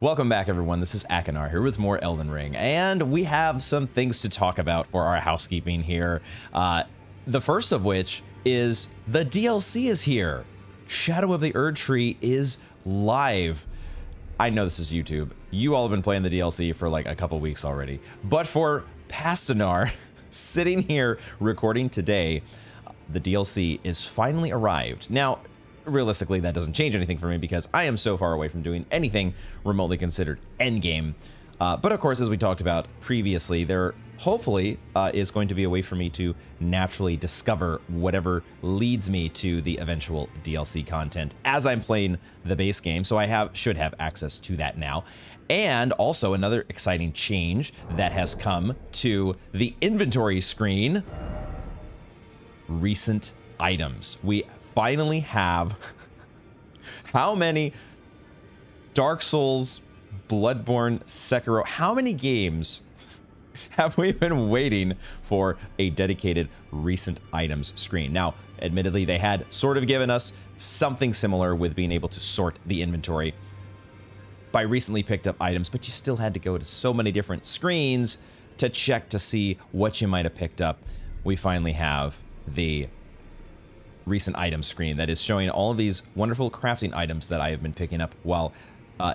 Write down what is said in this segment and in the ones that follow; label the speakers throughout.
Speaker 1: Welcome back, everyone. This is Akanar here with more Elden Ring, and we have some things to talk about for our housekeeping here. The first of which is the DLC is here. Shadow of the Erd Tree is live. I know this is YouTube. You all have been playing the DLC for like a couple weeks already, but for Pastanar, sitting here recording today, the DLC is finally arrived. Now, realistically, that doesn't change anything for me because I am so far away from doing anything remotely considered endgame. But of course, as we talked about previously, there hopefully is going to be a way for me to naturally discover whatever leads me to the eventual DLC content as I'm playing the base game. So I should have access to that now. And also another exciting change that has come to the inventory screen: recent items. We finally have how many Dark Souls, Bloodborne, Sekiro, how many games have we been waiting for a dedicated recent items screen? Now, admittedly, they had sort of given us something similar with being able to sort the inventory by recently picked up items, but you still had to go to so many different screens to check to see what you might have picked up. We finally have the recent item screen that is showing all of these wonderful crafting items that I have been picking up while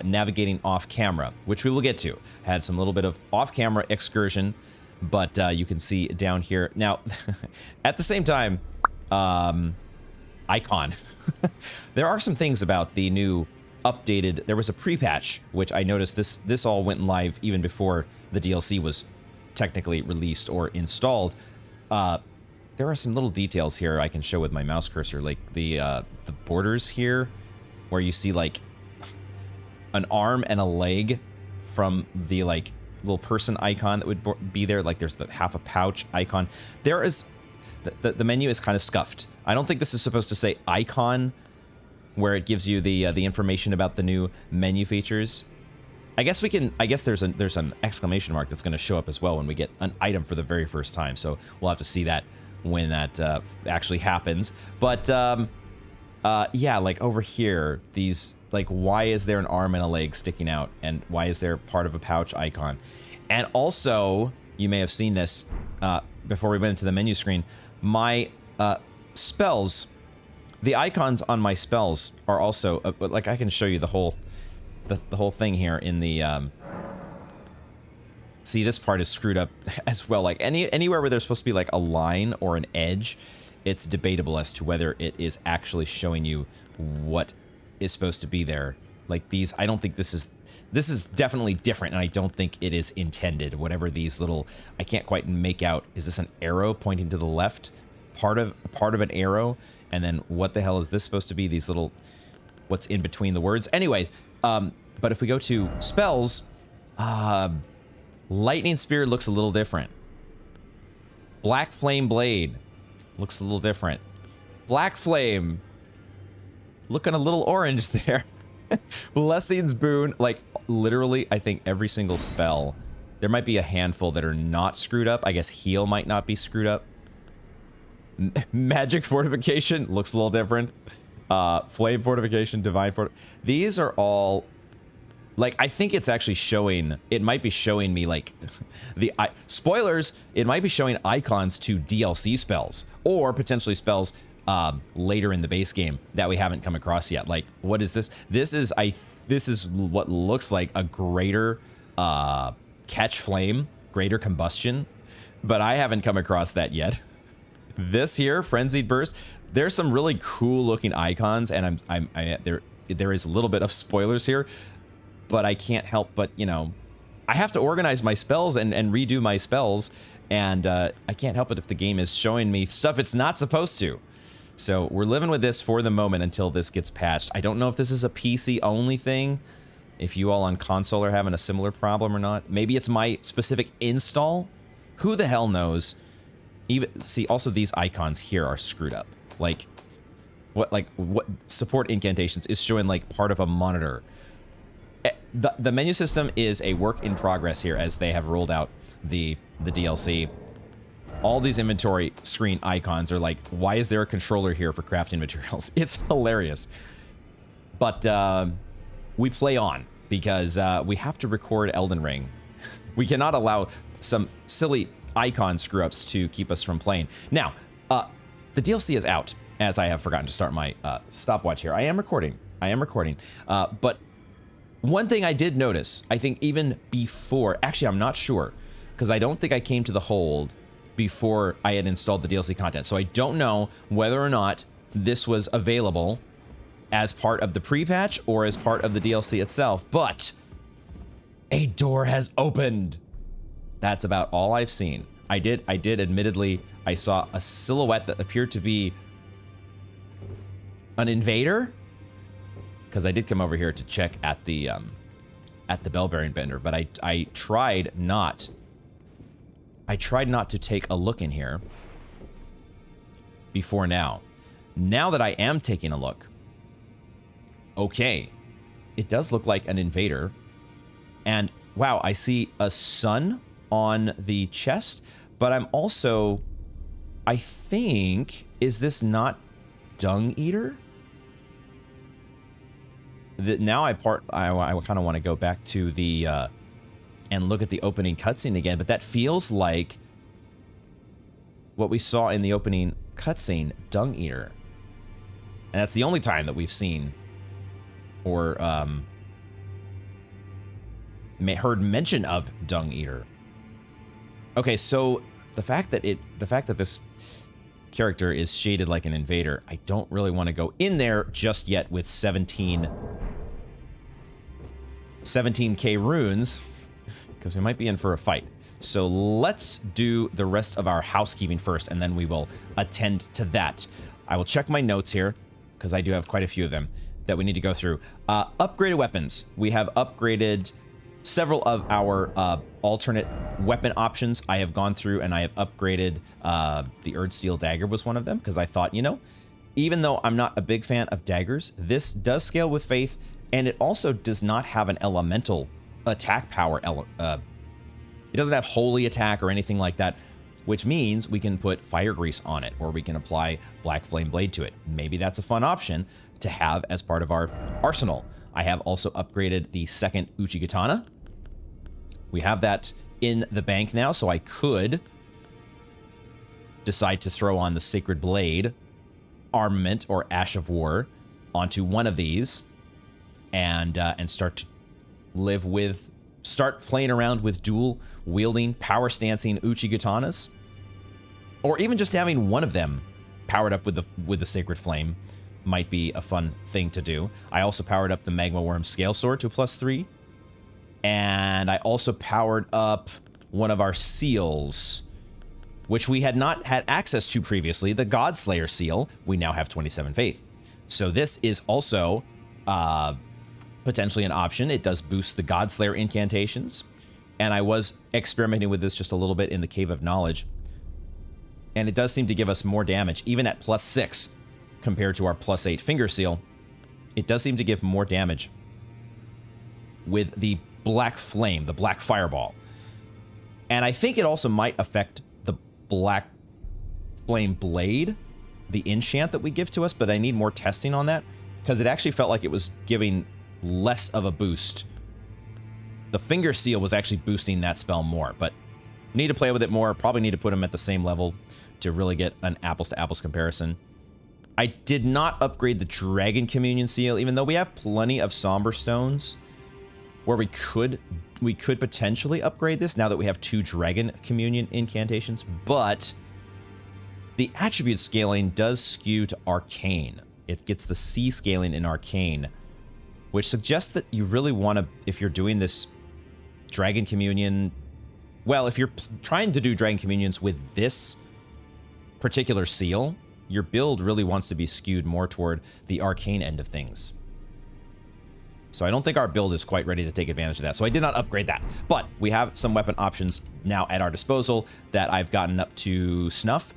Speaker 1: navigating off camera, which we will get to. Had some little bit of off camera excursion, but you can see down here. Now, at the same time, icon. There are some things about the new updated, there was a pre-patch, which I noticed this all went live even before the DLC was technically released or installed. There are some little details here I can show with my mouse cursor, like the borders here, where you see like an arm and a leg from the like little person icon that would be there. Like there's the half a pouch icon. There is the menu is kind of scuffed. I don't think this is supposed to say icon, where it gives you the information about the new menu features. I guess we can. I guess there's an exclamation mark that's going to show up as well when we get an item for the very first time. So we'll have to see that when that actually happens. But yeah, like over here, these, like, why is there an arm and a leg sticking out, and why is there part of a pouch icon? And also, you may have seen this before we went into the menu screen, my spells, the icons on my spells are also like, I can show you the whole thing here in the see, this part is screwed up as well. Like anywhere where there's supposed to be like a line or an edge, it's debatable as to whether it is actually showing you what is supposed to be there. Like these, I don't think this is definitely different, and I don't think it is intended. Whatever these little, I can't quite make out. Is this an arrow pointing to the left? Part of an arrow, and then what the hell is this supposed to be? These little, what's in between the words? Anyway, but if we go to spells, Lightning Spear looks a little different. Black Flame Blade looks a little different. Black Flame looking a little orange there. Blessing's Boon, like literally, I think every single spell, there might be a handful that are not screwed up. I guess Heal might not be screwed up. Magic Fortification looks a little different. Flame Fortification, Divine Fortification. These are all, like, I think it's actually showing, it might be showing me, like, spoilers, it might be showing icons to DLC spells, or potentially spells later in the base game that we haven't come across yet. Like, what is this? This is what looks like a greater catch flame, greater combustion, but I haven't come across that yet. This here, Frenzied Burst, there's some really cool looking icons, and there is a little bit of spoilers here, but I can't help but, you know, I have to organize my spells and redo my spells, and I can't help it if the game is showing me stuff it's not supposed to. So we're living with this for the moment until this gets patched. I don't know if this is a PC only thing, if you all on console are having a similar problem or not. Maybe it's my specific install. Who the hell knows? Even see, also these icons here are screwed up. Like what support incantations is showing like part of a monitor. The menu system is a work in progress here as they have rolled out the DLC. All these inventory screen icons are like, why is there a controller here for crafting materials? It's hilarious. But we play on. because we have to record Elden Ring. We cannot allow some silly icon screw-ups to keep us from playing. Now, the DLC is out, as I have forgotten to start my stopwatch here. I am recording. But one thing I did notice, I think even before, actually I'm not sure, because I don't think I came to the hold before I had installed the DLC content. So I don't know whether or not this was available as part of the pre-patch or as part of the DLC itself, but a door has opened. That's about all I've seen. I did admittedly, I saw a silhouette that appeared to be an invader, because I did come over here to check at the bell-bearing bender, but I tried not to take a look in here before now. Now that I am taking a look, okay, it does look like an invader. And wow, I see a sun on the chest, but I'm also, I think, is this not Dung Eater? Now I kind of want to go back to the and look at the opening cutscene again, but that feels like what we saw in the opening cutscene, Dung Eater. And that's the only time that we've seen or heard mention of Dung Eater. Okay, so the fact that this character is shaded like an invader, I don't really want to go in there just yet with 17k runes, because we might be in for a fight. So let's do the rest of our housekeeping first, and then we will attend to that. I will check my notes here, because I do have quite a few of them that we need to go through. Upgraded weapons. We have upgraded several of our alternate weapon options. I have gone through and I have upgraded the Urd Steel Dagger was one of them, because I thought, you know, even though I'm not a big fan of daggers, this does scale with faith, and it also does not have an elemental attack power. It doesn't have holy attack or anything like that, which means we can put fire grease on it, or we can apply black flame blade to it. Maybe that's a fun option to have as part of our arsenal. I have also upgraded the second Uchigatana. We have that in the bank now, so I could decide to throw on the Sacred Blade armament or Ash of War onto one of these and start playing around with dual wielding, power stancing Uchigatanas, or even just having one of them powered up with the Sacred Flame might be a fun thing to do. I also powered up the Magma Worm Scale Sword to +3. And I also powered up one of our seals, which we had not had access to previously, the Godslayer seal. We now have 27 faith. So this is also potentially an option. It does boost the Godslayer incantations. And I was experimenting with this just a little bit in the Cave of Knowledge. And it does seem to give us more damage, even at +6 compared to our +8 Finger Seal. It does seem to give more damage with the Black Flame, the Black Fireball. And I think it also might affect the Black Flame Blade, the enchant that we give to us, but I need more testing on that, because it actually felt like it was giving less of a boost. The Finger Seal was actually boosting that spell more, but need to play with it more. Probably need to put them at the same level to really get an apples-to-apples comparison. I did not upgrade the Dragon Communion Seal, even though we have plenty of Somber Stones where we could potentially upgrade this now that we have 2 Dragon Communion incantations, but the attribute scaling does skew to Arcane. It gets the C scaling in Arcane, which suggests that you really want to, if you're doing this Dragon Communion, well, if you're trying to do Dragon Communions with this particular seal, your build really wants to be skewed more toward the Arcane end of things. So I don't think our build is quite ready to take advantage of that. So I did not upgrade that. But we have some weapon options now at our disposal that I've gotten up to snuff.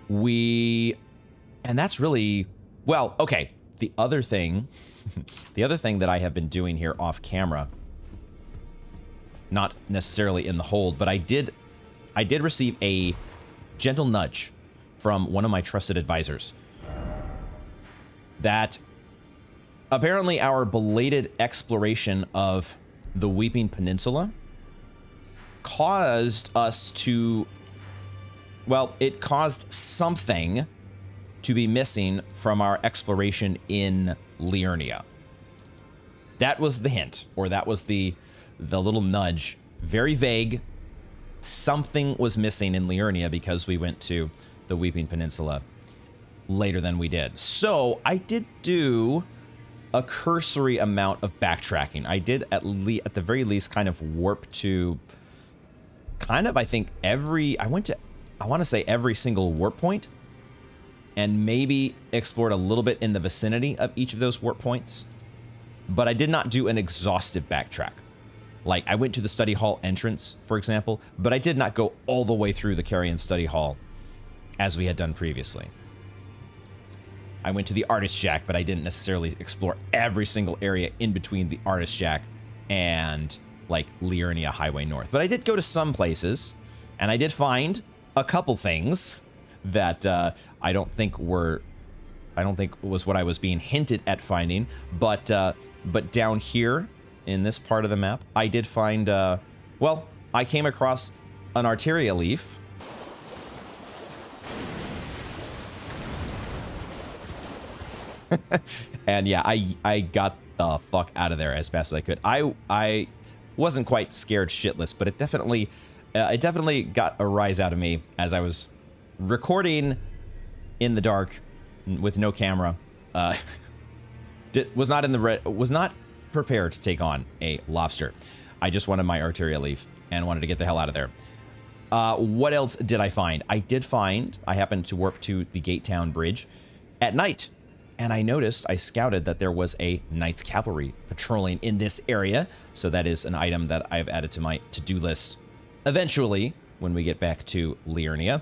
Speaker 1: And that's really, well, okay. The other thing that I have been doing here off camera, not necessarily in the hold, but I did receive a gentle nudge from one of my trusted advisors that Apparently, our belated exploration of the Weeping Peninsula caused us to, well, it caused something to be missing from our exploration in Liurnia. That was the hint, or that was the little nudge. Very vague. Something was missing in Liurnia because we went to the Weeping Peninsula later than we did. So I did do a cursory amount of backtracking. I did at the very least kind of warp to kind of, I think, I want to say every single warp point, and maybe explored a little bit in the vicinity of each of those warp points. But I did not do an exhaustive backtrack. Like, I went to the study hall entrance, for example, but I did not go all the way through the Carrion study hall as we had done previously. I went to the Artist Shack, but I didn't necessarily explore every single area in between the Artist Shack and, like, Liurnia Highway North. But I did go to some places, and I did find a couple things that I don't think was what I was being hinted at finding. But down here in this part of the map, I did find, well, I came across an Arteria leaf. And yeah, I got the fuck out of there as fast as I could. I wasn't quite scared shitless, but it definitely got a rise out of me as I was recording in the dark with no camera. Was not prepared to take on a lobster. I just wanted my Arteria leaf and wanted to get the hell out of there. What else did I find? I happened to warp to the Gate Town Bridge at night, and I scouted that there was a Knights Cavalry patrolling in this area, so that is an item that I've added to my to-do list eventually when we get back to Liurnia.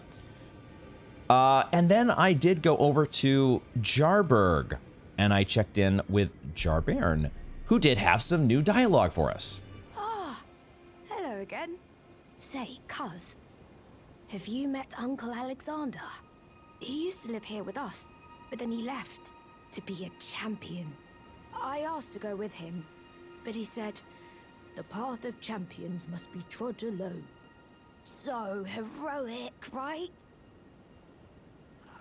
Speaker 1: And then I did go over to Jarburg, and I checked in with Jarbairn, who did have some new dialogue for us.
Speaker 2: Ah, hello again. Say, cuz, have you met Uncle Alexander? He used to live here with us, but then he left to be a champion. I asked to go with him, but he said, the path of champions must be trod alone. So heroic, right?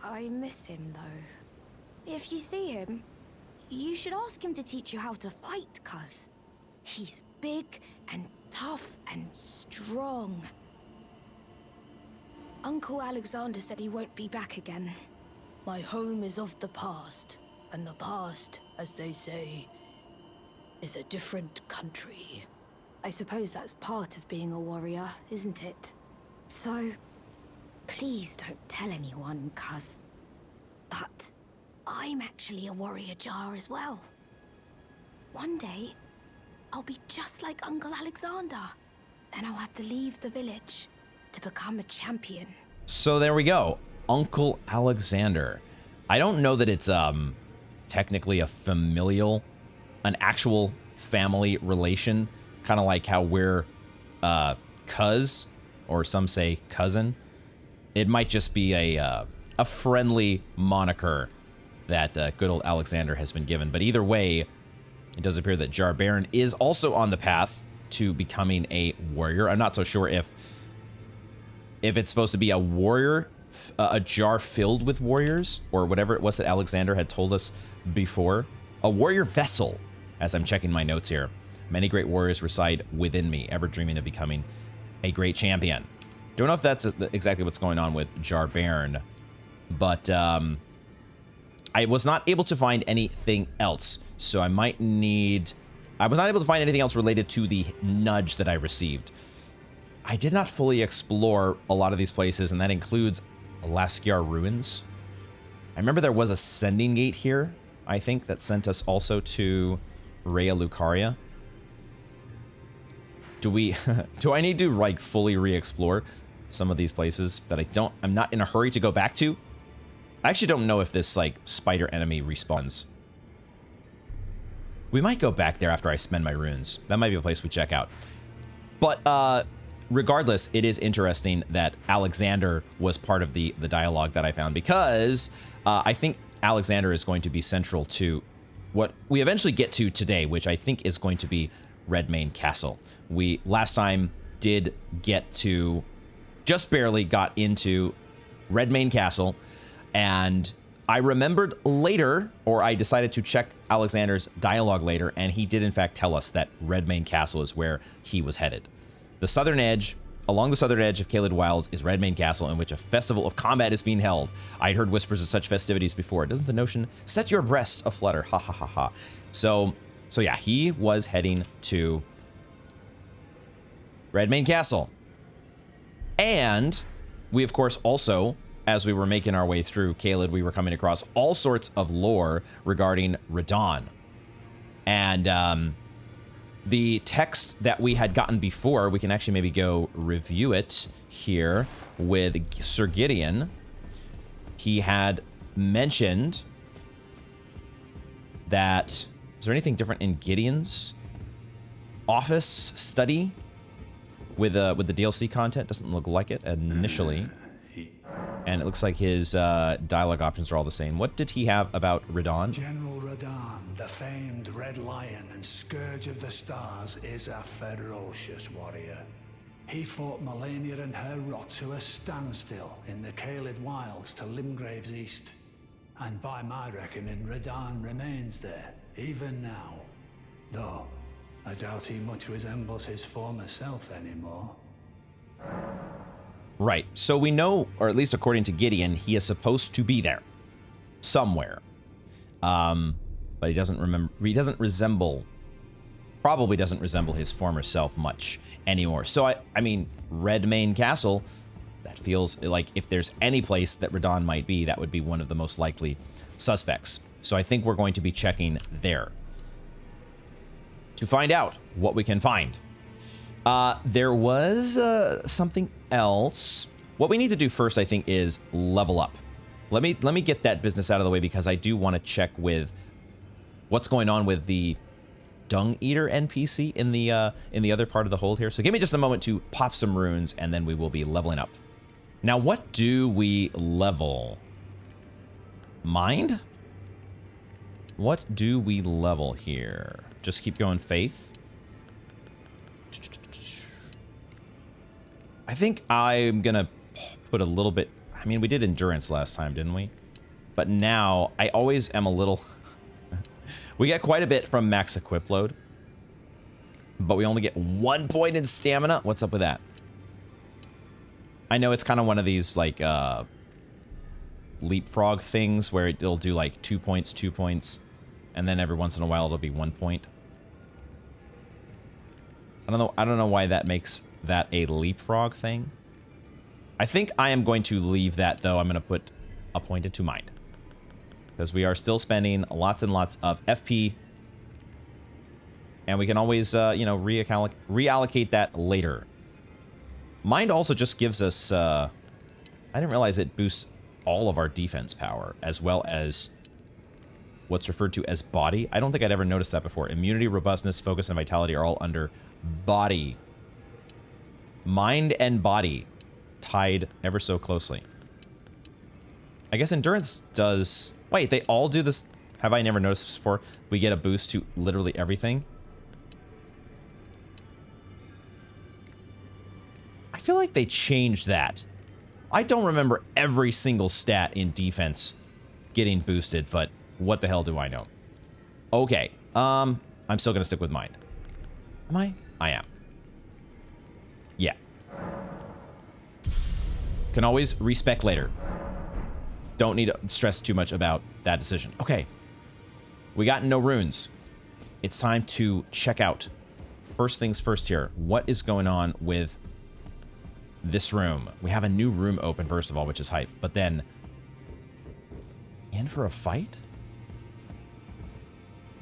Speaker 2: I miss him, though. If you see him, you should ask him to teach you how to fight, cuz. He's big and tough and strong. Uncle Alexander said he won't be back again.
Speaker 3: My home is of the past, and the past, as they say, is a different country.
Speaker 2: I suppose that's part of being a warrior, isn't it? So, please don't tell anyone, cuz. But I'm actually a warrior jar as well. One day, I'll be just like Uncle Alexander. Then I'll have to leave the village to become a champion.
Speaker 1: So there we go. Uncle Alexander. I don't know that it's technically an actual family relation, kind of like how we're cuz, or some say cousin. It might just be a friendly moniker that good old Alexander has been given. But either way, it does appear that Jarbairn is also on the path to becoming a warrior. I'm not so sure if it's supposed to be a warrior, a jar filled with warriors, or whatever it was that Alexander had told us before. A warrior vessel, as I'm checking my notes here. Many great warriors reside within me, ever dreaming of becoming a great champion. Don't know if that's exactly what's going on with Jarbairn, but I was not able to find anything else, so I was not able to find anything else related to the nudge that I received. I did not fully explore a lot of these places, and that includes Laskiar Ruins. I remember there was a sending gate here, I think, that sent us also to Rea Lucaria. Do I need to, like, fully re-explore some of these places that I'm not in a hurry to go back to? I actually don't know if this, like, spider enemy respawns. We might go back there after I spend my runes. That might be a place we check out. But, regardless, it is interesting that Alexander was part of the dialogue that I found, because I think Alexander is going to be central to what we eventually get to today, which I think is going to be Redmane Castle. We last time did get to, just barely got into Redmane Castle, and I remembered later, or I decided to check Alexander's dialogue later, and he did in fact tell us that Redmane Castle is where he was headed. The southern edge, along the southern edge of Caelid Wilds, is Redmane Castle, in which a festival of combat is being held. I'd heard whispers of such festivities before. Doesn't the notion set your breasts aflutter? Ha ha ha ha. So yeah, he was heading to Redmane Castle. And we, of course, also, as we were making our way through Caelid, we were coming across all sorts of lore regarding Radahn. And the text that we had gotten before, we can actually maybe go review it here with Sir Gideon. He had mentioned that... Is there anything different in Gideon's office study with the DLC content? Doesn't look like it initially. And it looks like his dialogue options are all the same. What did he have about Radahn?
Speaker 4: General Radahn, the famed Red Lion and Scourge of the Stars, is a ferocious warrior. He fought Melania and her rot to a standstill in the Caelid Wilds to Limgrave's east. And by my reckoning, Radahn remains there, even now. Though, I doubt he much resembles his former self anymore.
Speaker 1: Right, so we know, or at least according to Gideon, he is supposed to be there. Somewhere. But he doesn't remember, he doesn't resemble, probably doesn't resemble his former self much anymore. So, I mean, Redmane Castle, that feels like if there's any place that Radahn might be, that would be one of the most likely suspects. So I think we're going to be checking there to find out what we can find. There was something else. What we need to do first, I think, is level up. Let me get that business out of the way because I do want to check with what's going on with the Dung Eater NPC in the other part of the hold here. So give me just a moment to pop some runes, and then we will be leveling up. Now, what do we level? Mind? What do we level here? Just keep going faith. I think I'm gonna put a little bit, I mean, we did endurance last time, didn't we? But now, I always am a little... We get quite a bit from max equip load, but we only get 1 point in stamina. What's up with that? I know it's kind of one of these, like, leapfrog things where it'll do, like, 2 points, 2 points, and then every once in a while it'll be 1 point. I don't know why that makes that a leapfrog thing. I think I am going to leave that, though. I'm going to put a point into mind. Because we are still spending lots and lots of FP. And we can always, you know, reallocate that later. Mind also just gives us... I didn't realize it boosts all of our defense power, as well as what's referred to as body. I don't think I'd ever noticed that before. Immunity, robustness, focus, and vitality are all under body. Mind and body tied ever so closely. I guess endurance does... Wait, they all do this? Have I never noticed this before? We get a boost to literally everything. I feel like they changed that. I don't remember every single stat in defense getting boosted, but what the hell do I know? Okay, I'm still gonna stick with mind. Am I? I am. Yeah. Can always respec later. Don't need to stress too much about that decision. Okay. We got no runes. It's time to check out. First things first here. What is going on with this room? We have a new room open, first of all, which is hype. But then... In for a fight?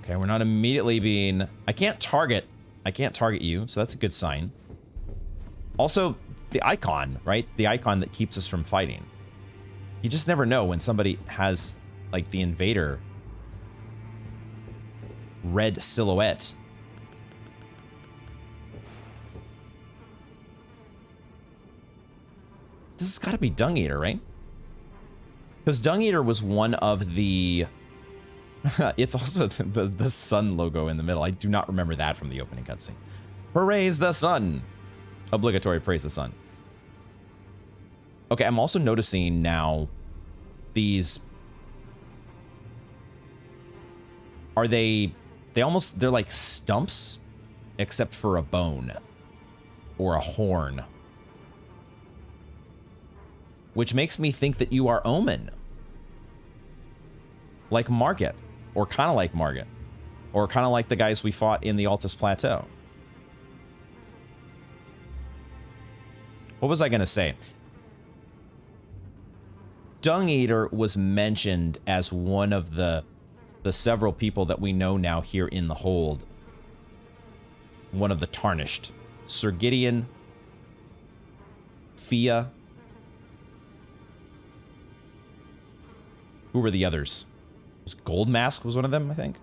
Speaker 1: Okay, we're not immediately being... I can't target you, so that's a good sign. Also, the icon, right? The icon that keeps us from fighting. You just never know when somebody has, like, the invader red silhouette. This has got to be Dung Eater, right? Because Dung Eater was one of the... It's also the sun logo in the middle. I do not remember that from the opening cutscene. Praise the sun. Obligatory praise the sun. Okay, I'm also noticing now these... Are they're like stumps, except for a bone or a horn. Which makes me think that you are Omen. Like Margit, or kind of like Margit, or kind of like the guys we fought in the Altus Plateau. What was I going to say? Dung Eater was mentioned as one of the several people that we know now here in the hold. One of the Tarnished. Sir Gideon, Fia. Who were the others? Was Gold Mask was one of them, I think.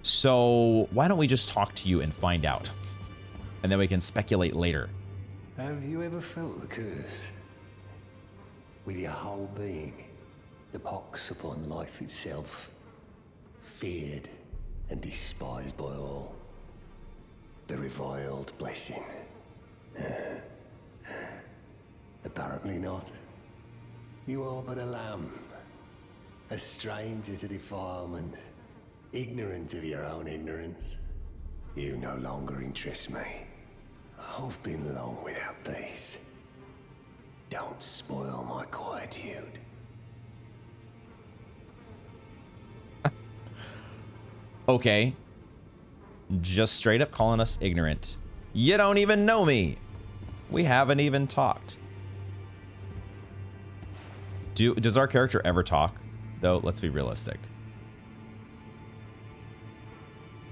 Speaker 1: So why don't we just talk to you and find out? And then we can speculate later.
Speaker 5: Have you ever felt the curse? With your whole being, the pox upon life itself, feared and despised by all. The reviled blessing. Apparently not. You are but a lamb, a stranger to defilement, ignorant of your own ignorance. You no longer interest me. I've been long without peace. Don't spoil my quietude.
Speaker 1: Okay. Just straight up calling us ignorant. You don't even know me. We haven't even talked. Does our character ever talk? Though, let's be realistic.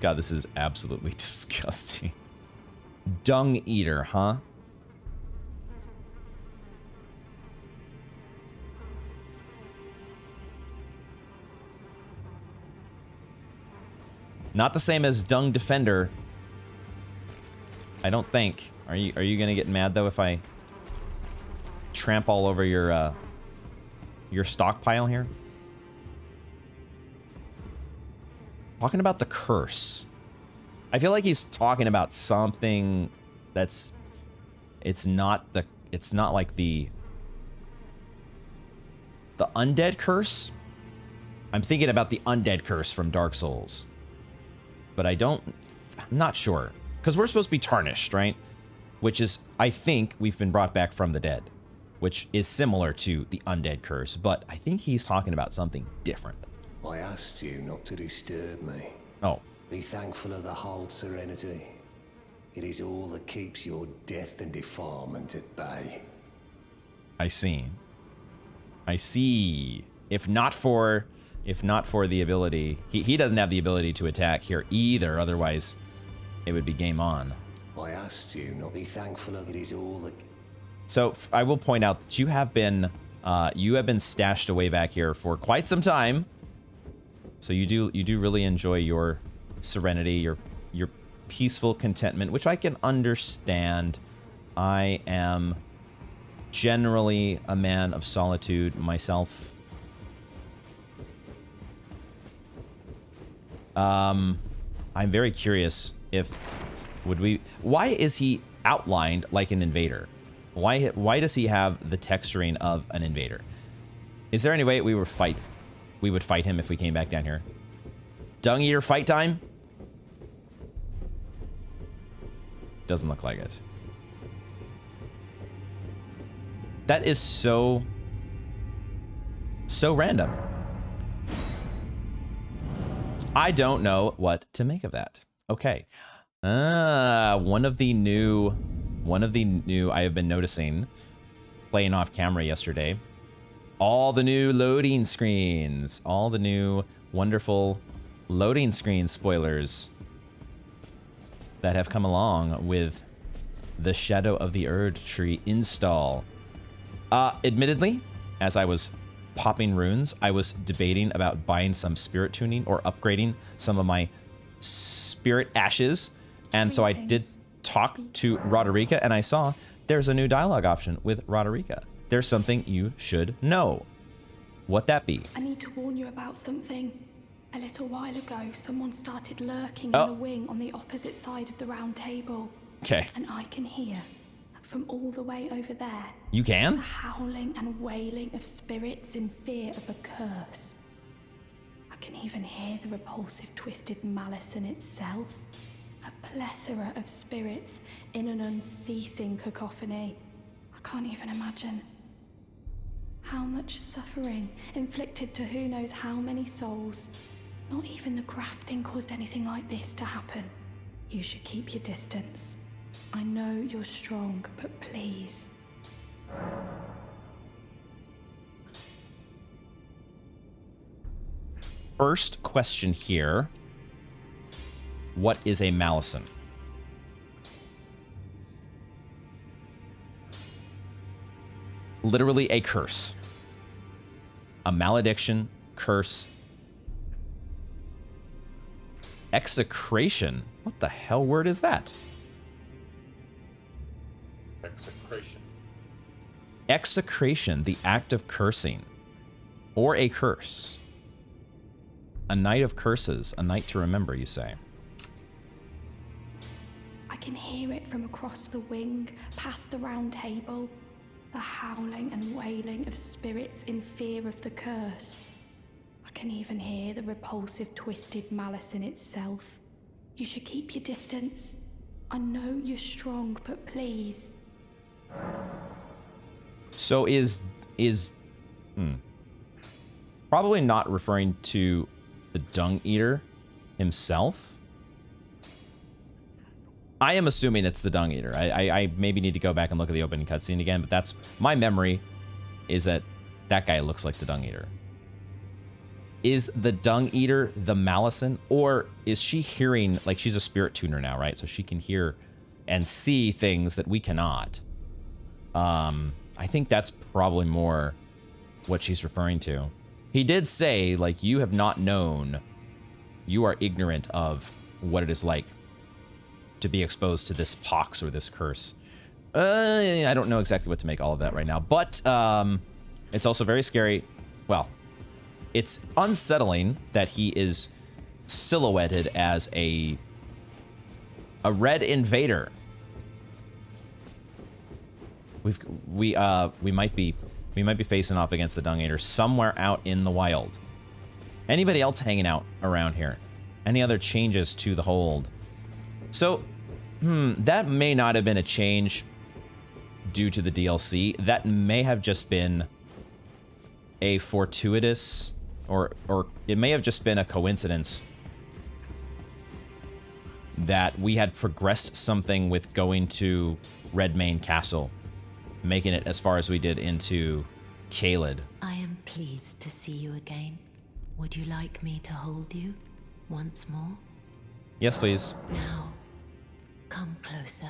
Speaker 1: God, this is absolutely disgusting. Dung Eater, huh? Not the same as Dung Defender. I don't think. Are you gonna get mad though if I tramp all over your stockpile here? Talking about the curse. I feel like he's talking about something that's it's not like the undead curse. I'm thinking about the undead curse from Dark Souls. But I'm not sure. Because we're supposed to be tarnished, right? Which is, I think, we've been brought back from the dead. Which is similar to the undead curse. But I think he's talking about something different.
Speaker 5: I asked you not to disturb me.
Speaker 1: Oh.
Speaker 5: Be thankful of the whole serenity. It is all that keeps your death and defilement at bay.
Speaker 1: I see. I see. If not for the ability, he doesn't have the ability to attack here either, otherwise it would be game on.
Speaker 5: I asked you not be thankful of it is all that...
Speaker 1: So I will point out that you have been stashed away back here for quite some time. So you do really enjoy your serenity, your peaceful contentment, which I can understand. I am generally a man of solitude myself. I'm very curious why is he outlined like an invader? Why does he have the texturing of an invader? Is there any way we would fight him if we came back down here? Dung Eater fight time? Doesn't look like it. That is so random. I don't know what to make of that. Okay. One of the new I have been noticing playing off camera yesterday. All the new loading screens. All the new wonderful loading screen spoilers that have come along with the Shadow of the Erdtree install. Admittedly, as I was popping runes, I was debating about buying some spirit tuning or upgrading some of my spirit ashes. And so I did talk to Radahn, and I saw there's a new dialogue option with Radahn. There's something you should know. What that be?
Speaker 6: I need to warn you about something. A little while ago, someone started lurking
Speaker 1: Oh.
Speaker 6: in the wing on the opposite side of the round table.
Speaker 1: Okay.
Speaker 6: And I can hear, from all the way over there,
Speaker 1: You
Speaker 6: the
Speaker 1: can?
Speaker 6: howling and wailing of spirits in fear of a curse. I can even hear the repulsive twisted malice in itself. A plethora of spirits in an unceasing cacophony. I can't even imagine. How much suffering inflicted to who knows how many souls. Not even the grafting caused anything like this to happen. You should keep your distance. I know you're strong, but please.
Speaker 1: First question here. What is a malison? Literally a curse. A malediction, curse. Execration? What the hell word is that?
Speaker 7: Execration.
Speaker 1: Execration, the act of cursing. Or a curse. A night of curses, a night to remember, you say.
Speaker 6: I can hear it from across the wing, past the round table. The howling and wailing of spirits in fear of the curse. I can even hear the repulsive twisted malice in itself. You should keep your distance. I know you're strong, but please.
Speaker 1: So is probably not referring to the Dung Eater himself. I am assuming it's the Dung Eater. I maybe need to go back and look at the opening cutscene again, but that's my memory, is that that guy looks like the Dung Eater. Is the Dung Eater the Malison, or is she hearing, like she's a spirit tuner now, right? So she can hear and see things that we cannot. I think that's probably more what she's referring to. He did say, like, you have not known, you are ignorant of what it is like to be exposed to this pox or this curse. I don't know exactly what to make all of that right now, but it's also very scary. Well, it's unsettling that he is silhouetted as a red invader. We might be facing off against the Dung Eater somewhere out in the wild. Anybody else hanging out around here? Any other changes to the hold? So, that may not have been a change due to the DLC. That may have just been a fortuitous, or it may have just been a coincidence that we had progressed something with going to Redmane Castle, making it as far as we did into Caelid.
Speaker 8: I am pleased to see you again. Would you like me to hold you once more?
Speaker 1: Yes, please.
Speaker 8: Now, come closer.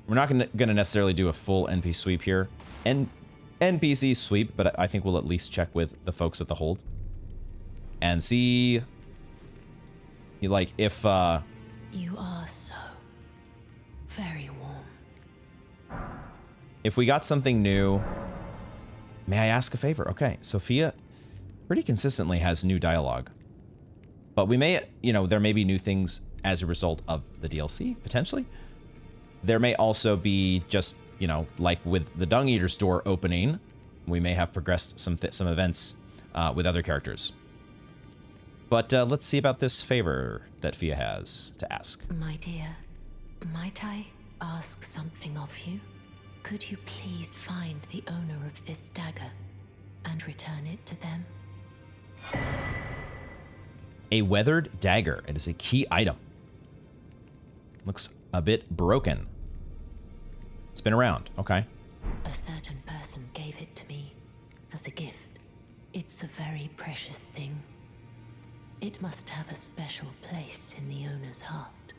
Speaker 1: We're not gonna necessarily do a full NP sweep here. NPC sweep, but I think we'll at least check with the folks at the hold and see, like, if
Speaker 8: You are so very warm.
Speaker 1: if we got something new. May I ask a favor? Okay, Sophia pretty consistently has new dialogue, but we may, there may be new things as a result of the DLC, potentially. There may also be just, like with the Dung Eater's door opening, we may have progressed some events with other characters. But let's see about this favor that Fia has to ask.
Speaker 8: My dear, might I ask something of you? Could you please find the owner of this dagger and return it to them?
Speaker 1: A weathered dagger. It is a key item. Looks a bit broken. It's been around. Okay.
Speaker 8: A certain person gave it to me as a gift. It's a very precious thing. It must have a special place in the owner's heart.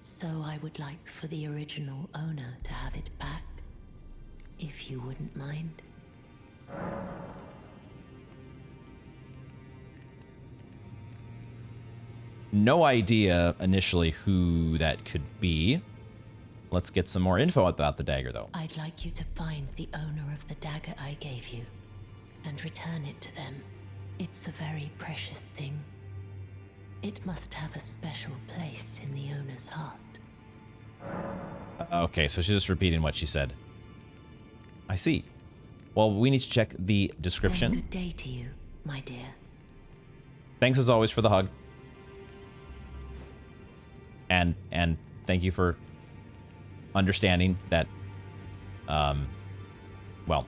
Speaker 8: So I would like for the original owner to have it back, if you wouldn't mind.
Speaker 1: No idea initially who that could be. Let's get some more info about the dagger, though.
Speaker 8: I'd like you to find the owner of the dagger I gave you and return it to them. It's a very precious thing. It must have a special place in the owner's heart.
Speaker 1: Okay, so she's just repeating what she said. I see. Well, we need to check the description.
Speaker 8: And good day to you, my dear.
Speaker 1: Thanks as always for the hug. And thank you for understanding that well,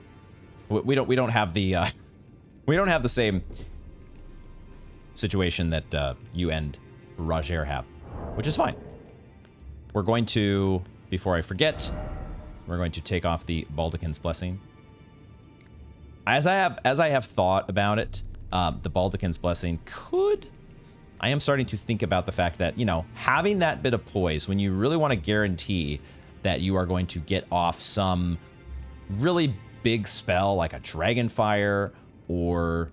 Speaker 1: we don't have the we don't have the same situation that you and Roger have, which is fine. We're going to, before I forget, we're going to take off the Baldachin's Blessing. As I have thought about it, the Baldachin's Blessing could... I am starting to think about the fact that, you know, having that bit of poise when you really want to guarantee that you are going to get off some really big spell like a Dragonfire or,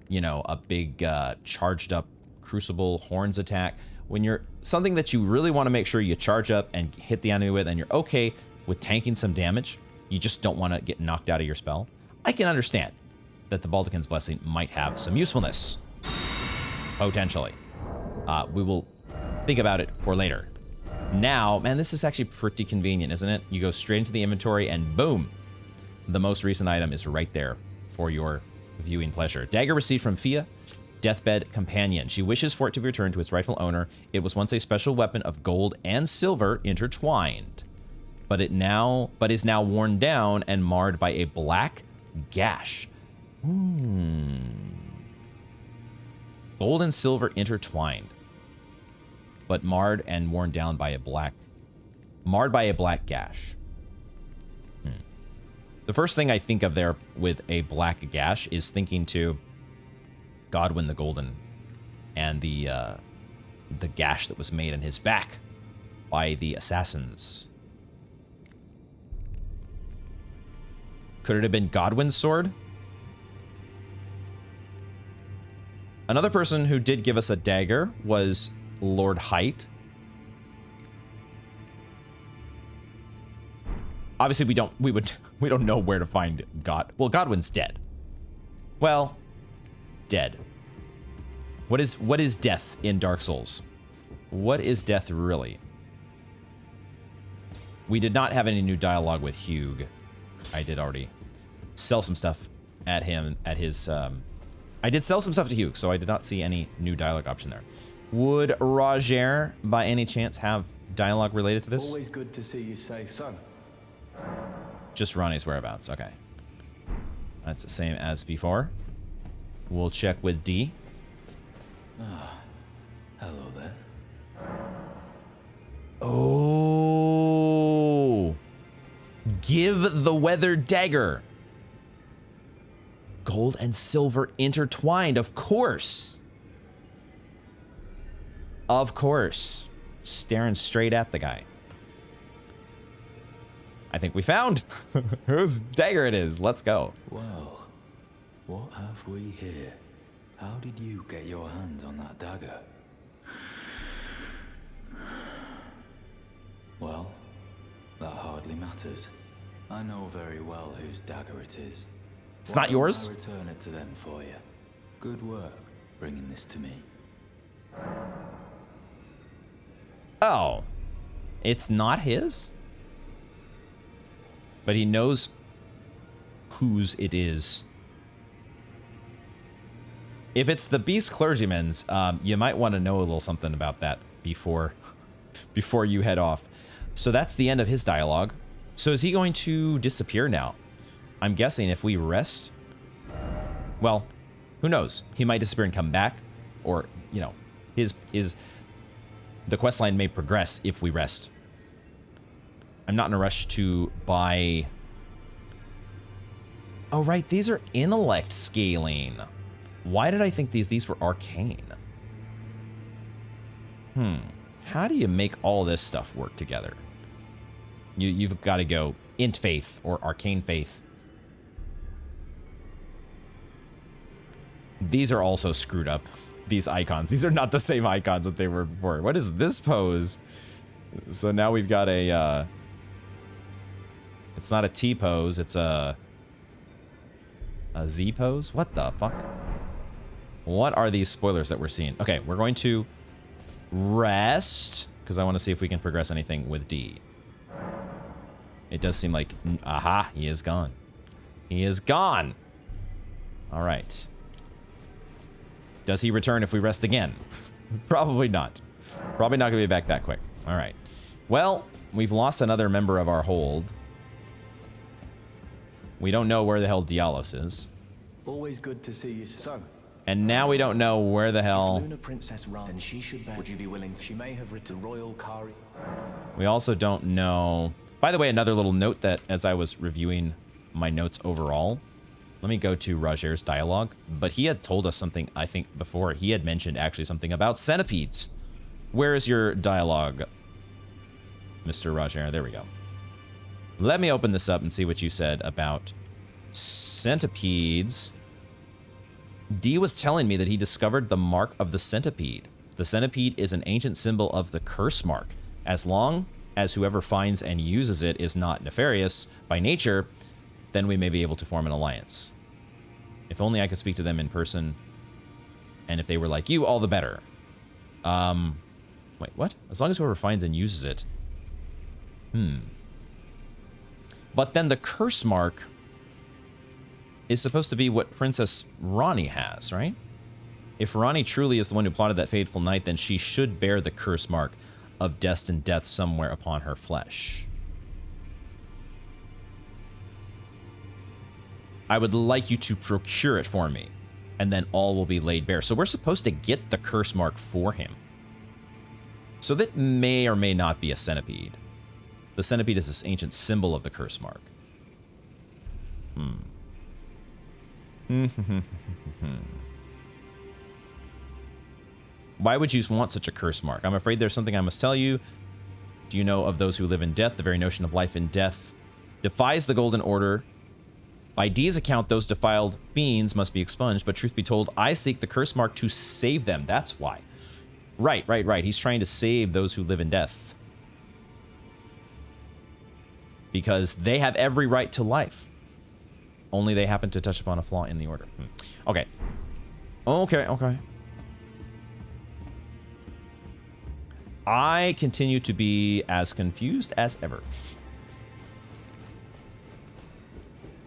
Speaker 1: you know, a big charged up Crucible Horns attack. When you're something that you really want to make sure you charge up and hit the enemy with, and you're okay with tanking some damage, you just don't want to get knocked out of your spell. I can understand that the Baldachin's Blessing might have some usefulness. Potentially. We will think about it for later. Now, man, this is actually pretty convenient, isn't it? You go straight into the inventory and boom, the most recent item is right there for your viewing pleasure. Dagger received from Fia, Deathbed Companion. She wishes for it to be returned to its rightful owner. It was once a special weapon of gold and silver intertwined, but is now worn down and marred by a black gash. Gold and silver intertwined, but marred and worn down by a black gash. The first thing I think of there with a black gash is thinking to Godwyn the Golden and the gash that was made in his back by the assassins. Could it have been Godwyn's sword? Another person who did give us a dagger was Lord Height. Obviously, we don't know where to find God. Well, Godwyn's dead. Well, dead. What is death in Dark Souls? What is death really? We did not have any new dialogue with Hugh. I did already sell some stuff at him at his I did sell some stuff to Hugh, so I did not see any new dialogue option there. Would Roger, by any chance, have dialogue related to this?
Speaker 9: Always good to see you safe, son.
Speaker 1: Just Ronnie's whereabouts. Okay. That's the same as before. We'll check with D.
Speaker 9: Hello there.
Speaker 1: Oh. Give the weathered dagger. Gold and silver intertwined, of course. Of course. Staring straight at the guy. I think we found whose dagger it is. Let's go.
Speaker 9: Well, what have we here? How did you get your hands on that dagger? Well, that hardly matters. I know very well whose dagger it is.
Speaker 1: It's not yours?
Speaker 9: I'll return it to them for you. Good work bringing this to me.
Speaker 1: Oh. It's not his? But he knows whose it is. If it's the Beast Clergyman's, you might want to know a little something about that before you head off. So that's the end of his dialogue. So is he going to disappear now? I'm guessing if we rest... Well, who knows? He might disappear and come back. Or, you know, the questline may progress if we rest. I'm not in a rush to buy... Oh, right. These are intellect scaling. Why did I think these were arcane? How do you make all this stuff work together? You've got to go int faith or arcane faith. These are also screwed up. These icons. These are not the same icons that they were before. What is this pose? So now we've got a... It's not a T pose. It's a... A Z pose? What the fuck? What are these spoilers that we're seeing? Okay, we're going to rest because I want to see if we can progress anything with D. It does seem like, aha, he is gone. He is gone. All right. Does he return if we rest again? Probably not. Probably not going to be back that quick. All right. Well, we've lost another member of our hold. We don't know where the hell Dialos is.
Speaker 10: Always good to see you. So,
Speaker 1: and now we don't know where the hell...
Speaker 10: If Luna Princess Radahn, then she should bear. Would you be willing to... She may have written Royal Kari.
Speaker 1: We also don't know... By the way, another little note that as I was reviewing my notes overall, let me go to Roger's dialogue, but he had told us something, I think, before. He had mentioned actually something about centipedes. Where is your dialogue, Mr. Roger? There we go. Let me open this up and see what you said about centipedes. D was telling me that he discovered the mark of the centipede. The centipede is an ancient symbol of the curse mark. As long as whoever finds and uses it is not nefarious by nature, then we may be able to form an alliance. If only I could speak to them in person, and if they were like you, all the better. Wait, what? As long as whoever finds and uses it. But then the curse mark is supposed to be what Princess Ranni has, right? If Ranni truly is the one who plotted that fateful night, then she should bear the curse mark of destined death somewhere upon her flesh. I would like you to procure it for me, and then all will be laid bare. So we're supposed to get the curse mark for him. So that may or may not be a centipede. The centipede is this ancient symbol of the curse mark. Why would you want such a curse mark? I'm afraid there's something I must tell you. Do you know of those who live in death? The very notion of life and death defies the Golden Order. By D's account, those defiled fiends must be expunged, but truth be told, I seek the curse mark to save them. That's why. Right. He's trying to save those who live in death. Because they have every right to life. Only they happen to touch upon a flaw in the order. Okay. I continue to be as confused as ever.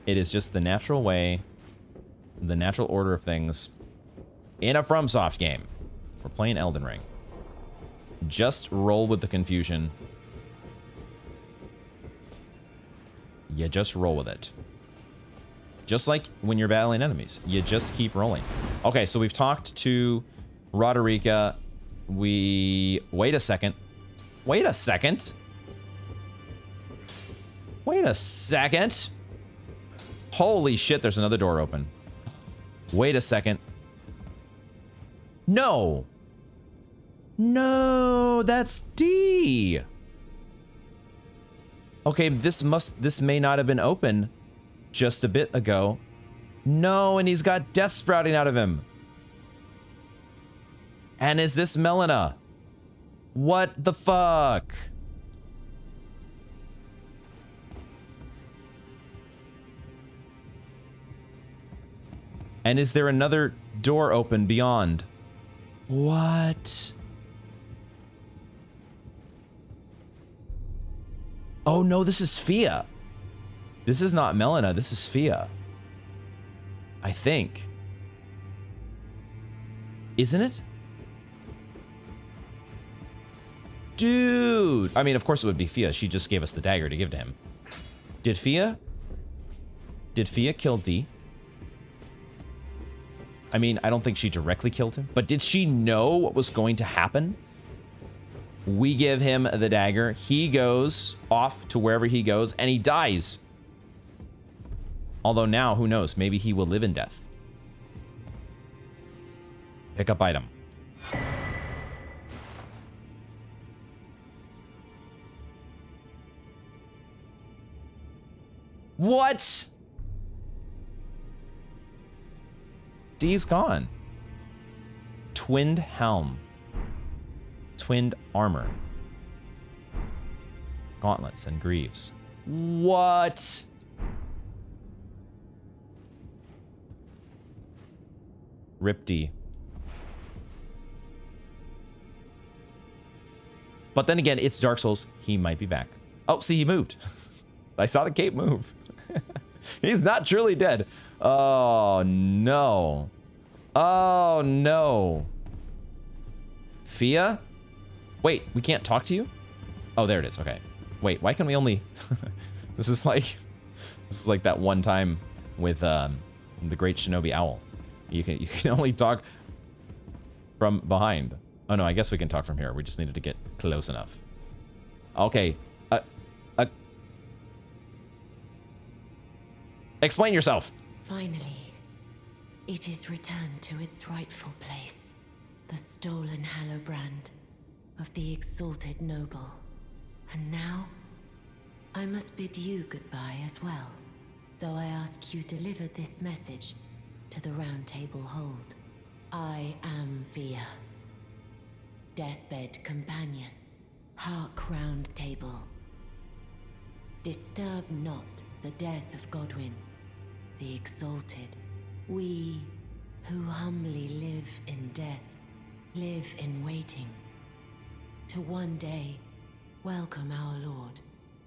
Speaker 1: It is just the natural way, the natural order of things in a FromSoft game. We're playing Elden Ring. Just roll with the confusion. You just roll with it. Just like when you're battling enemies. You just keep rolling. Okay, so we've talked to Roderica. Wait a second. Wait a second. Holy shit, there's another door open. Wait a second. No, that's D. Okay, this may not have been open just a bit ago. No, and he's got death sprouting out of him. And is this Melina? What the fuck? And is there another door open beyond? What? Oh no, this is Fia. This is not Melina, this is Fia. I think. Isn't it? Dude! I mean, of course it would be Fia. She just gave us the dagger to give to him. Did Fia kill D? I mean, I don't think she directly killed him, but did she know what was going to happen? We give him the dagger. He goes off to wherever he goes, and he dies. Although now, who knows? Maybe he will live in death. Pick up item. What? D's gone. Twinned helm. Twinned armor. Gauntlets and greaves. What? Rip D. But then again, it's Dark Souls. He might be back. Oh, see, he moved. I saw the cape move. He's not truly dead. Oh, no. Oh, no. Fia? Wait, we can't talk to you? Oh, there it is. Okay. Wait, why can we only... This is like that one time with the Great Shinobi Owl. You can only talk from behind. Oh no, I guess we can talk from here. We just needed to get close enough. Okay. Explain yourself.
Speaker 8: Finally, it is returned to its rightful place. The stolen Hallowbrand of the exalted noble. And now, I must bid you goodbye as well. Though I ask you deliver this message to the Round Table Hold. I am Fia. Deathbed companion. Hark Round Table. Disturb not the death of Godwyn, the exalted. We who humbly live in death, live in waiting. To one day, welcome our Lord.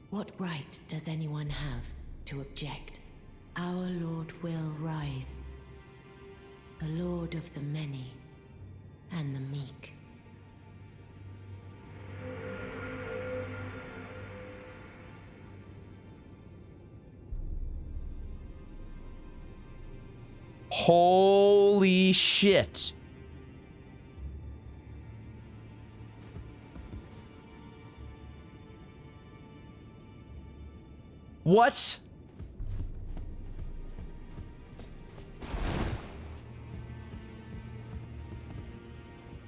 Speaker 8: What right does anyone have to object? Our Lord will rise. The Lord of the many and the meek.
Speaker 1: Holy shit. What?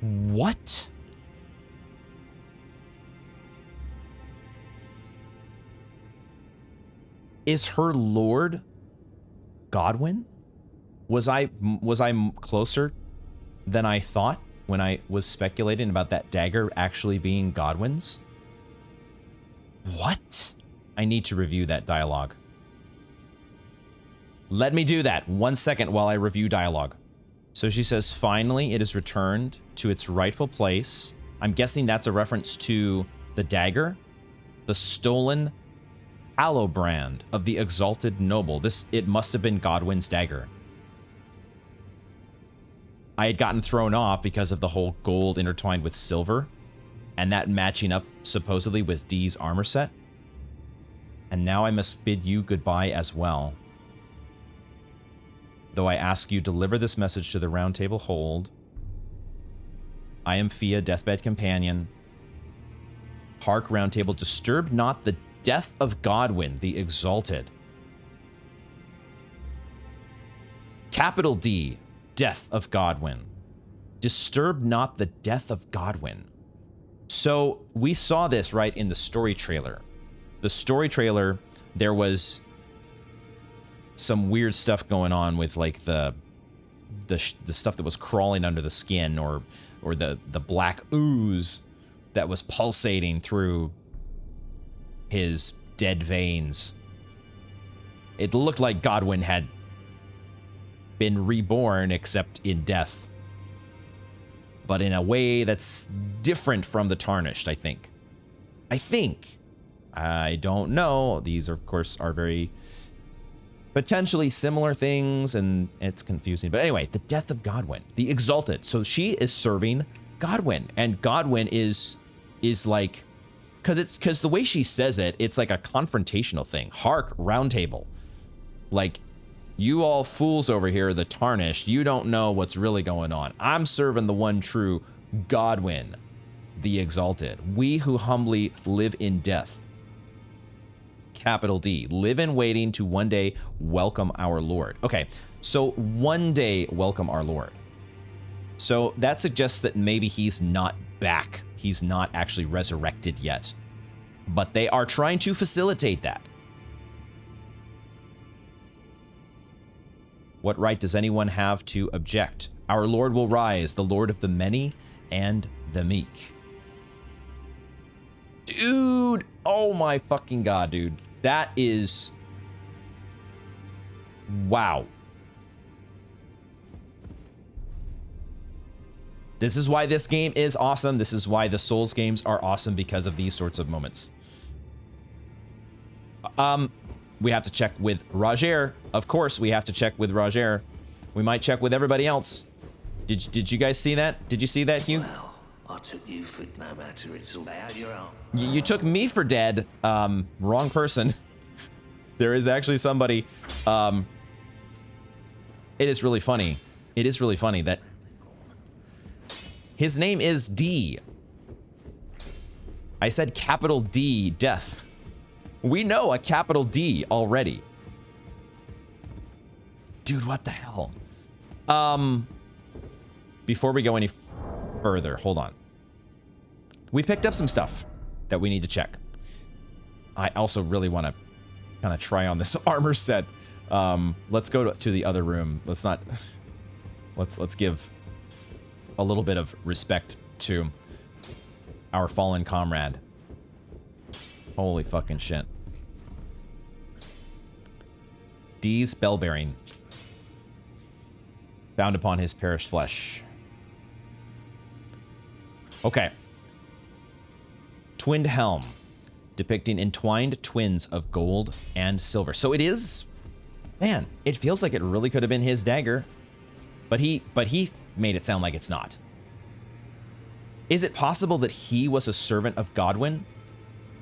Speaker 1: What? Is her lord Godwyn? Was I closer than I thought when I was speculating about that dagger actually being Godwyn's? What? I need to review that dialogue. Let me do that 1 second while I review dialogue. So she says, finally, it is returned to its rightful place. I'm guessing that's a reference to the dagger, the stolen Hallowbrand of the exalted noble. It must have been Godwyn's dagger. I had gotten thrown off because of the whole gold intertwined with silver and that matching up supposedly with Dee's armor set. And now I must bid you goodbye as well. Though I ask you deliver this message to the Round Table Hold. I am Fia, Deathbed Companion. Hark, Round Table, disturb not the death of Godwyn, the exalted. Capital D, death of Godwyn. Disturb not the death of Godwyn. So we saw this right in the story trailer. The story trailer, there was some weird stuff going on with like the stuff that was crawling under the skin, or the black ooze that was pulsating through his dead veins. It looked like Godwyn had been reborn, except in death. But in a way that's different from the Tarnished, I think. I don't know. These, of course, are very potentially similar things, and it's confusing. But anyway, the death of Godwyn, the exalted. So she is serving Godwyn, and Godwyn is like, because the way she says it, it's like a confrontational thing. Hark, Round Table. Like, you all fools over here, the Tarnished, you don't know what's really going on. I'm serving the one true Godwyn, the exalted. We who humbly live in death. Capital D, live in waiting to one day welcome our Lord. Okay, so one day welcome our Lord. So that suggests that maybe he's not back. He's not actually resurrected yet. But they are trying to facilitate that. What right does anyone have to object? Our Lord will rise, the Lord of the many and the meek. Dude, oh my fucking god, dude. That is... wow. This is why this game is awesome. This is why the Souls games are awesome, because of these sorts of moments. We have to check with Roger. Of course, we have to check with Roger. We might check with everybody else. Did you guys see that? Did you see that, Hugh?
Speaker 5: Well, I took you for no matter. It's all out your own.
Speaker 1: You took me for dead. Wrong person. There is actually somebody. It is really funny. It is really funny that his name is D. I said capital D, death. We know a capital D already. Dude, what the hell? Before we go any further, hold on. We picked up some stuff that we need to check. I also really want to kind of try on this armor set. Let's go to the other room. Let's not... Let's give a little bit of respect to our fallen comrade. Holy fucking shit. D's bell-bearing. Bound upon his perished flesh. Okay. Twinned helm. Depicting entwined twins of gold and silver. So it is... Man, it feels like it really could have been his dagger. But he made it sound like it's not. Is it possible that he was a servant of Godwyn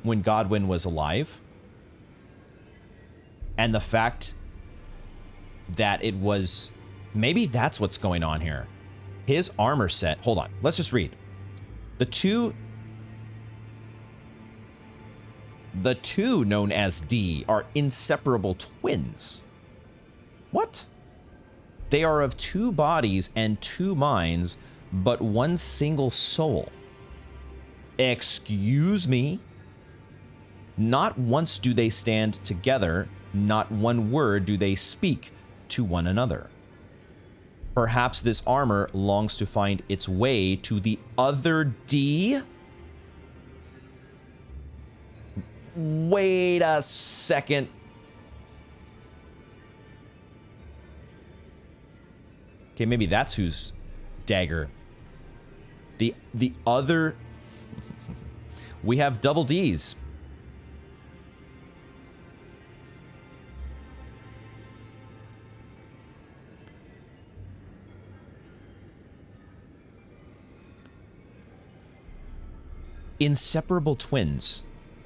Speaker 1: when Godwyn was alive? And the fact that it was... Maybe that's what's going on here. His armor set... Hold on. Let's just read. The two known as D are inseparable twins. What? They are of two bodies and two minds, but one single soul. Excuse me? Not once do they stand together, not one word do they speak to one another. Perhaps this armor longs to find its way to the other D? Wait a second. Okay, maybe that's whose dagger. The other... We have double Ds. Inseparable twins.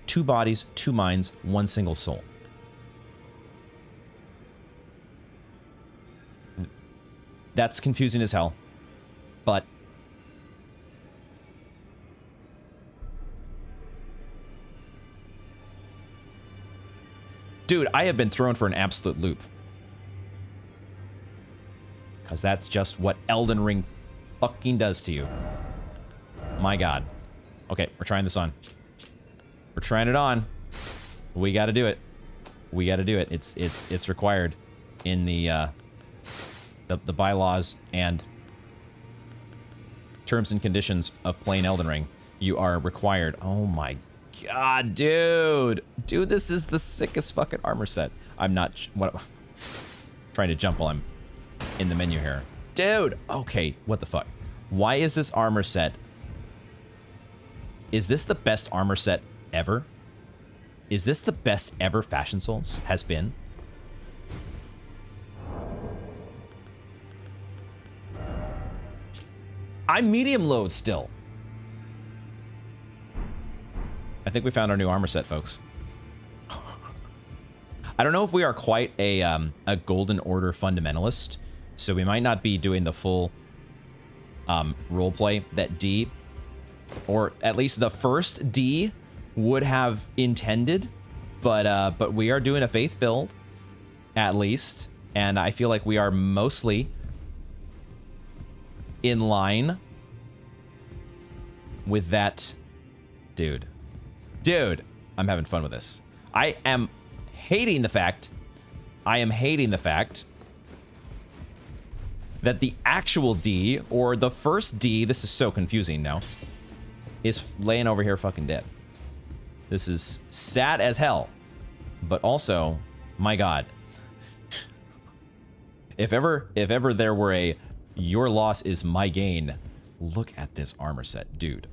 Speaker 1: Two bodies, two minds, one single soul. That's confusing as hell. But... Dude, I have been thrown for an absolute loop. Because that's just what Elden Ring fucking does to you. My god. Okay, we're trying this on. We're trying it on. We gotta do it. We gotta do it. It's required in the bylaws and terms and conditions of playing Elden Ring. You are required. Oh my god, dude. Dude, this is the sickest fucking armor set. I'm not... trying to jump while I'm in the menu here. Dude! Okay, what the fuck? Why is this armor set... Is this the best armor set ever? Is this the best ever Fashion Souls has been? I'm medium load still. I think we found our new armor set, folks. I don't know if we are quite a Golden Order fundamentalist, so we might not be doing the full roleplay that D, or at least the first D, would have intended, but we are doing a faith build, at least, and I feel like we are mostly in line with that. Dude, I'm having fun with this. I am hating the fact that the actual D, or the first D, this is so confusing now, is laying over here fucking dead. This is sad as hell, but also, my god. If ever there were a your loss is my gain Look at this armor set, dude.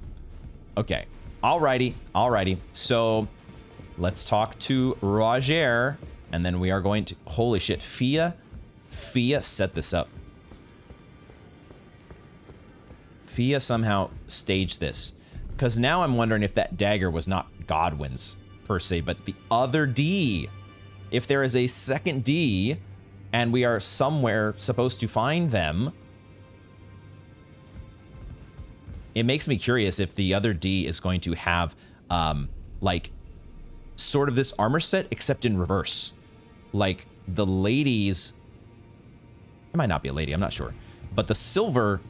Speaker 1: Okay. Alrighty. Alrighty. So let's talk to Roger. And then we are going to... Holy shit. Fia set this up. Fia somehow staged this. Because now I'm wondering if that dagger was not Godwin's, per se, but the other D. If there is a second D, and we are somewhere supposed to find them... It makes me curious if the other D is going to have, like, sort of this armor set, except in reverse. Like, the ladies... It might not be a lady, I'm not sure. But the silver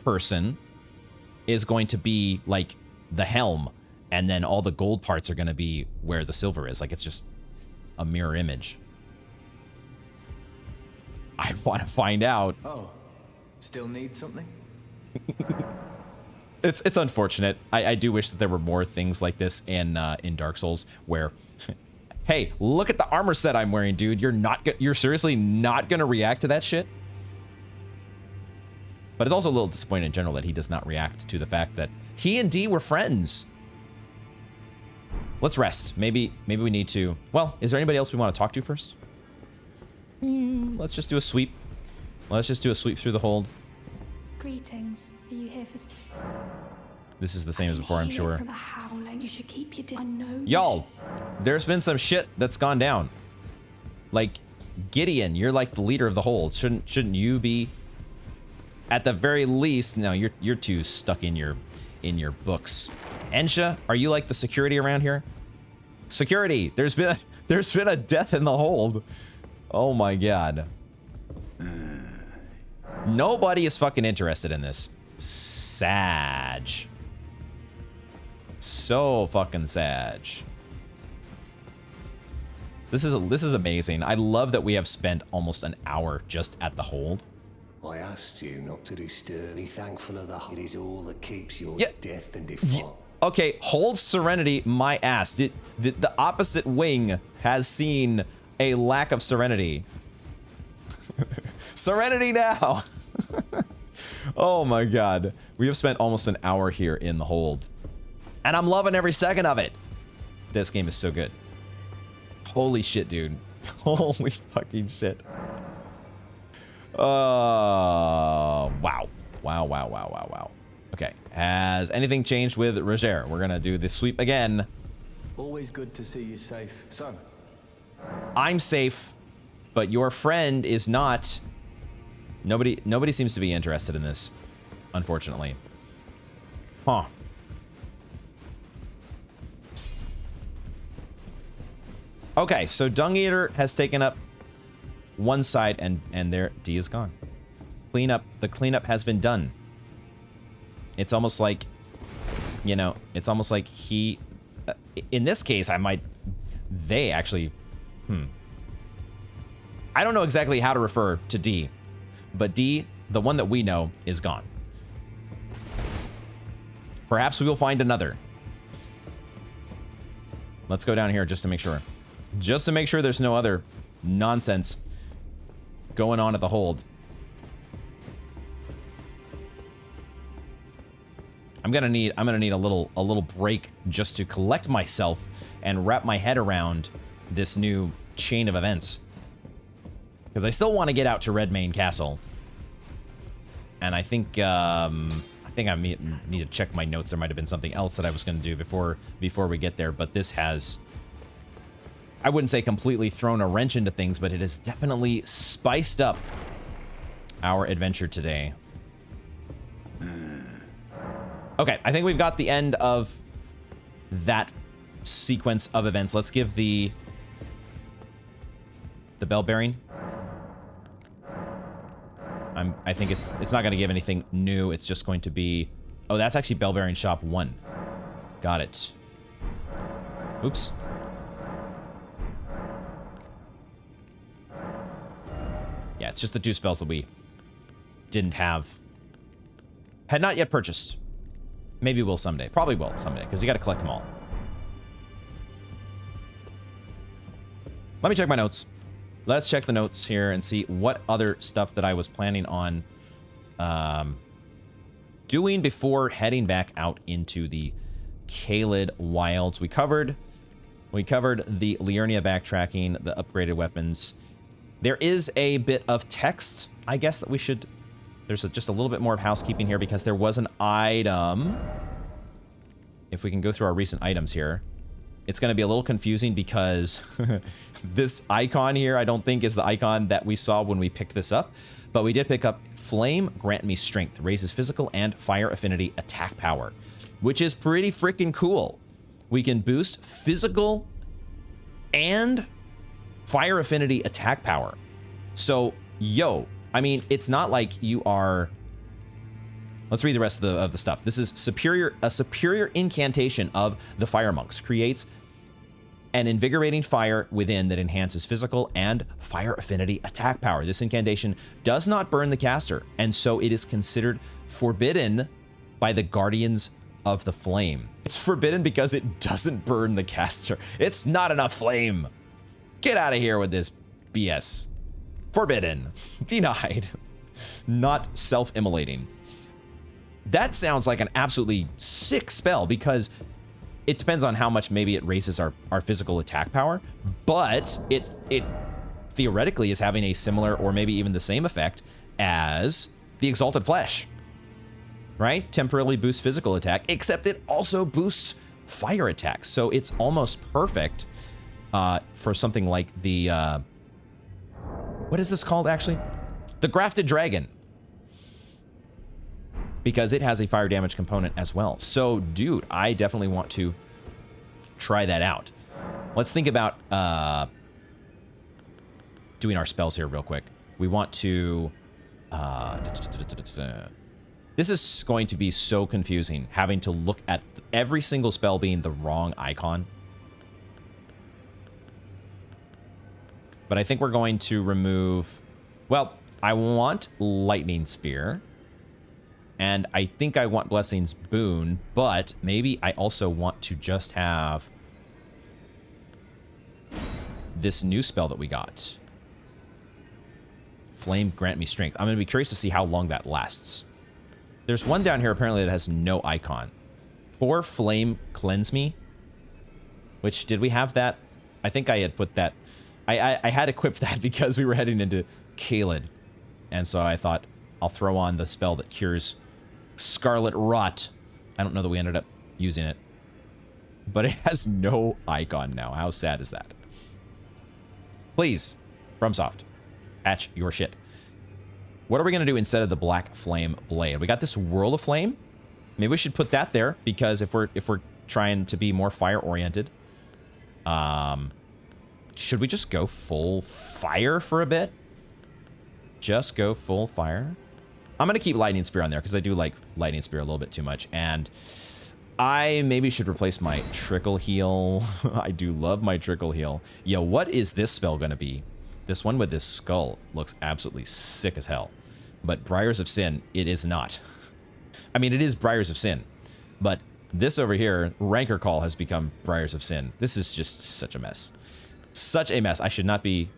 Speaker 1: person is going to be, like, the helm. And then all the gold parts are going to be where the silver is. Like, it's just a mirror image. I want to find out.
Speaker 10: Oh, still need something?
Speaker 1: It's unfortunate. I do wish that there were more things like this in Dark Souls where, hey, look at the armor set I'm wearing, dude. You're seriously not gonna react to that shit? But it's also a little disappointing in general that he does not react to the fact that he and Dee were friends. Let's rest. Maybe we need to... Well, is there anybody else we want to talk to first? Let's just do a sweep. Let's just do a sweep through the hold.
Speaker 6: Greetings. Are you here for...
Speaker 1: This is the same as before, I'm sure.
Speaker 6: For the howling. You should keep your
Speaker 1: Y'all, there's been some shit that's gone down. Like, Gideon, you're like the leader of the hold. Shouldn't you be? At the very least, no, you're too stuck in your books. Ensha, are you like the security around here? Security, there's been a death in the hold. Oh my god. Nobody is fucking interested in this. Sag. So fucking sag. This is amazing. I love that we have spent almost an hour just at the hold.
Speaker 5: I asked you not to disturb. Be thankful of the... It is all that keeps your death and default.
Speaker 1: Yeah. Okay, hold serenity my ass. The opposite wing has seen a lack of serenity. Serenity now! Oh my god. We have spent almost an hour here in the hold. And I'm loving every second of it. This game is so good. Holy shit, dude. Holy fucking shit. Wow. Wow. Okay. Has anything changed with Roger? We're gonna do the sweep again.
Speaker 10: Always good to see you safe. So,
Speaker 1: I'm safe, but your friend is not. Nobody seems to be interested in this, unfortunately. Huh. Okay, so Dung Eater has taken up one side, and there D is gone. The cleanup has been done. It's almost like, you know, it's almost like he, in this case, they actually, I don't know exactly how to refer to D, but D, the one that we know, is gone. Perhaps we will find another. Let's go down here just to make sure. Just to make sure there's no other nonsense going on at the hold. I'm gonna need a little break just to collect myself and wrap my head around this new chain of events. Because I still want to get out to Redmane Castle. And I think I need to check my notes. There might have been something else that I was going to do before we get there, but this has, I wouldn't say completely thrown a wrench into things, but it has definitely spiced up our adventure today. Okay, I think we've got the end of that sequence of events. Let's give the bell bearing. I think it's not going to give anything new. It's just going to be... Oh, that's actually bell bearing shop 1. Got it. Oops. Yeah, it's just the 2 spells that we didn't have. Had not yet purchased. Maybe we'll someday. Probably will someday, because you got to collect them all. Let me check my notes. Let's check the notes here and see what other stuff that I was planning on doing before heading back out into the Caelid Wilds. We covered the Liurnia backtracking, the upgraded weapons. There is a bit of text, I guess, that we should... There's just a little bit more of housekeeping here because there was an item. If we can go through our recent items here. It's going to be a little confusing because this icon here, I don't think is the icon that we saw when we picked this up. But we did pick up Flame, Grant Me Strength, raises physical and fire affinity attack power, which is pretty freaking cool. We can boost physical and fire affinity attack power. So, yo, I mean, it's not like you are... Let's read the rest of the stuff. This is a superior incantation of the Fire Monks. Creates an invigorating fire within that enhances physical and fire affinity attack power. This incantation does not burn the caster, and so it is considered forbidden by the Guardians of the Flame. It's forbidden because it doesn't burn the caster. It's not enough flame. Get out of here with this BS. Forbidden. Denied. Not self-immolating. That sounds like an absolutely sick spell because it depends on how much maybe it raises our physical attack power, but it theoretically is having a similar or maybe even the same effect as the Exalted Flesh, right? Temporarily boosts physical attack, except it also boosts fire attacks. So it's almost perfect for something like the, what is this called actually? The Grafted Dragon. Because it has a fire damage component as well. So, dude, I definitely want to try that out. Let's think about doing our spells here real quick. We want to... This is going to be so confusing, having to look at every single spell being the wrong icon. But I think we're going to remove... Well, I want Lightning Spear. And I think I want Blessing's Boon, but maybe I also want to just have this new spell that we got. Flame, Grant Me Strength. I'm going to be curious to see how long that lasts. There's one down here apparently that has no icon. 4 Flame, Cleanse Me. Which, did we have that? I think I had put that... I had equipped that because we were heading into Caelid. And so I thought I'll throw on the spell that cures... Scarlet Rot. I don't know that we ended up using it. But it has no icon now. How sad is that? Please, FromSoft, patch your shit. What are we going to do instead of the Black Flame Blade? We got this Whirl of Flame. Maybe we should put that there because if we're trying to be more fire oriented. Should we just go full fire for a bit? Just go full fire? I'm going to keep Lightning Spear on there because I do like Lightning Spear a little bit too much. And I maybe should replace my Trickle Heal. I do love my Trickle Heal. Yo, what is this spell going to be? This one with this skull looks absolutely sick as hell. But Briars of Sin, it is not. I mean, it is Briars of Sin. But this over here, Rancor Call, has become Briars of Sin. This is just such a mess. Such a mess. I should not be...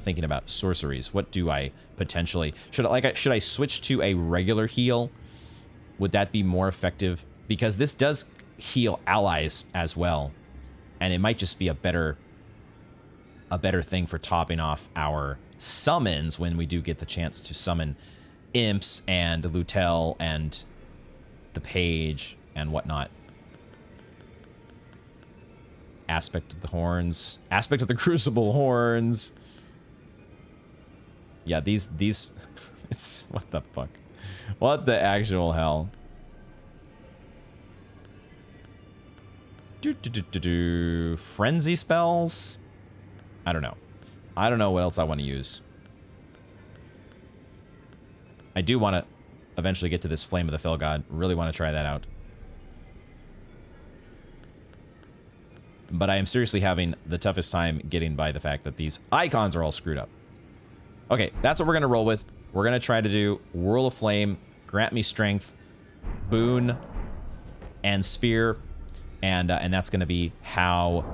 Speaker 1: thinking about sorceries. What do I potentially... Should I switch to a regular heal? Would that be more effective? Because this does heal allies as well. And it might just be a better thing for topping off our summons when we do get the chance to summon imps and Lutel and the page and whatnot. Aspect of the horns. Aspect of the crucible horns. Yeah, these, it's, what the fuck? What the actual hell? Frenzy spells? I don't know. I don't know what else I want to use. I do want to eventually get to this Flame of the Fell God. Really want to try that out. But I am seriously having the toughest time getting by the fact that these icons are all screwed up. Okay, that's what we're going to roll with. We're going to try to do Whirl of Flame, Grant Me Strength, Boon, and Spear. And that's going to be how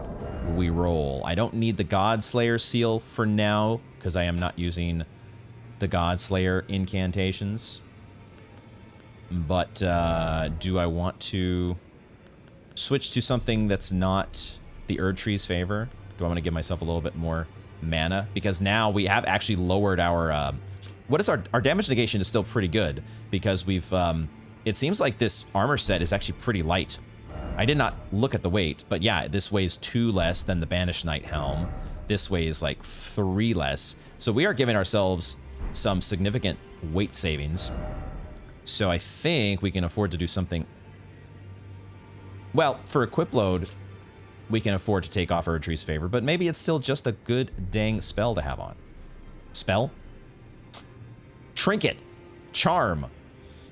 Speaker 1: we roll. I don't need the Godslayer seal for now, because I am not using the Godslayer incantations. But do I want to switch to something that's not the Erd Tree's favor? Do I want to give myself a little bit more mana? Because now we have actually lowered our... what is our damage negation is still pretty good because we've... it seems like this armor set is actually pretty light. I did not look at the weight, but yeah, this weighs 2 less than the Banished Knight helm. This weighs like 3 less. So we are giving ourselves some significant weight savings. So I think we can afford to do something... Well, for equip load, we can afford to take off Erdtree's favor, but maybe it's still just a good dang spell to have on. Spell? Trinket. Charm.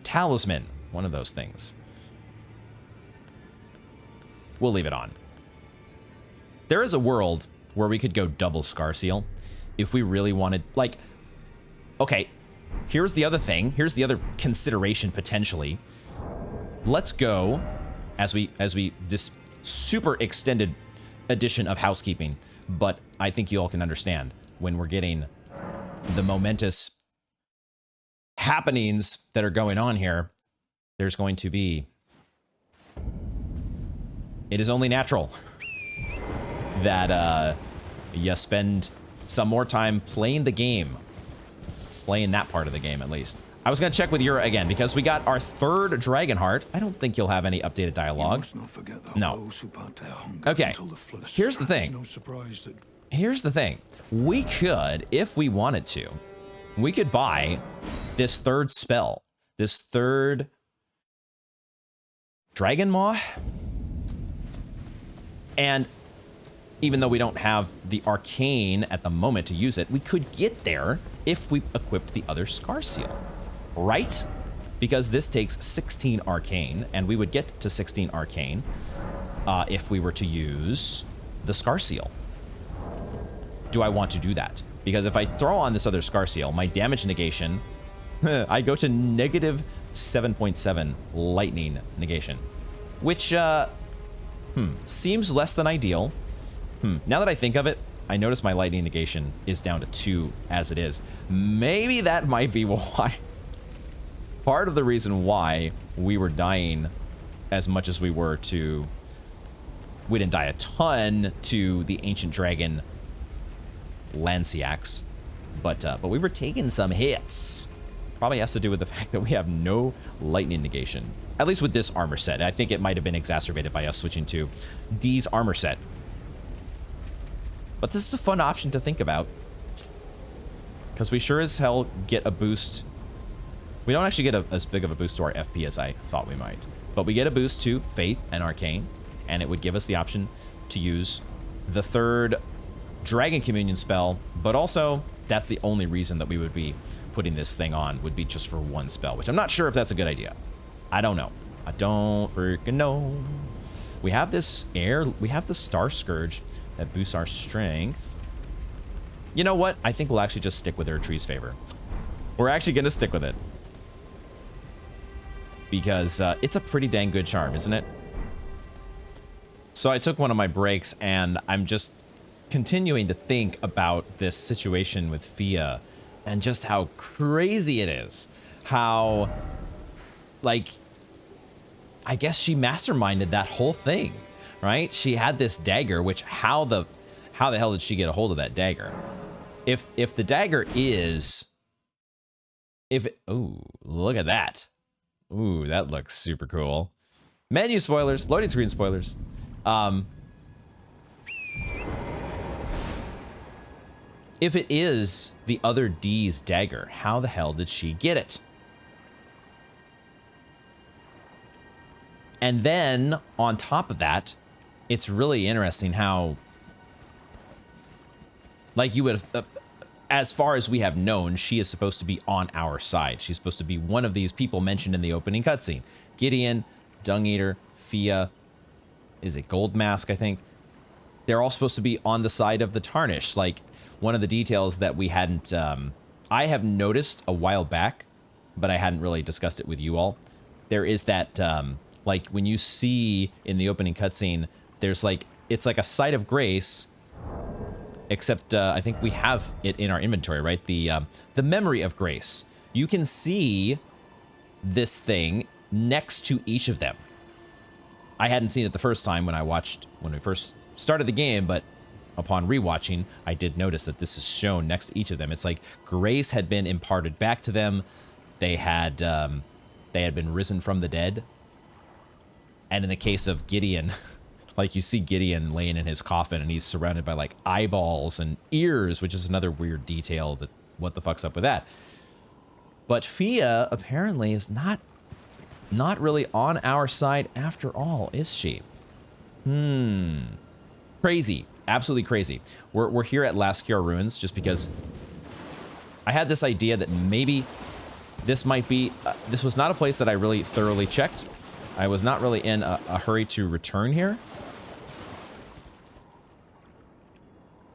Speaker 1: Talisman. One of those things. We'll leave it on. There is a world where we could go double Scar Seal if we really wanted... Like, okay, here's the other thing. Here's the other consideration, potentially. Let's go, as we this super extended edition of Housekeeping, but I think you all can understand when we're getting the momentous happenings that are going on here, there's going to be... It is only natural that you spend some more time playing the game. Playing that part of the game, at least. I was going to check with Yura again, because we got our 3rd Dragon Heart. I don't think you'll have any updated dialogue. No. Okay, here's the thing. Here's the thing. We could, if we wanted to, we could buy this 3rd spell. This 3rd Dragon Maw. And even though we don't have the Arcane at the moment to use it, we could get there if we equipped the other Scar Seal. Right? Because this takes 16 Arcane, and we would get to 16 Arcane if we were to use the Scar Seal. Do I want to do that? Because if I throw on this other Scar Seal, my damage negation, I go to negative 7.7 lightning negation, which seems less than ideal. Now that I think of it, I notice my lightning negation is down to 2 as it is. Maybe that might be why. Part of the reason why we were dying as much as we were to... We didn't die a ton to the Ancient Dragon Lanciax, but we were taking some hits. Probably has to do with the fact that we have no lightning negation. At least with this armor set. I think it might have been exacerbated by us switching to D's armor set. But this is a fun option to think about. Because we sure as hell get a boost. We don't actually get as big of a boost to our FP as I thought we might. But we get a boost to Faith and Arcane. And it would give us the option to use the 3rd Dragon Communion spell. But also, that's the only reason that we would be putting this thing on, would be just for 1 spell. Which I'm not sure if that's a good idea. I don't know. I don't freaking know. We have this we have the Starscourge that boosts our strength. You know what? I think we'll actually just stick with Erdtree's favor. We're actually going to stick with it. Because it's a pretty dang good charm, isn't it? So I took one of my breaks, and I'm just continuing to think about this situation with Fia and just how crazy it is. How, like, I guess she masterminded that whole thing, right? She had this dagger, which how the hell did she get a hold of that dagger? If the dagger is, ooh, look at that. Ooh, that looks super cool. Menu spoilers, loading screen spoilers. If it is the other D's dagger, how the hell did she get it? And then, on top of that, it's really interesting how, like you would have, as far as we have known, she is supposed to be on our side. She's supposed to be one of these people mentioned in the opening cutscene. Gideon, Dung Eater, Fia, is it Gold Mask, I think? They're all supposed to be on the side of the Tarnish. Like, one of the details that we hadn't, I have noticed a while back, but I hadn't really discussed it with you all. There is that, like, when you see in the opening cutscene, there's like, it's like a site of grace, except I think we have it in our inventory, right? The memory of grace. You can see this thing next to each of them. I hadn't seen it the first time when we first started the game, but upon rewatching, I did notice that this is shown next to each of them. It's like grace had been imparted back to them. They had been risen from the dead. And in the case of Gideon, like you see Gideon laying in his coffin and he's surrounded by like eyeballs and ears, which is another weird detail that what the fuck's up with that. But Fia apparently is not really on our side after all, is she? Crazy. Absolutely crazy. We're here at Lasciar Ruins just because I had this idea that maybe this might be... this was not a place that I really thoroughly checked. I was not really in a hurry to return here.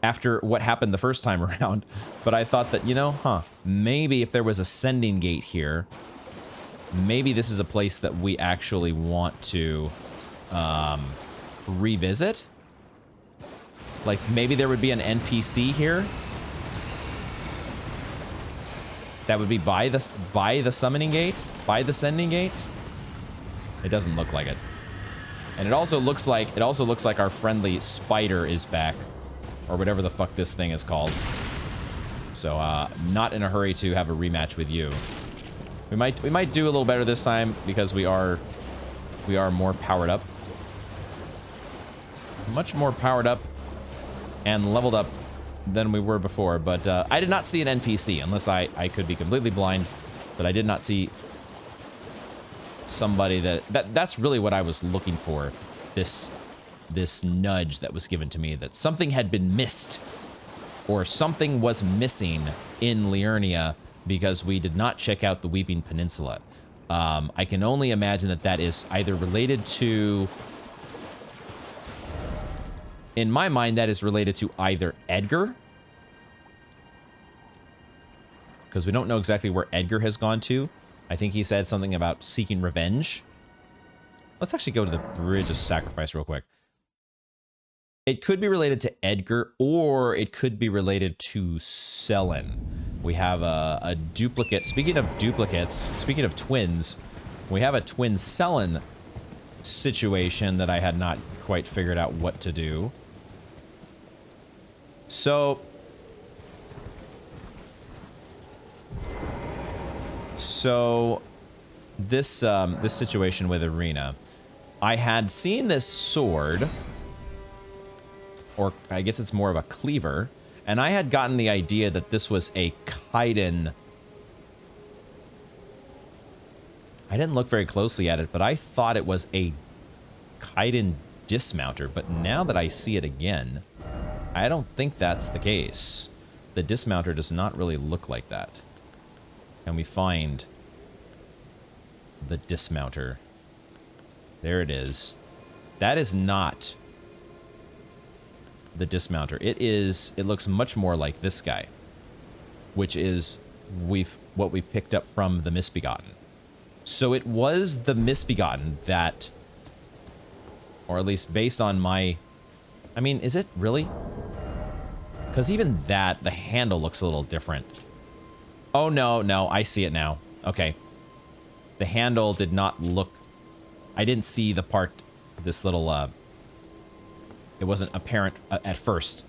Speaker 1: After what happened the first time around. But I thought that, you know, maybe if there was a sending gate here, maybe this is a place that we actually want to revisit. Like, maybe there would be an NPC here that would be by the summoning gate, by the sending gate. It doesn't look like it. And it also looks like our friendly spider is back, or whatever the fuck this thing is called. So, not in a hurry to have a rematch with you. We might do a little better this time because we are more powered up. Much more powered up and leveled up than we were before, but I did not see an NPC, unless I could be completely blind, but I did not see somebody that's really what I was looking for, this nudge that was given to me, that something had been missed, or something was missing in Liurnia because we did not check out the Weeping Peninsula. I can only imagine that is either related to... In my mind, that is related to either Edgar, because we don't know exactly where Edgar has gone to. I think he said something about seeking revenge. Let's actually go to the Bridge of Sacrifice real quick. It could be related to Edgar, or it could be related to Sellen. We have a duplicate. Speaking of duplicates, speaking of twins, we have a twin Sellen situation that I had not quite figured out what to do. So this situation with Arena, I had seen this sword, or I guess it's more of a cleaver, and I had gotten the idea that this was a Kaiden. I didn't look very closely at it, but I thought it was a Kaiden dismounter, but now that I see it again, I don't think that's the case. The dismounter does not really look like that. Can we find the dismounter? There it is. That is not the dismounter. It looks much more like this guy, which is what we've picked up from the Misbegotten. So it was the Misbegotten that, or at least based on my... I mean, is it really? Because even that, the handle looks a little different. Oh, no, I see it now. Okay. The handle did not look... I didn't see the part, this little... it wasn't apparent at first.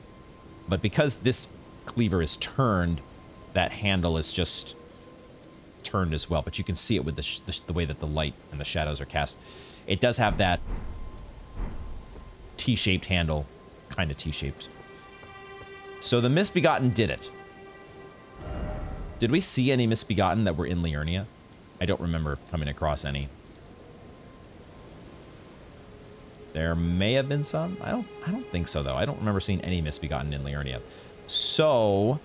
Speaker 1: But because this cleaver is turned, that handle is just turned as well. But you can see it with the way that the light and the shadows are cast. It does have that T-shaped handle. Kind of T-shaped. So the Misbegotten did it. Did we see any Misbegotten that were in Liurnia? I don't remember coming across any. There may have been some. I don't think so, though. I don't remember seeing any Misbegotten in Liurnia. So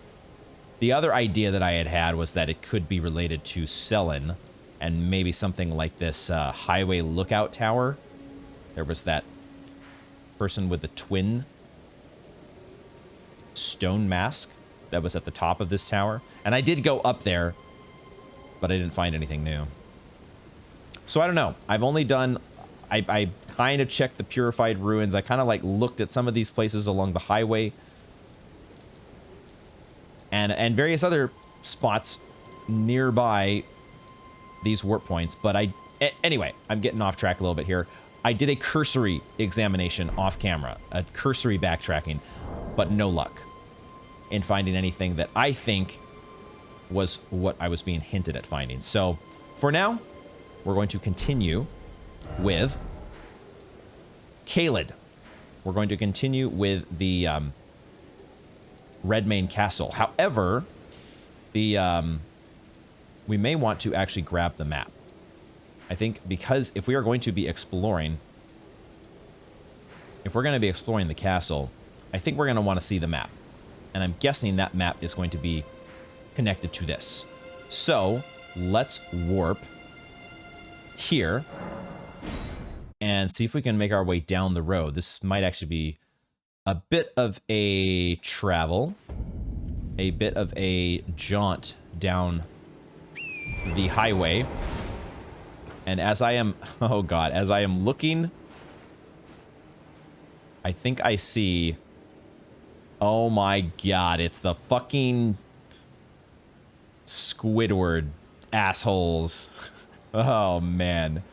Speaker 1: the other idea that I had was that it could be related to Sellen, and maybe something like this highway lookout tower. There was that person with the twin stone mask that was at the top of this tower. And I did go up there, but I didn't find anything new. So I don't know. I've only done... I kind of checked the Purified Ruins. I kind of like looked at some of these places along the highway. And various other spots nearby these warp points, but anyway, I'm getting off track a little bit here. I did a cursory examination off camera, a cursory backtracking, but no luck in finding anything that I think was what I was being hinted at finding. So for now, we're going to continue with Caelid. We're going to continue with the Redmane Castle. However, we may want to actually grab the map. I think because if we are going to be exploring, the castle, I think we're going to want to see the map. And I'm guessing that map is going to be connected to this. So let's warp here and see if we can make our way down the road. This might actually be a bit of a travel, a bit of a jaunt down the highway. And as I am, oh God, as I am looking, I think I see, oh my God, it's the fucking Squidward assholes. Oh man.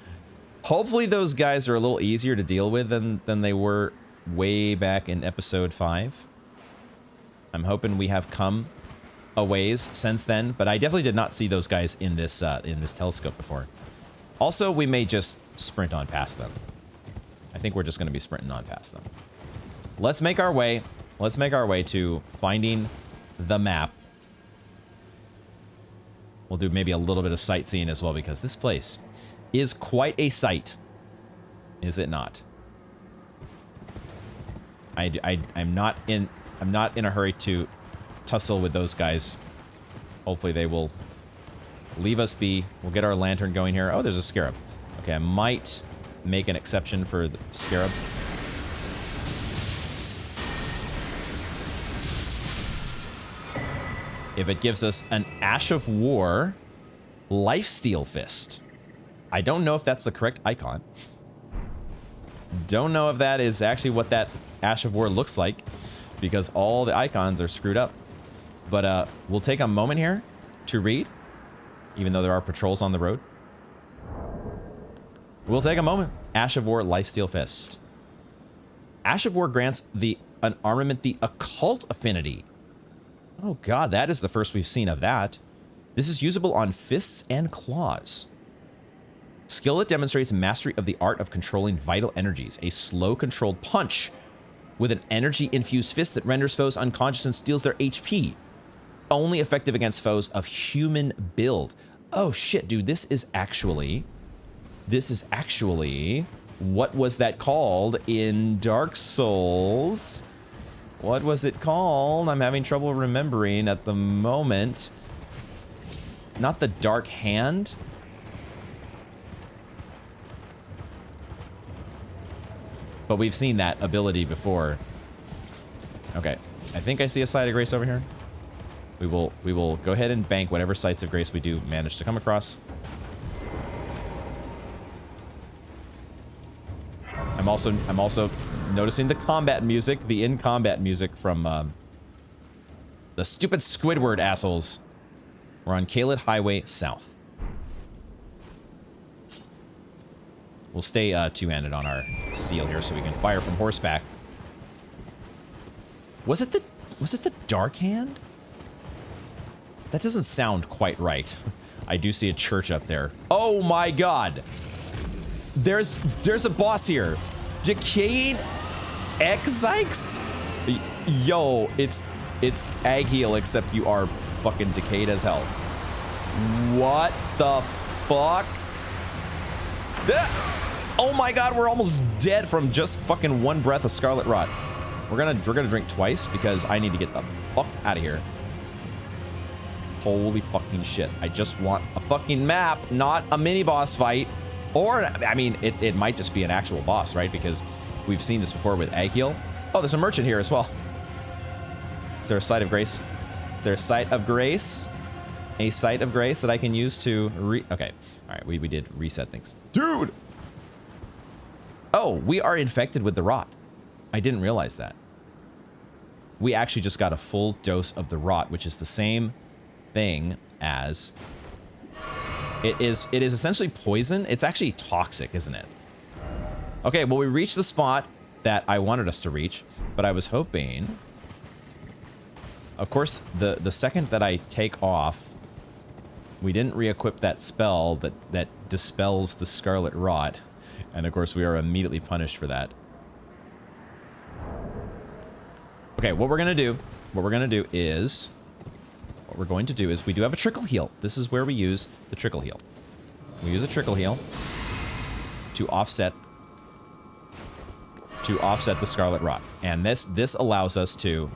Speaker 1: Hopefully those guys are a little easier to deal with than they were way back in episode 5. I'm hoping we have come a ways since then, but I definitely did not see those guys in this telescope before. Also, we may just sprint on past them. I think we're just going to be sprinting on past them. Let's make our way. Let's make our way to finding the map. We'll do maybe a little bit of sightseeing as well, because this place is quite a sight. Is it not? I'm not in a hurry to tussle with those guys. Hopefully they will leave us be. We'll get our lantern going here. Oh, there's a scarab. Okay, I might make an exception for the scarab. If it gives us an Ash of War Lifesteal Fist. I don't know if that's the correct icon. Don't know if that is actually what that Ash of War looks like, because all the icons are screwed up. But we'll take a moment here to read, even though there are patrols on the road. We'll take a moment. Ash of War Lifesteal Fist. Ash of War grants an armament the occult affinity. Oh God, that is the first we've seen of that. This is usable on fists and claws. Skill that demonstrates mastery of the art of controlling vital energies. A slow controlled punch with an energy-infused fist that renders foes unconscious and steals their HP. Only effective against foes of human build. Oh shit, dude, this is actually, what was that called in Dark Souls? What was it called? I'm having trouble remembering at the moment. Not the Dark Hand? But we've seen that ability before. Okay, I think I see a Sight of Grace over here. We will go ahead and bank whatever Sights of Grace we do manage to come across. I'm also noticing the combat music, the in-combat music from the stupid Squidward assholes. We're on Caelid Highway South. We'll stay two-handed on our seal here so we can fire from horseback. Was it the Dark Hand? That doesn't sound quite right. I do see a church up there. Oh my God. There's a boss here. Decaying Exikes? Yo, it's Agheel, except you are fucking decayed as hell. What the fuck? Oh my God, we're almost dead from just fucking one breath of Scarlet Rot. We're gonna drink twice because I need to get the fuck out of here. Holy fucking shit. I just want a fucking map, not a mini boss fight. Or, I mean, it might just be an actual boss, right? Because we've seen this before with Agheel. Oh, there's a merchant here as well. Is there a Sight of Grace? Is there a Sight of Grace? A Sight of Grace that I can use to okay. All right, we did reset things. Dude! Oh, we are infected with the rot. I didn't realize that. We actually just got a full dose of the rot, which is the same thing as It is essentially poison. It's actually toxic, isn't it? Okay, well, we reached the spot that I wanted us to reach, but I was hoping... Of course, the second that I take off, we didn't re-equip that spell that dispels the Scarlet Rot. And of course, we are immediately punished for that. Okay, what we're going to do is we do have a trickle heal. This is where we use the trickle heal. We use a trickle heal to offset the Scarlet Rot. And this allows us to,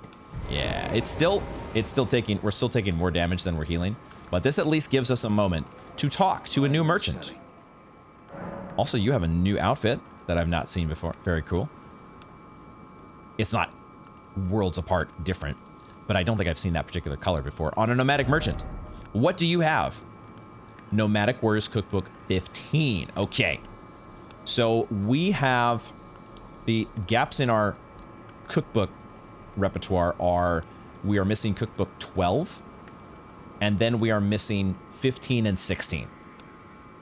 Speaker 1: yeah, we're still taking more damage than we're healing, but this at least gives us a moment to talk to a new merchant. Also, you have a new outfit that I've not seen before. Very cool. It's not worlds apart different, but I don't think I've seen that particular color before on a nomadic merchant. What do you have? Nomadic Warriors Cookbook 15. Okay. So we have the gaps in our cookbook repertoire are, we are missing cookbook 12, and then we are missing 15 and 16.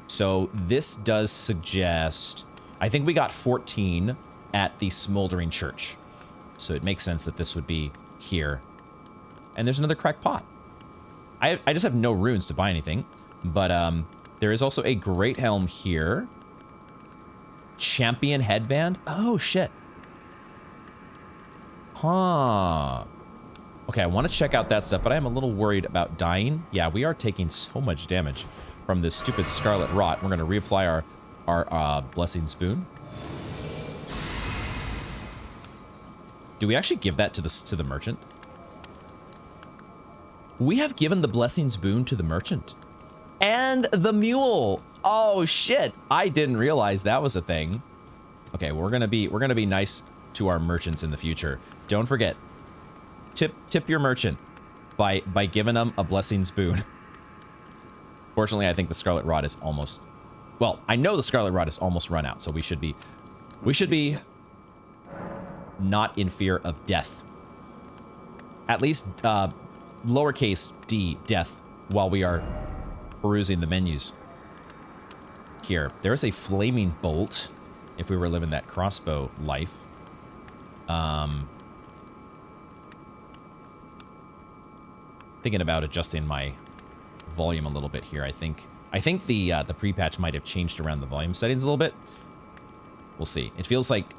Speaker 1: So this does suggest, I think we got 14 at the Smoldering Church. So it makes sense that this would be here. And there's another cracked pot. I just have no runes to buy anything. But there is also a Great Helm here. Champion headband? Oh, shit. Huh. Okay, I want to check out that stuff, but I am a little worried about dying. Yeah, we are taking so much damage from this stupid Scarlet Rot. We're going to reapply our Blessing Spoon. Do we actually give that to the merchant? We have given the Blessing's Boon to the merchant. And the mule. Oh shit. I didn't realize that was a thing. Okay, we're gonna be nice to our merchants in the future. Don't forget. Tip your merchant by giving them a Blessing's Boon. Fortunately, I think the Scarlet Rot is almost, well, I know the Scarlet Rot is almost run out, so we should be not in fear of death. At least lowercase d, death, while we are perusing the menus. Here, there is a flaming bolt, if we were living that crossbow life. Thinking about adjusting my volume a little bit here. I think the pre-patch might have changed around the volume settings a little bit. We'll see. It feels like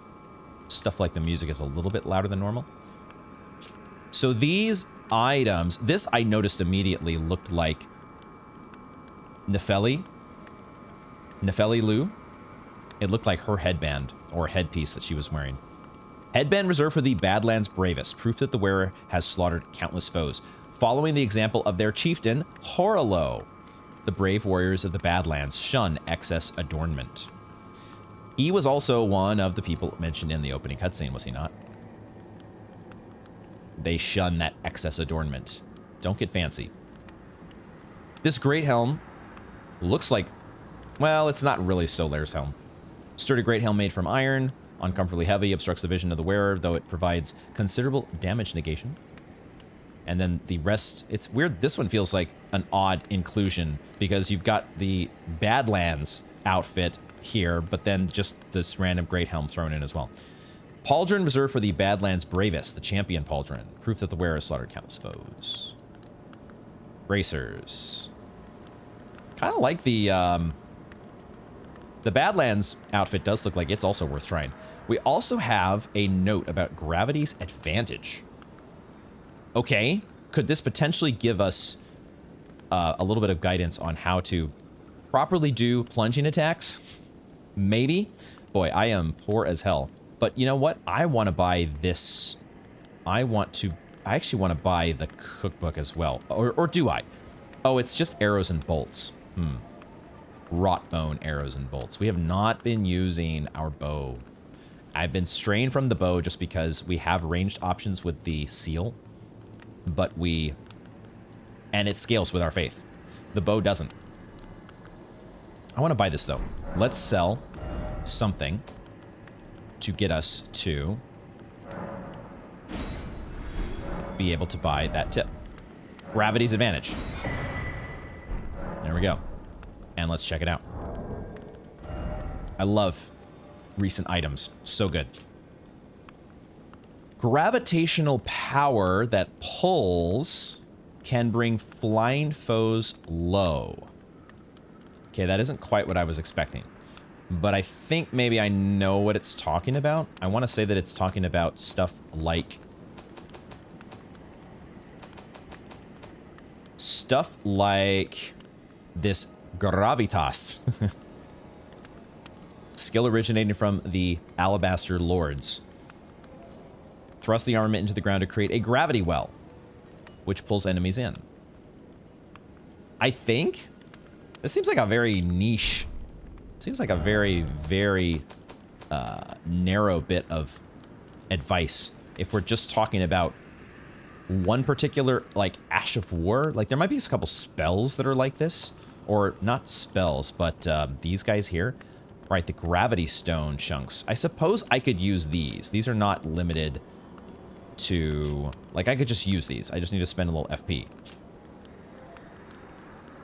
Speaker 1: stuff like the music is a little bit louder than normal. So these items, this I noticed immediately looked like Nefeli Lu. It looked like her headband or headpiece that she was wearing. Headband reserved for the Badlands bravest, proof that the wearer has slaughtered countless foes. Following the example of their chieftain, Horolo, the brave warriors of the Badlands shun excess adornment. He was also one of the people mentioned in the opening cutscene, was he not? They shun that excess adornment. Don't get fancy. This great helm looks like, well, it's not really Solaire's helm. Sturdy great helm made from iron, uncomfortably heavy, obstructs the vision of the wearer, though it provides considerable damage negation. And then the rest, it's weird. This one feels like an odd inclusion because you've got the Badlands outfit here, but then just this random great helm thrown in as well. Pauldron reserved for the Badlands bravest, the champion Pauldron. Proof that the wearer has slaughtered countless foes. Bracers. Kind of like the Badlands outfit does look like it's also worth trying. We also have a note about gravity's advantage. Okay, could this potentially give us a little bit of guidance on how to properly do plunging attacks? Maybe. Boy, I am poor as hell. But you know what? I want to buy this. I actually want to buy the cookbook as well. Or do I? Oh, it's just arrows and bolts. Rot bone arrows and bolts. We have not been using our bow. I've been straying from the bow just because we have ranged options with the seal. But and it scales with our faith. The bow doesn't. I want to buy this though. Let's sell something to get us to be able to buy that tip. Gravity's advantage. There we go. and let's check it out. I love recent items. So good. Gravitational power that pulls can bring flying foes low. Okay, that isn't quite what I was expecting. But I think maybe I know what it's talking about. I want to say that it's talking about stuff like... this gravitas. Skill originating from the Alabaster Lords. Thrust the armament into the ground to create a gravity well, which pulls enemies in. I think this seems like a very niche, seems like a very, very narrow bit of advice. If we're just talking about one particular, like, Ash of War, like, there might be a couple spells that are like this, or not spells, but these guys here. Right, the gravity stone chunks. I suppose I could use these. These are not limited to... Like, I could just use these. I just need to spend a little FP.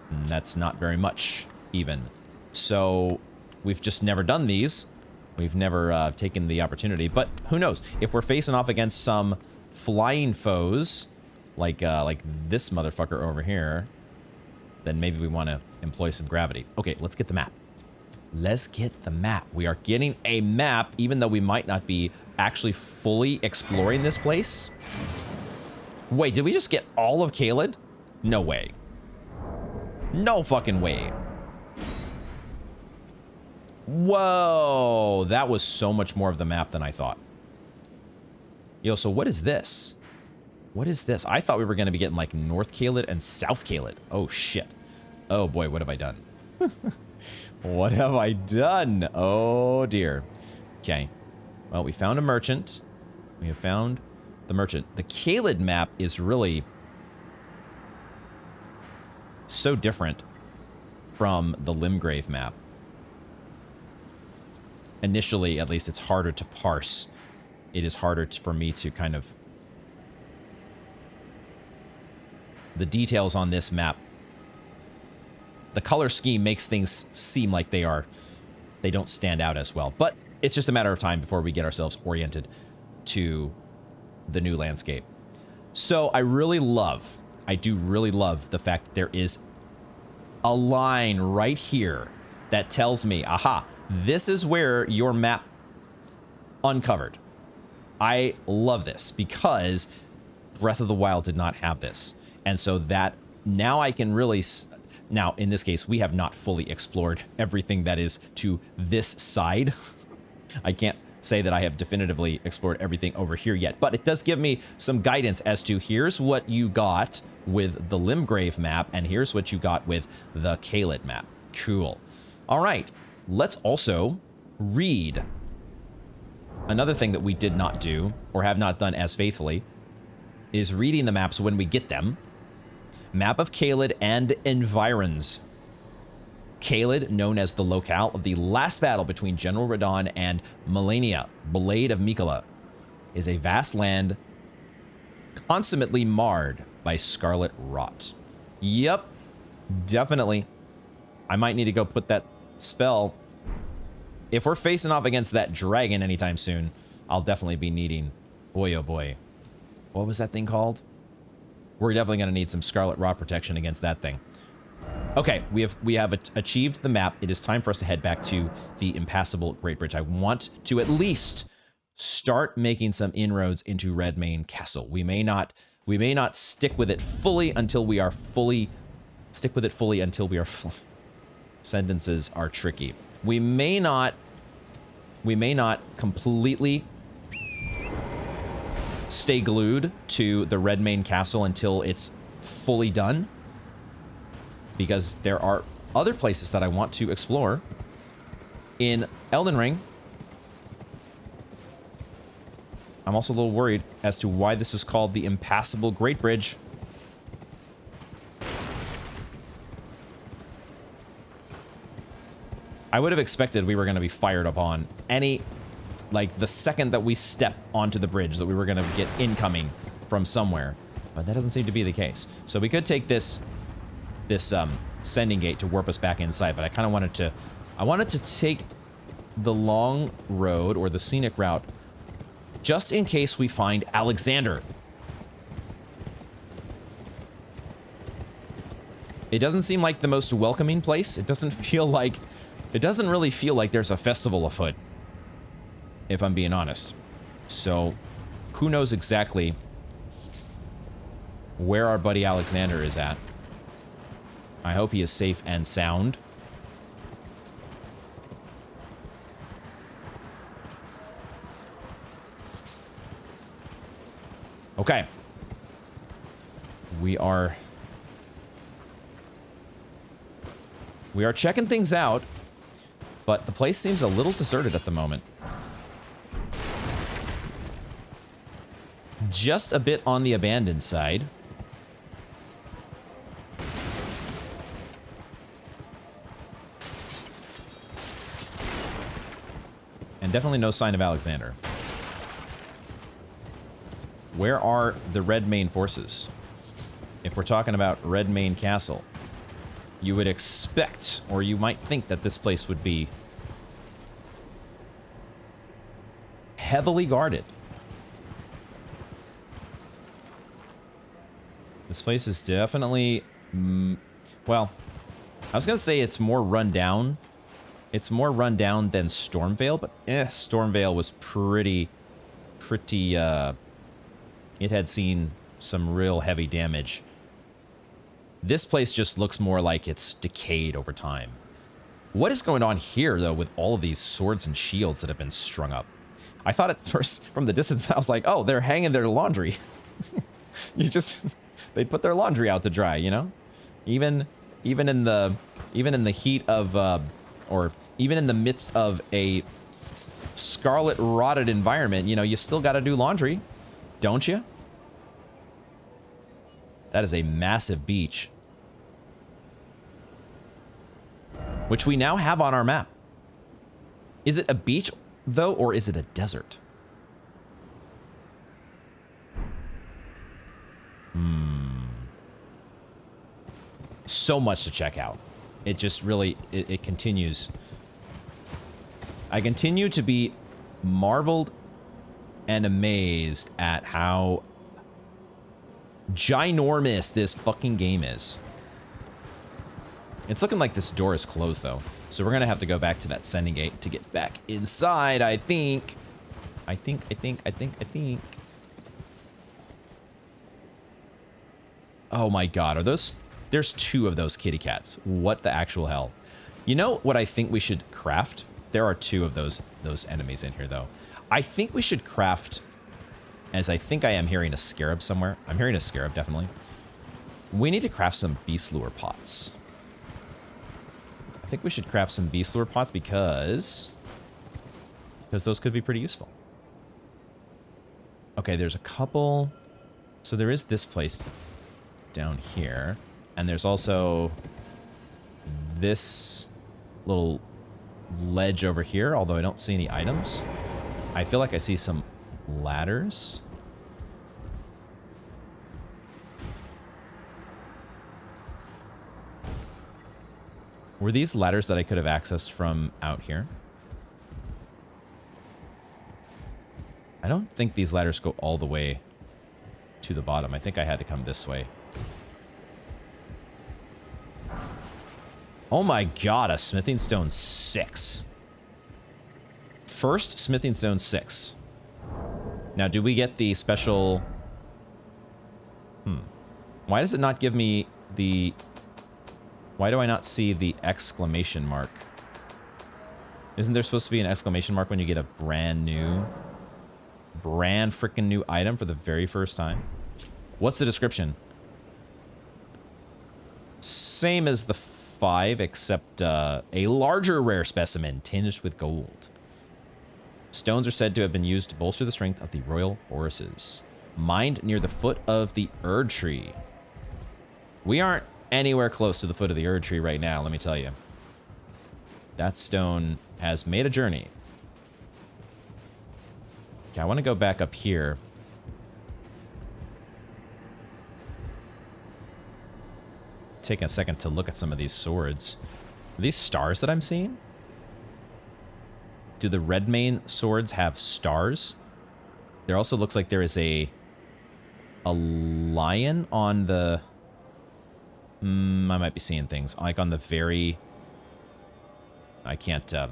Speaker 1: And that's not very much, even. So, we've just never done these. We've never taken the opportunity. But who knows? If we're facing off against some flying foes, like this motherfucker over here, then maybe we want to employ some gravity. Okay, let's get the map. Let's get the map. We are getting a map, even though we might not be actually fully exploring this place. Wait, did we just get all of Caelid? No way. No fucking way. Whoa, that was so much more of the map than I thought. Yo, so what is this? What is this? I thought we were going to be getting like North Caelid and South Caelid. Oh, shit. Oh, boy, what have I done? What have I done? Oh, dear. Okay. Well, we found a merchant. We have found the merchant. The Caelid map is really so different from the Limgrave map. Initially, at least, it's harder to parse. It is harder for me to kind of... The details on this map, the color scheme makes things seem like they don't stand out as well. But it's just a matter of time before we get ourselves oriented to the new landscape. So I do really love the fact that there is a line right here that tells me, aha, this is where your map uncovered. I love this because Breath of the Wild did not have this. And so that now I can really... Now, in this case, we have not fully explored everything that is to this side. I can't say that I have definitively explored everything over here yet, but it does give me some guidance as to here's what you got with the Limgrave map, and here's what you got with the Caelid map. Cool. All right, let's also read. Another thing that we did not do, or have not done as faithfully, is reading the maps when we get them. Map of Caelid and environs. Caelid, known as the locale of the last battle between General Radahn and Melania, Blade of Mikola, is a vast land consummately marred by scarlet rot. Yep, definitely. I might need to go put that spell. If we're facing off against that dragon anytime soon, I'll definitely be needing... Boy, oh boy. What was that thing called? We're definitely going to need some scarlet rot protection against that thing. Okay, we have achieved the map. It is time for us to head back to the impassable Great Bridge. I want to at least start making some inroads into Redmane Castle. We may not stick with it fully until we are fully... Stick with it fully until we are full. Sentences are tricky. We may not completely stay glued to the Redmane Castle until it's fully done, because there are other places that I want to explore in Elden Ring. I'm also a little worried as to why this is called the Impassable Great Bridge. I would have expected we were going to be fired upon like the second that we step onto the bridge, that we were going to get incoming from somewhere, but that doesn't seem to be the case. So we could take this sending gate to warp us back inside, but I kind of wanted to... I wanted to take the long road, or the scenic route, just in case we find Alexander. It doesn't seem like the most welcoming place. It doesn't feel like... It doesn't really feel like there's a festival afoot, if I'm being honest. So, who knows exactly where our buddy Alexander is at. I hope he is safe and sound. Okay. We are checking things out, but the place seems a little deserted at the moment. Just a bit on the abandoned side. And definitely no sign of Alexander. Where are the Redmane forces? If we're talking about Redmane Castle, you would expect, or you might think, that this place would be heavily guarded. This place is definitely, well, I was gonna say it's more run down. It's more run down than Stormvale, but Stormvale was pretty, it had seen some real heavy damage. This place just looks more like it's decayed over time. What is going on here, though, with all of these swords and shields that have been strung up? I thought at first, from the distance, I was like, oh, they're hanging their laundry. They put their laundry out to dry, you know? Even in the heat of, or even in the midst of a scarlet rotted environment, you know, you still got to do laundry, don't you? That is a massive beach, which we now have on our map. Is it a beach, though, or is it a desert? So much to check out. It just really, it continues. I continue to be marveled and amazed at how ginormous this fucking game is. It's looking like this door is closed, though. So we're going to have to go back to that sending gate to get back inside, I think. I think. Oh my god, are those... There's two of those kitty cats. What the actual hell? You know what I think we should craft? There are two of those enemies in here, though. I think we should craft... As I think I am hearing a scarab somewhere. I'm hearing a scarab, definitely. We need to craft some beast lure pots. I think we should craft some beast lure pots because those could be pretty useful. Okay, there's a couple... So there is this place down here. And there's also this little ledge over here, although I don't see any items. I feel like I see some ladders. Were these ladders that I could have accessed from out here? I don't think these ladders go all the way to the bottom. I think I had to come this way. Oh my god, a smithing stone 6. First smithing stone 6. Now, do we get the special... Why does it not give me the... Why do I not see the exclamation mark? Isn't there supposed to be an exclamation mark when you get a brand freaking new item for the very first time? What's the description? Same as the 5, except a larger rare specimen tinged with gold. Stones are said to have been used to bolster the strength of the royal forests. Mined near the foot of the Erd Tree. We aren't anywhere close to the foot of the Erd Tree right now, let me tell you. That stone has made a journey. Okay, I want to go back up here. taking a second to look at some of these swords. Are these stars that I'm seeing? Do the red mane swords have stars? There also looks like there is a lion on the... I might be seeing things. Like on the very... I can't... I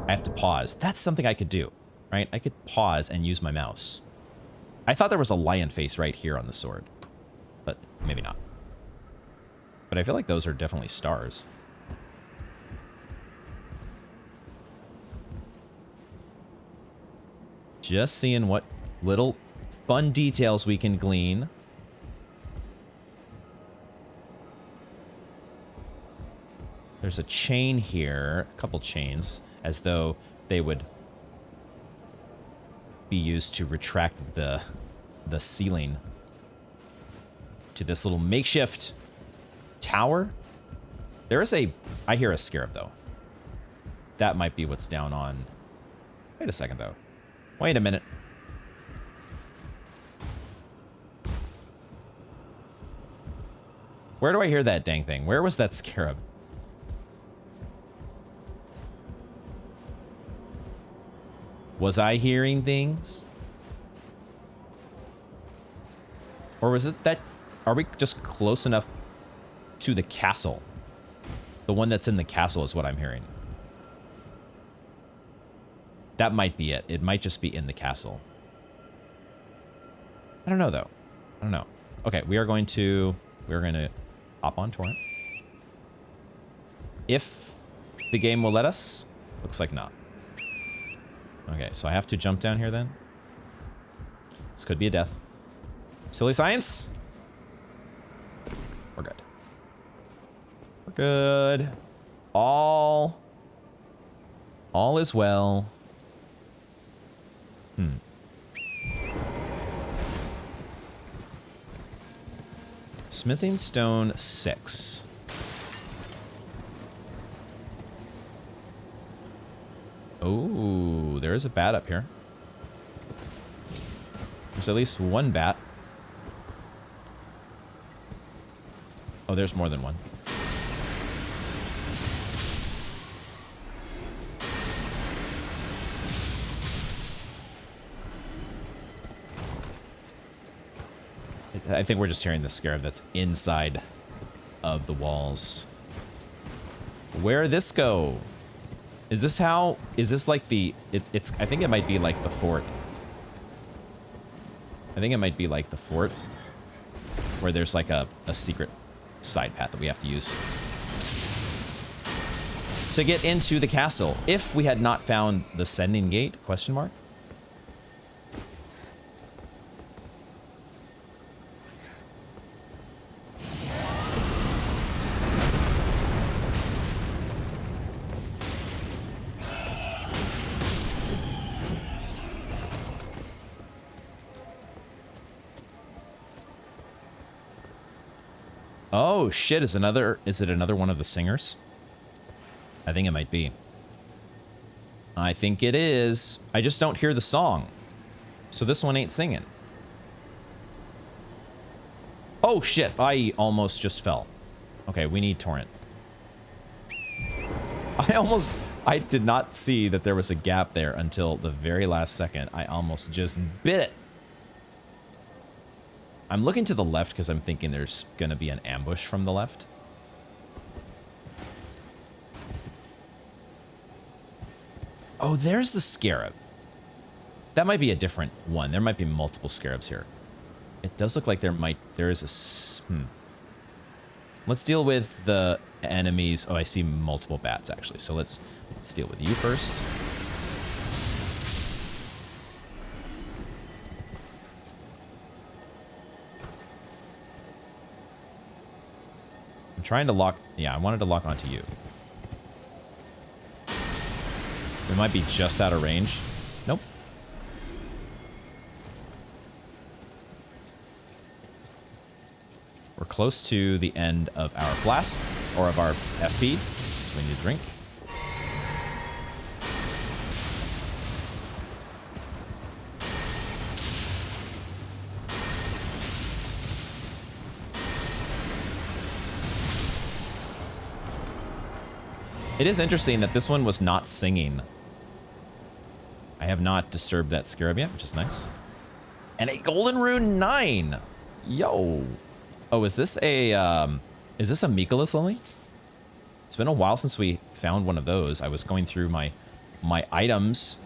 Speaker 1: have to pause. That's something I could do, right? I could pause and use my mouse. I thought there was a lion face right here on the sword. But maybe not. But I feel like those are definitely stars. Just seeing what little fun details we can glean. There's a chain here, a couple chains, as though they would be used to retract the ceiling to this little makeshift tower. There is a... I hear a scarab, though. That might be what's down on... Wait a second, though. Wait a minute. Where do I hear that dang thing? Where was that scarab? Was I hearing things? Or was it that... Are we just close enough to the castle? The one that's in the castle is what I'm hearing. That might be it. It might just be in the castle. I don't know, though. I don't know. Okay, we're going to hop on torrent. If the game will let us. Looks like not. Okay, so I have to jump down here then. This could be a death. Silly science. We're good. We're good. All is well. Smithing stone 6. Oh, there is a bat up here. There's at least one bat. Oh, there's more than one. I think we're just hearing the scarab that's inside of the walls. Where'd this go? Is this how... Is this like the... It's... I think it might be like the fort. I think it might be like the fort. Where there's like a secret side path that we have to use to get into the castle. If we had not found the sending gate? Question mark? Oh shit, is it another one of the singers? I think it might be. I think it is. I just don't hear the song. So this one ain't singing. Oh shit, I almost just fell. Okay, we need torrent. I did not see that there was a gap there until the very last second. I almost just bit it. I'm looking to the left because I'm thinking there's going to be an ambush from the left. Oh, there's the scarab. That might be a different one. There might be multiple scarabs here. It does look like there is a... Let's deal with the enemies. Oh, I see multiple bats, actually. So let's deal with you first. Trying to lock... Yeah, I wanted to lock onto you. We might be just out of range. Nope. We're close to the end of our flask, or of our FP. So we need a drink. It is interesting that this one was not singing. I have not disturbed that scarab yet, which is nice. And a golden rune 9. Yo. Oh, is this a Michaelis lily? It's been a while since we found one of those. I was going through my items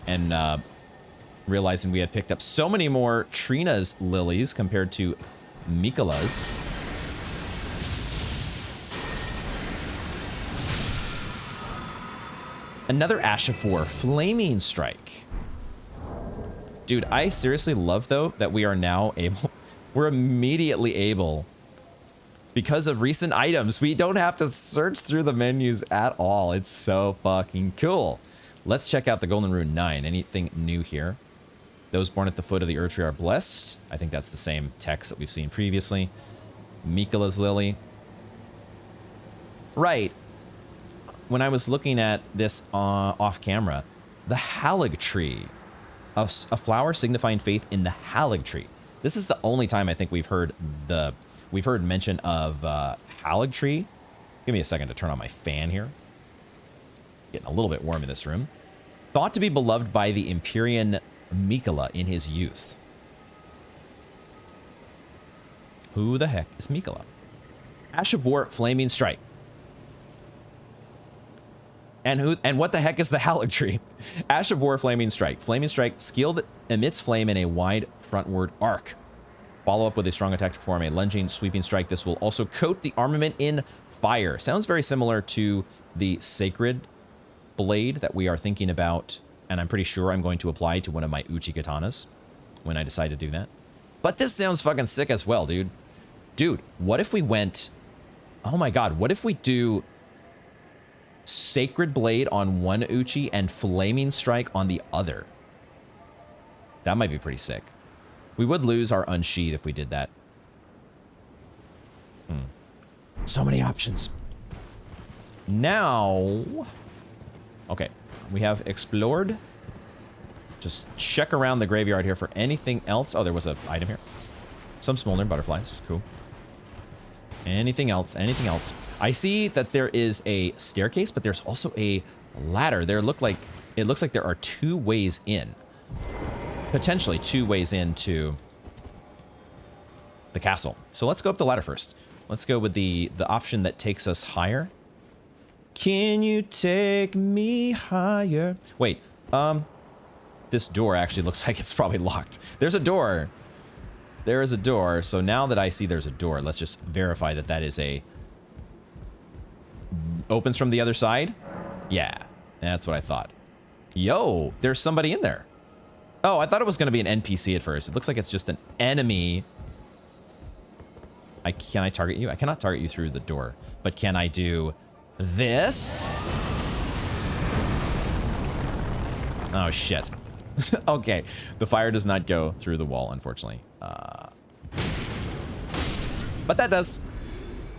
Speaker 1: and realizing we had picked up so many more Trina's lilies compared to Michaela's. Another Ashifor Flaming Strike. Dude, I seriously love, though, that we are now able... We're immediately able... Because of recent items, we don't have to search through the menus at all. It's so fucking cool. Let's check out the Golden Rune 9. Anything new here? Those born at the foot of the Erdtree are blessed. I think that's the same text that we've seen previously. Michaela's Lily. Right. When I was looking at this off camera, the Halig Tree, a flower signifying faith in the Halig Tree. This is the only time I think we've heard mention of Halig Tree. Give me a second to turn on my fan here. Getting a little bit warm in this room. Thought to be beloved by the Empyrean Miquella in his youth. Who the heck is Miquella? Ash of War Flaming Strike. And what the heck is the Halig Tree? Ash of War Flaming Strike. Flaming Strike, skill that emits flame in a wide frontward arc. Follow up with a strong attack to perform a lunging, sweeping strike. This will also coat the armament in fire. Sounds very similar to the Sacred Blade that we are thinking about, and I'm pretty sure I'm going to apply to one of my Uchi katanas when I decide to do that. But this sounds fucking sick as well, dude. Dude, what if we went... Oh my god, what if we do... Sacred Blade on one Uchi and Flaming Strike on the other? That might be pretty sick. We would lose our Unsheath if we did that. So many options. Now... Okay, we have explored. Just check around the graveyard here for anything else. Oh, there was an item here. Some smoldering butterflies. Cool. Anything else? Anything else? I see that there is a staircase, but there's also a ladder. It looks like there are 2 ways in. Potentially 2 ways into the castle. So let's go up the ladder first. Let's go with the option that takes us higher. Can you take me higher? Wait, this door actually looks like it's probably locked. There's a door. There is a door. So now that I see there's a door, let's just verify that that is a... Opens from the other side? Yeah, that's what I thought. Yo, there's somebody in there. Oh, I thought it was going to be an NPC at first. It looks like it's just an enemy. Can I target you? I cannot target you through the door. But can I do this? Oh, shit. Okay, the fire does not go through the wall, unfortunately. But that does.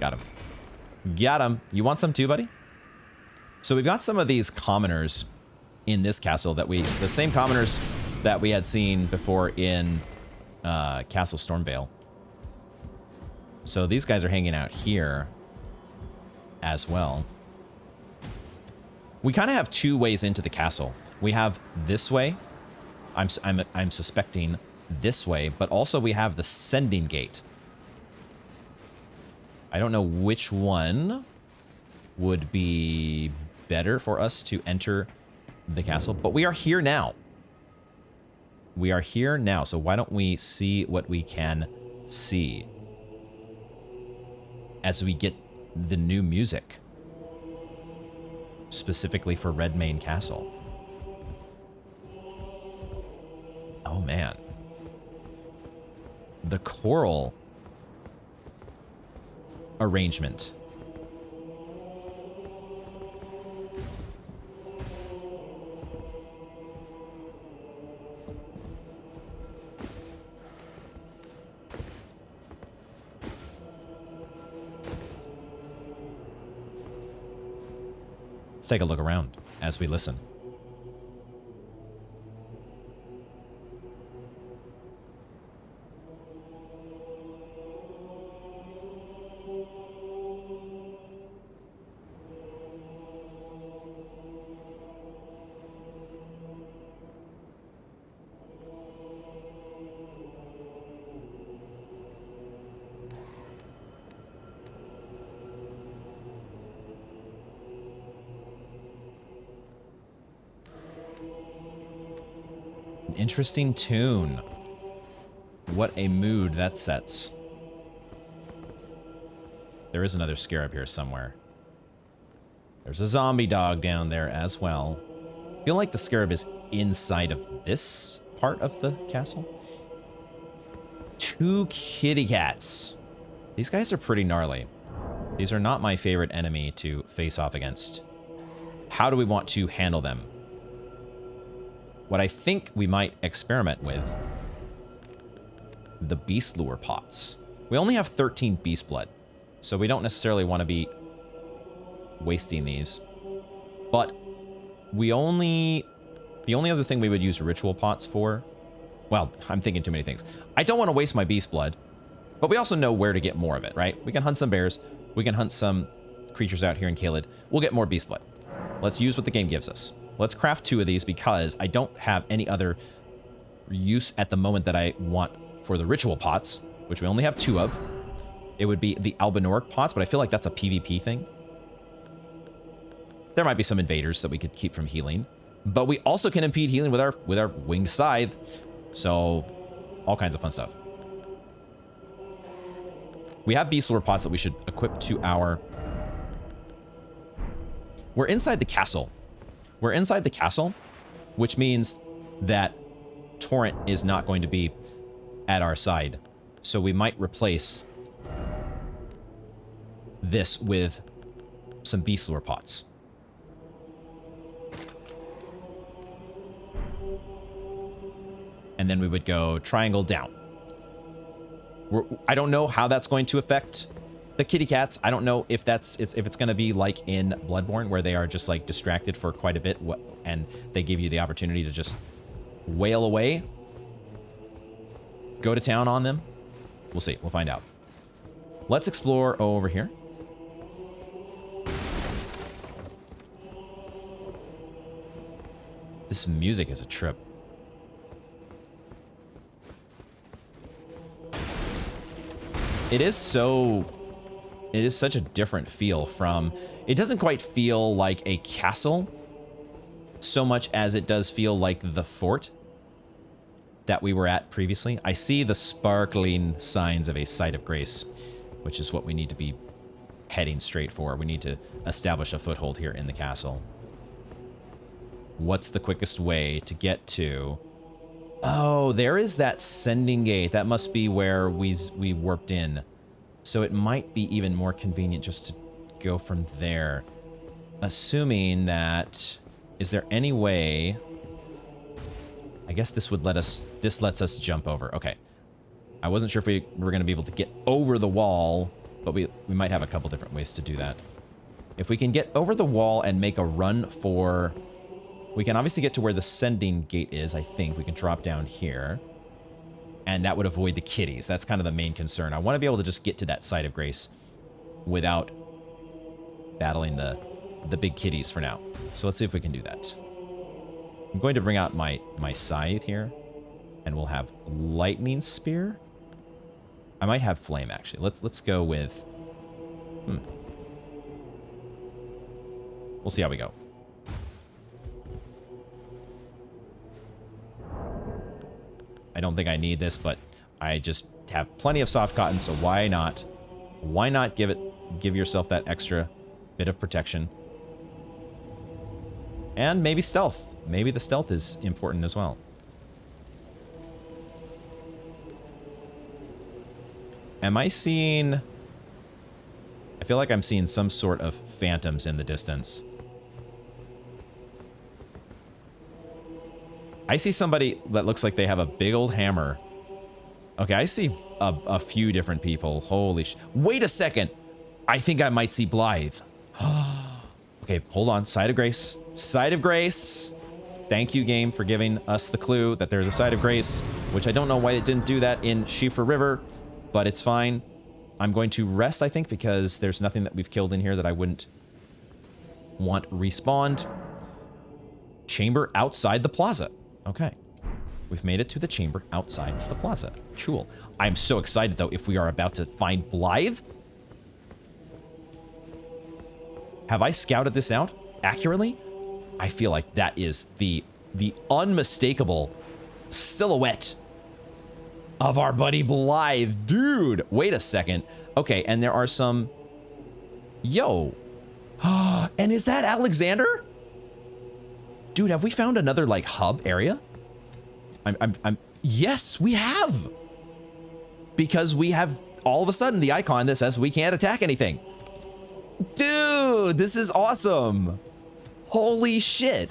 Speaker 1: Got him. Got him. You want some too, buddy? So we've got some of these commoners in this castle that the same commoners that we had seen before in Castle Stormvale. So these guys are hanging out here as well. We kind of have 2 ways into the castle. We have this way. I'm suspecting this way, but also we have the Sending Gate. I don't know which one would be better for us to enter the castle, but we are here now. We are here now, so why don't we see what we can see as we get the new music, specifically for Redmane Castle. Oh man. The choral arrangement. Let's take a look around as we listen. interesting tune. What a mood that sets. There is another scarab here somewhere. There's a zombie dog down there as well. I feel like the scarab is inside of this part of the castle. 2 kitty cats. These guys are pretty gnarly. These are not my favorite enemy to face off against. How do we want to handle them? What I think we might experiment with, the beast lure pots. We only have 13 beast blood, so we don't necessarily want to be wasting these. But the only other thing we would use ritual pots for, well, I'm thinking too many things. I don't want to waste my beast blood, but we also know where to get more of it, right? We can hunt some bears. We can hunt some creatures out here in Caelid. We'll get more beast blood. Let's use what the game gives us. Let's craft 2 of these because I don't have any other use at the moment that I want for the ritual pots, which we only have 2 of. It would be the albinoric pots, but I feel like that's a PvP thing. There might be some invaders that we could keep from healing, but we also can impede healing with our winged scythe. So all kinds of fun stuff. We have beast lore pots that we should equip to our... We're inside the castle. We're inside the castle, which means that Torrent is not going to be at our side. So we might replace this with some beast lore pots. And then we would go triangle down. I don't know how that's going to affect the kitty cats. I don't know if it's going to be like in Bloodborne, where they are just like distracted for quite a bit, and they give you the opportunity to just wail away, go to town on them. We'll see. We'll find out. Let's explore over here. This music is a trip. It is such a different feel from, it doesn't quite feel like a castle so much as it does feel like the fort that we were at previously. I see the sparkling signs of a site of grace, which is what we need to be heading straight for. We need to establish a foothold here in the castle. What's the quickest way to get to... Oh, there is that sending gate. That must be where we warped in. So it might be even more convenient just to go from there. Assuming that... Is there any way... I guess this would let us... This lets us jump over. Okay. I wasn't sure if we were going to be able to get over the wall, but we might have a couple different ways to do that. If we can get over the wall and make a run for... We can obviously get to where the sending gate is, I think. We can drop down here. And that would avoid the kitties. That's kind of the main concern. I want to be able to just get to that site of grace without battling the big kitties for now. So let's see if we can do that. I'm going to bring out my scythe here. And we'll have lightning spear. I might have flame, actually. Let's go with... We'll see how we go. I don't think I need this, but I just have plenty of soft cotton, so why not? Why not give yourself that extra bit of protection? And maybe stealth. Maybe the stealth is important as well. Am I seeing... I feel like I'm seeing some sort of phantoms in the distance. I see somebody that looks like they have a big old hammer. Okay, I see a few different people. Holy sh... Wait a second! I think I might see Blythe. Okay, hold on. Site of Grace. Site of Grace! Thank you, game, for giving us the clue that there's a Site of Grace, which I don't know why it didn't do that in Shifa River, but it's fine. I'm going to rest, I think, because there's nothing that we've killed in here that I wouldn't want respawned. Chamber outside the plaza. Okay. We've made it to the chamber outside the plaza. Cool. I'm so excited, though, if we are about to find Blythe. Have I scouted this out accurately? I feel like that is the unmistakable silhouette of our buddy Blythe. Dude, wait a second. Okay, and there are some... Yo. And is that Alexander? Dude, have we found another, like, hub area? Yes, we have. Because we have, all of a sudden, the icon that says we can't attack anything. Dude, this is awesome. Holy shit.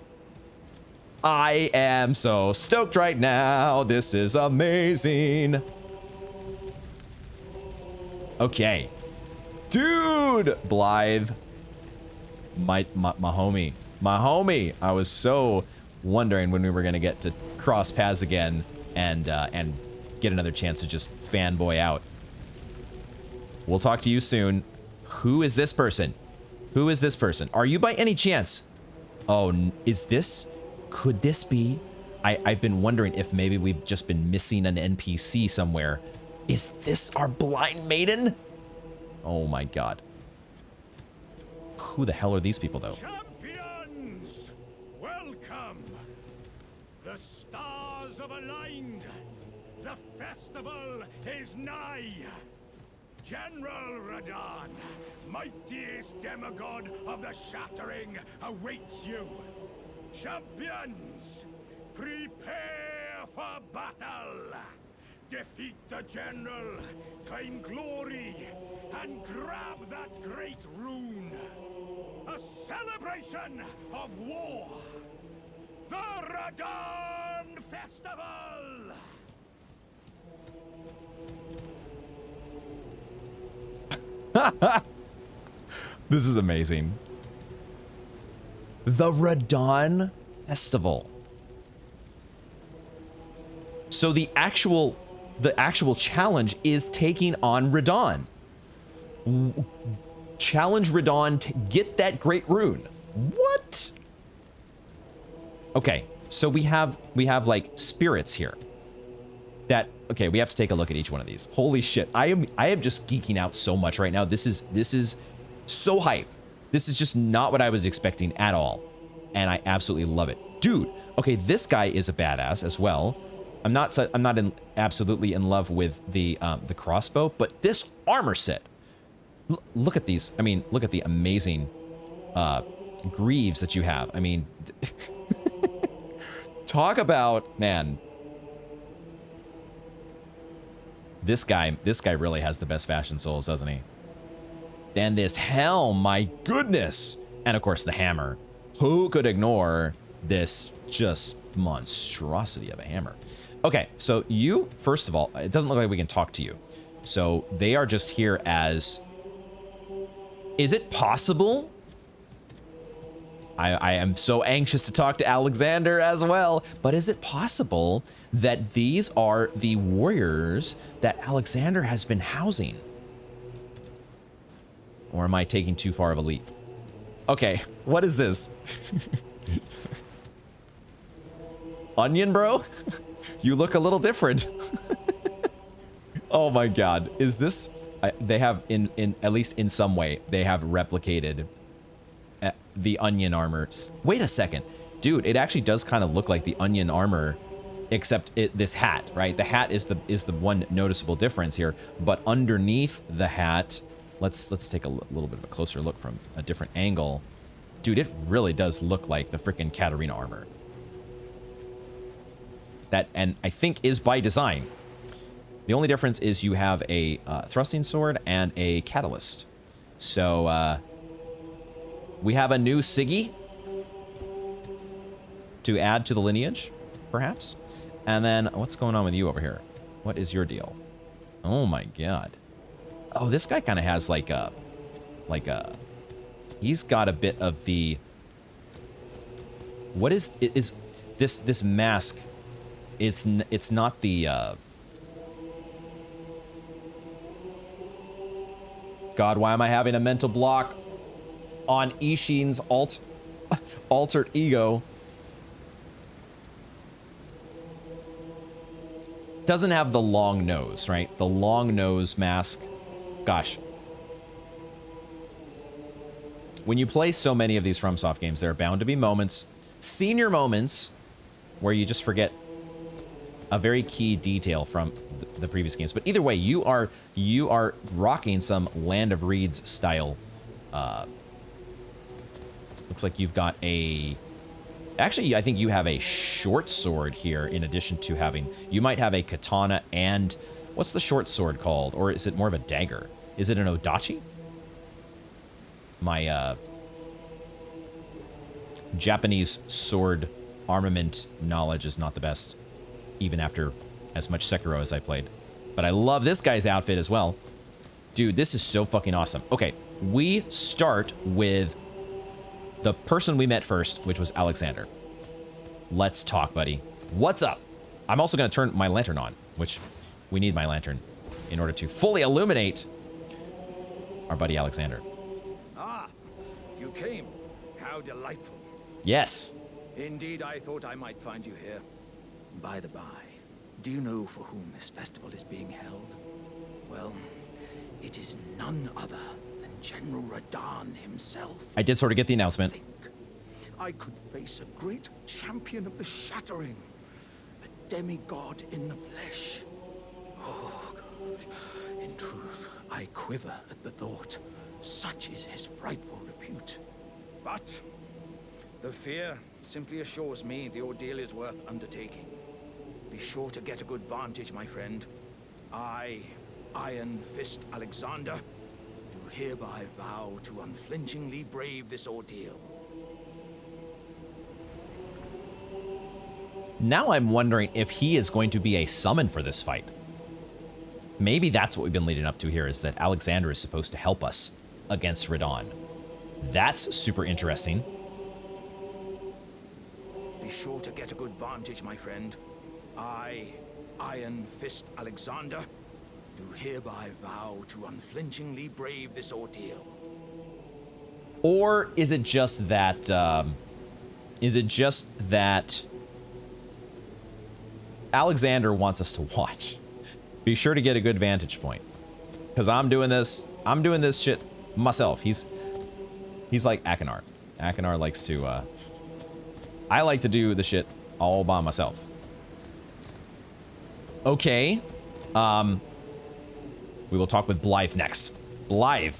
Speaker 1: I am so stoked right now. This is amazing. Okay. Dude, Blythe. My homie. My homie. I was so wondering when we were going to get to cross paths again and get another chance to just fanboy out. We'll talk to you soon. Who is this person? Who is this person? Are you by any chance? Oh, is this? Could this be? I've been wondering if maybe we've just been missing an NPC somewhere. Is this our blind maiden? Oh my god. Who the hell are these people, though?
Speaker 11: Champions, welcome. The stars have aligned. The festival is nigh. General Radahn, mightiest demigod of the Shattering, awaits you. Champions, prepare for battle. Defeat the general, claim glory, and grab that great rune. A celebration of war. The Radahn Festival!
Speaker 1: This is amazing. The Radahn Festival. So the actual challenge is taking on Radahn. Challenge Radahn to get that great rune. What? Okay, so we have like spirits here. Okay, we have to take a look at each one of these. Holy shit. I am just geeking out so much right now. This is so hype. This is just not what I was expecting at all. And I absolutely love it. Dude, okay, this guy is a badass as well. I'm not absolutely in love with the crossbow, but this armor set. Look at these. I mean, look at the amazing greaves that you have. I mean, talk about, man. This guy really has the best fashion souls, doesn't he? Then this helm, my goodness. And of course the hammer. Who could ignore this just monstrosity of a hammer? Okay, so you, first of all, it doesn't look like we can talk to you. So they are just here as... Is it possible? I am so anxious to talk to Alexander as well. But is it possible that these are the warriors that Alexander has been housing? Or am I taking too far of a leap? Okay, what is this? Onion, bro? You look a little different. Oh my god. Is this... they have, in at least in some way, they have replicated the onion armors. Wait a second. Dude, it actually does kind of look like the onion armor, except this hat, right? The hat is the one noticeable difference here. But underneath the hat, let's take a little bit of a closer look from a different angle. Dude, it really does look like the freaking Katarina armor. That, and I think, is by design. The only difference is you have a thrusting sword and a catalyst. So, we have a new Siggy to add to the lineage, perhaps. And then, what's going on with you over here? What is your deal? Oh my god. Oh, this guy kind of has like a... He's got a bit of the... What is this mask? It's not the... God, why am I having a mental block on Ishin's altered ego? Doesn't have the long nose, right? The long nose mask. Gosh. When you play so many of these FromSoft games, there are bound to be moments, senior moments, where you just forget a very key detail from the previous games. But either way, you are rocking some Land of Reeds style. Looks like you've got a... Actually, I think you have a short sword here in addition to having... You might have a katana and... What's the short sword called? Or is it more of a dagger? Is it an odachi? My Japanese sword armament knowledge is not the best, even after as much Sekiro as I played. But I love this guy's outfit as well. Dude, this is so fucking awesome. Okay, we start with the person we met first, which was Alexander. Let's talk, buddy. What's up? I'm also going to turn my lantern on, which we need my lantern in order to fully illuminate our buddy Alexander.
Speaker 11: Ah, you came. How delightful.
Speaker 1: Yes.
Speaker 11: Indeed, I thought I might find you here. By the by, do you know for whom this festival is being held? Well, it is none other than General Radahn himself.
Speaker 1: I did sort of get the announcement.
Speaker 11: I could face a great champion of the Shattering, a demigod in the flesh. Oh, God. In truth, I quiver at the thought. Such is his frightful repute. But the fear simply assures me the ordeal is worth undertaking. Be sure to get a good vantage, my friend. I, Iron Fist Alexander, do hereby vow to unflinchingly brave this ordeal.
Speaker 1: Now I'm wondering if he is going to be a summon for this fight. Maybe that's what we've been leading up to here, is that Alexander is supposed to help us against Radahn. That's super interesting.
Speaker 11: Be sure to get a good vantage, my friend. I, Iron Fist Alexander, do hereby vow to unflinchingly brave this ordeal.
Speaker 1: Or is it just that, Alexander wants us to watch? Be sure to get a good vantage point. Because I'm doing this shit myself. He's like Akinar. Akinar likes to, I like to do the shit all by myself. Okay. We will talk with Blythe next. Blythe.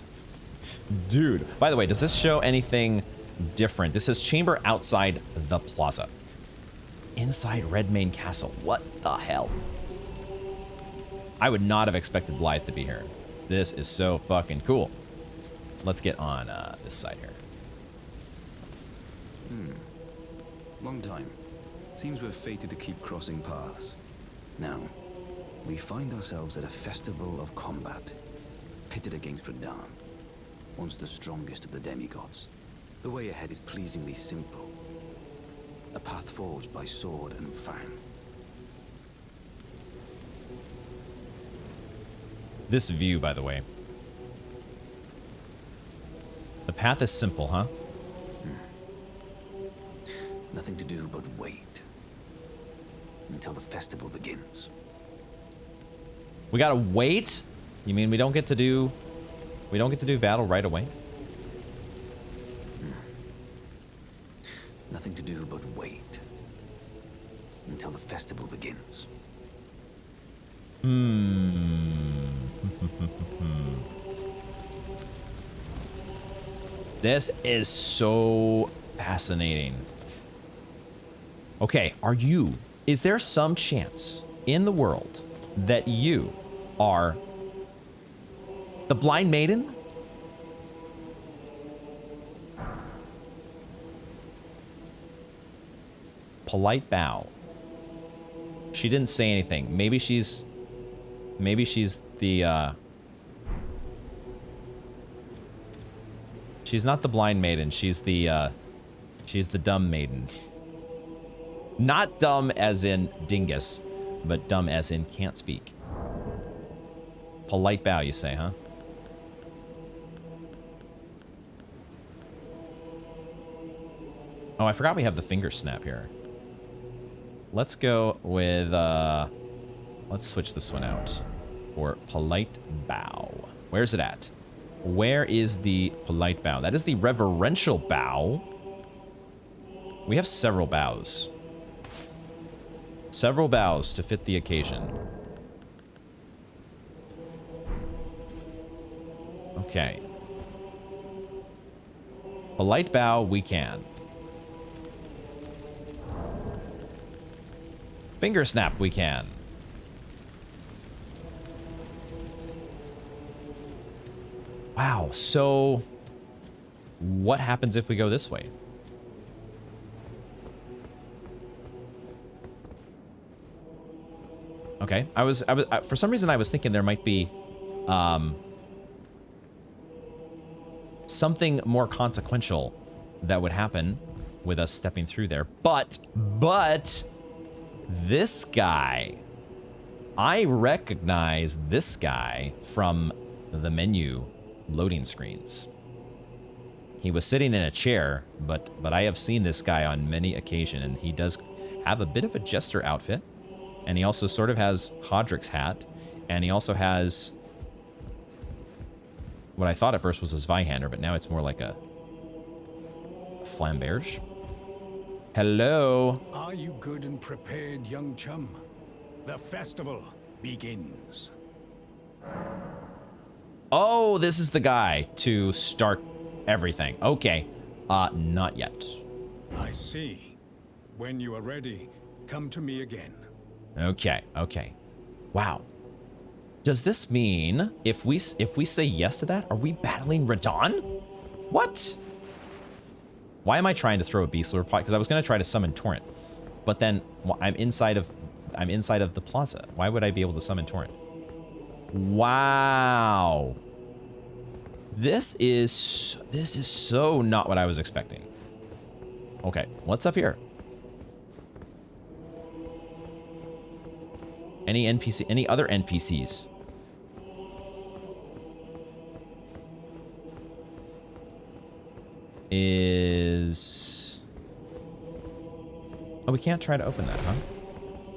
Speaker 1: Dude. By the way, does this show anything different? This is chamber outside the plaza. Inside Redmane Castle. What the hell? I would not have expected Blythe to be here. This is so fucking cool. Let's get on this side here.
Speaker 9: Long time. Seems we're fated to keep crossing paths. Now, we find ourselves at a festival of combat, pitted against Radahn, once the strongest of the demigods. The way ahead is pleasingly simple. A path forged by sword and fang.
Speaker 1: This view, by the way. The path is simple, huh?
Speaker 9: Nothing to do but wait until the festival begins.
Speaker 1: We gotta wait? You mean we don't get to do battle right away?
Speaker 9: Nothing to do but wait until the festival begins.
Speaker 1: This is so fascinating. Okay, is there some chance in the world that you are the Blind Maiden? Polite bow. She didn't say anything. Maybe she's the, she's not the Blind Maiden. She's the Dumb Maiden. Not dumb as in dingus, but dumb as in can't speak. Polite bow, you say, huh? Oh, I forgot we have the finger snap here. Let's go with, let's switch this one out for polite bow. Where's it at? Where is the polite bow? That is the reverential bow. We have several bows. Several bows to fit the occasion. Okay. Polite bow, we can. Finger snap, we can. Wow, so what happens if we go this way? Okay, for some reason I was thinking there might be something more consequential that would happen with us stepping through there. But this guy, I recognize this guy from the menu loading screens. He was sitting in a chair, but I have seen this guy on many occasions, and he does have a bit of a jester outfit. And he also sort of has Hodrick's hat, and he also has what I thought at first was a Zweihander, but now it's more like a flamberge. Hello.
Speaker 11: Are you good and prepared, young chum? The festival begins.
Speaker 1: Oh, this is the guy to start everything. Okay. Not yet.
Speaker 11: I see. When you are ready, come to me again.
Speaker 1: Okay, okay. Wow. Does this mean if we say yes to that, are we battling Radahn? What? Why am I trying to throw a beast lord pot? Because I was going to try to summon Torrent, but then well, I'm inside of the plaza. Why would I be able to summon Torrent? Wow. This is so not what I was expecting. Okay, what's up here? Any other NPCs? Oh, we can't try to open that, huh?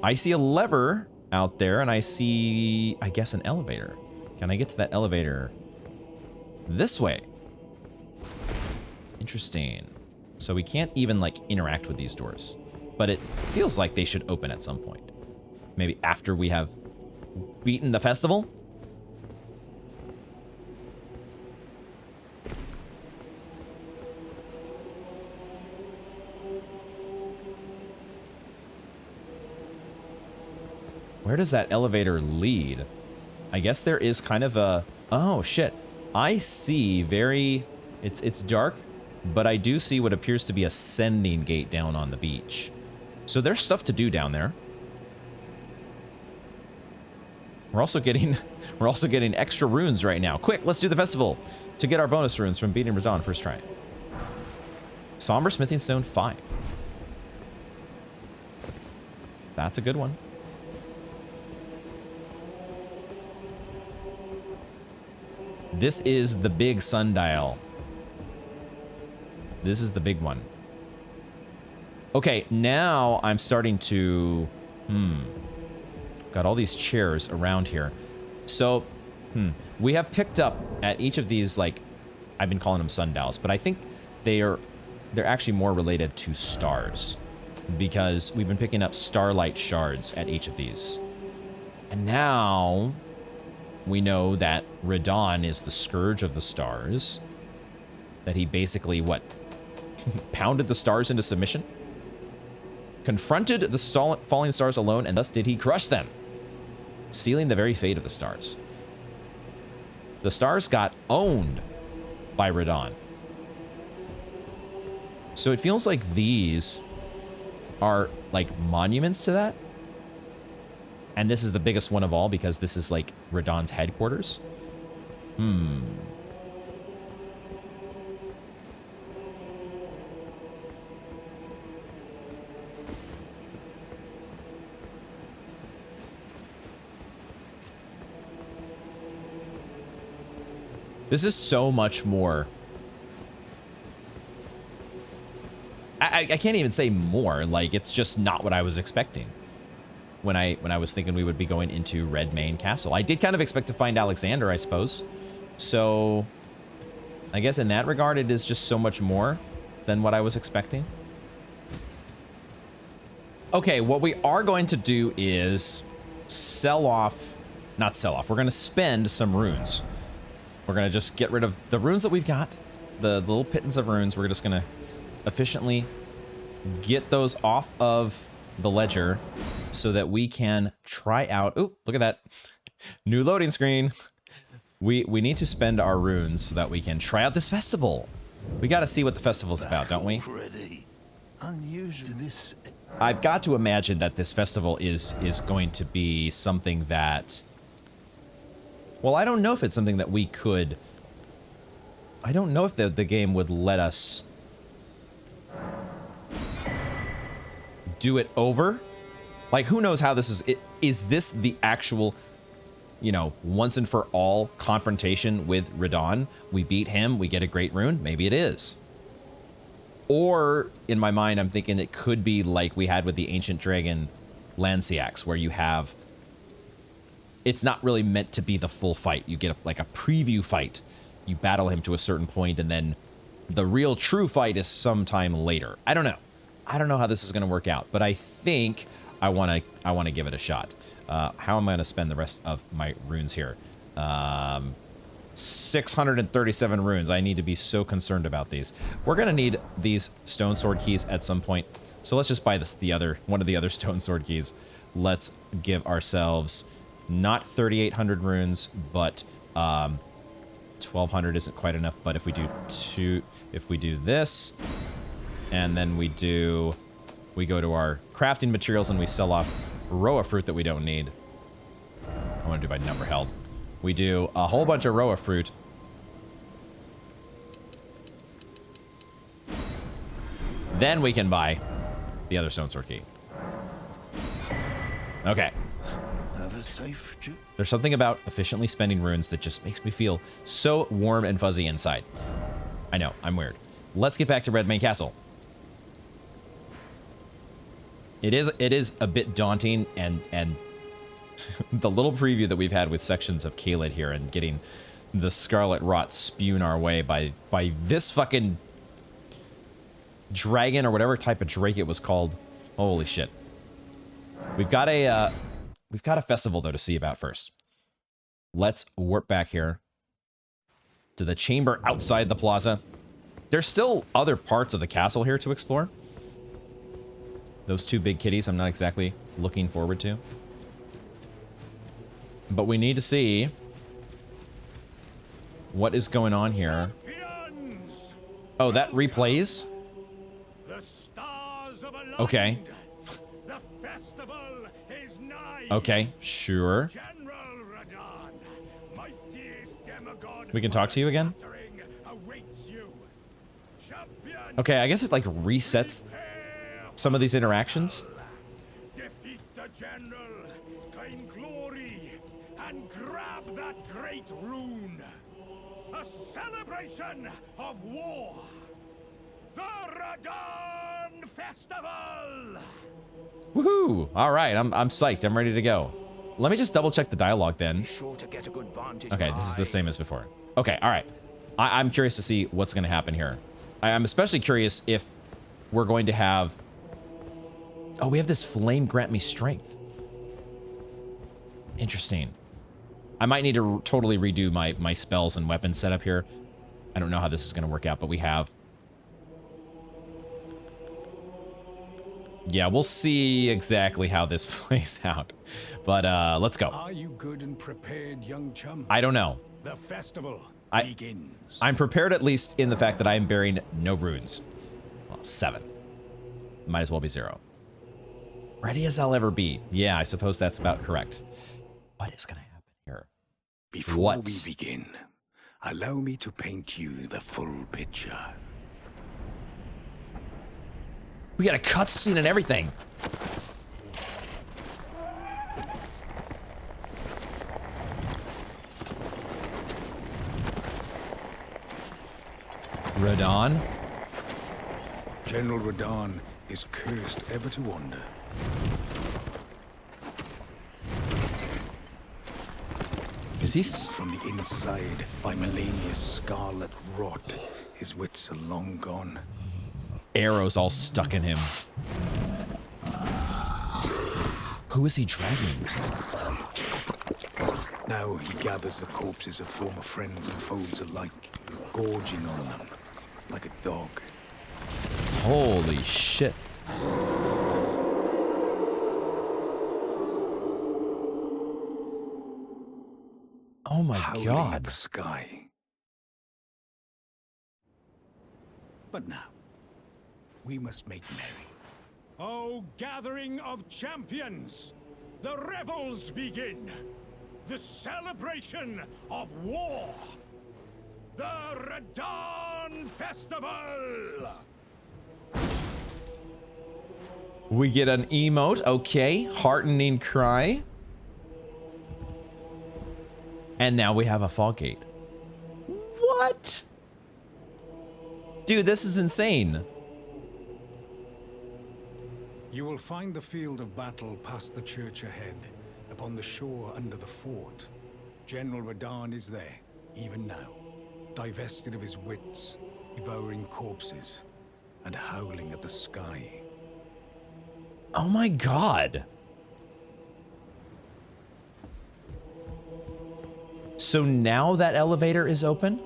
Speaker 1: I see a lever out there, and I see, I guess, an elevator. Can I get to that elevator this way? Interesting. So we can't even, like, interact with these doors. But it feels like they should open at some point. Maybe after we have beaten the festival? Where does that elevator lead? I guess there is kind of a... Oh, shit. I see very... It's dark, but I do see what appears to be a sending gate down on the beach. So there's stuff to do down there. We're also getting extra runes right now. Quick, let's do the festival to get our bonus runes from beating Radahn first try. Somber Smithing Stone 5. That's a good one. This is the big sundial. This is the big one. Okay, now I'm starting to... Got all these chairs around here. So, we have picked up at each of these, like, I've been calling them sundials, but I think they're actually more related to stars, because we've been picking up starlight shards at each of these. And now we know that Radahn is the scourge of the stars, that he basically, what, pounded the stars into submission, confronted the falling stars alone, and thus did he crush them, sealing the very fate of the stars. The stars got owned by Radahn. So it feels like these are like monuments to that. And this is the biggest one of all because this is like Radahn's headquarters. This is so much more. I can't even say more. Like, it's just not what I was expecting when I was thinking we would be going into Redmane Castle. I did kind of expect to find Alexander, I suppose. So I guess in that regard, it is just so much more than what I was expecting. Okay, what we are going to do is sell off, not sell off, we're going to spend some runes. We're going to just get rid of the runes that we've got, the little pittance of runes. We're just going to efficiently get those off of the ledger so that we can try out, oh, look at that, new loading screen. We need to spend our runes so that we can try out this festival. We got to see what the festival's about, don't we?
Speaker 11: Unusual. This.
Speaker 1: I've got to imagine that this festival is going to be something that... Well, I don't know if it's something that we could... I don't know if the game would let us do it over. Like, who knows how this is... Is this the actual, you know, once and for all confrontation with Radahn? We beat him, we get a great rune? Maybe it is. Or, in my mind, I'm thinking it could be like we had with the Ancient Dragon Lanciax, where you have... It's not really meant to be the full fight. You get like a preview fight. You battle him to a certain point, and then the real true fight is sometime later. I don't know. I don't know how this is going to work out, but I think I want to give it a shot. How am I going to spend the rest of my runes here? 637 runes. I need to be so concerned about these. We're going to need these stone sword keys at some point. So let's just buy one of the other stone sword keys. Let's give ourselves not 3,800 runes, but 1,200 isn't quite enough. But if we do this, and then we go to our crafting materials and we sell off Roa fruit that we don't need. I want to do by number held. We do a whole bunch of Roa fruit. Then we can buy the other stone sword key. Okay.
Speaker 11: Have a safe trip.
Speaker 1: There's something about efficiently spending runes that just makes me feel so warm and fuzzy inside. I know, I'm weird. Let's get back to Redmane Castle. It is a bit daunting, and the little preview that we've had with sections of Caelid here and getting the Scarlet Rot spewed our way by this fucking dragon or whatever type of drake it was called. Holy shit. We've got a festival though to see about first. Let's warp back here to the chamber outside the plaza. There's still other parts of the castle here to explore. Those two big kitties I'm not exactly looking forward to. But we need to see what is going on here. Oh, that replays? Okay. Okay, sure. We can talk to you again? Okay, I guess it like resets some of these interactions.
Speaker 11: Defeat the general, claim glory, and grab that great rune. A celebration of war. The Radahn Festival.
Speaker 1: Woohoo! All right, I'm psyched. I'm ready to go. Let me just double check the dialogue then.
Speaker 11: Sure to get a good vantage.
Speaker 1: Okay, this is the same as before. Okay, all right. I'm curious to see what's going to happen here. I'm especially curious if we're going to have... Oh, we have this flame grant me strength. Interesting. I might need to totally redo my spells and weapons setup here. I don't know how this is going to work out, but we have... Yeah, we'll see exactly how this plays out. But let's go.
Speaker 11: Are you good and prepared, young chum?
Speaker 1: I don't know.
Speaker 11: The festival begins.
Speaker 1: I'm prepared at least in the fact that I am bearing no runes. Well, 7. Might as well be 0. Ready as I'll ever be. Yeah, I suppose that's about correct. What is going to happen here?
Speaker 11: Before we begin, allow me to paint you the full picture.
Speaker 1: We got a cutscene and everything. Radahn?
Speaker 11: General Radahn is cursed ever to wander.
Speaker 1: Is he
Speaker 11: from the inside by Melania's scarlet rot? His wits are long gone.
Speaker 1: Arrows all stuck in him. Who is he dragging?
Speaker 11: Now he gathers the corpses of former friends and foes alike, gorging on them like a dog.
Speaker 1: Holy shit. Oh my
Speaker 11: Howling
Speaker 1: god.
Speaker 11: at the sky. But now, we must make merry.
Speaker 12: O gathering of champions, the revels begin. The celebration of war. The Radahn Festival.
Speaker 1: We get an emote, okay. Heartening cry. And now we have a fog gate. What? Dude, this is insane.
Speaker 12: You will find the field of battle past the church ahead, upon the shore under the fort. General Radahn is there, even now, divested of his wits, devouring corpses, and howling at the sky.
Speaker 1: Oh my god. So now that elevator is open?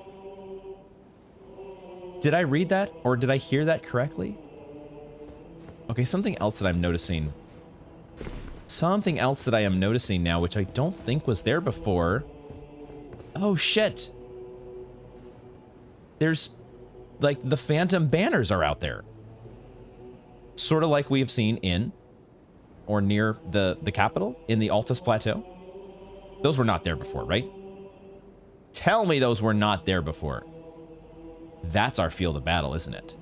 Speaker 1: Did I read that or did I hear that correctly? Okay, something else that I'm noticing. Something else that I am noticing now, which I don't think was there before. Oh shit. There's like the phantom banners are out there. Sort of like we have seen in or near the capital in the Altus Plateau. Those were not there before, right? Tell me those were not there before. That's our field of battle, isn't it?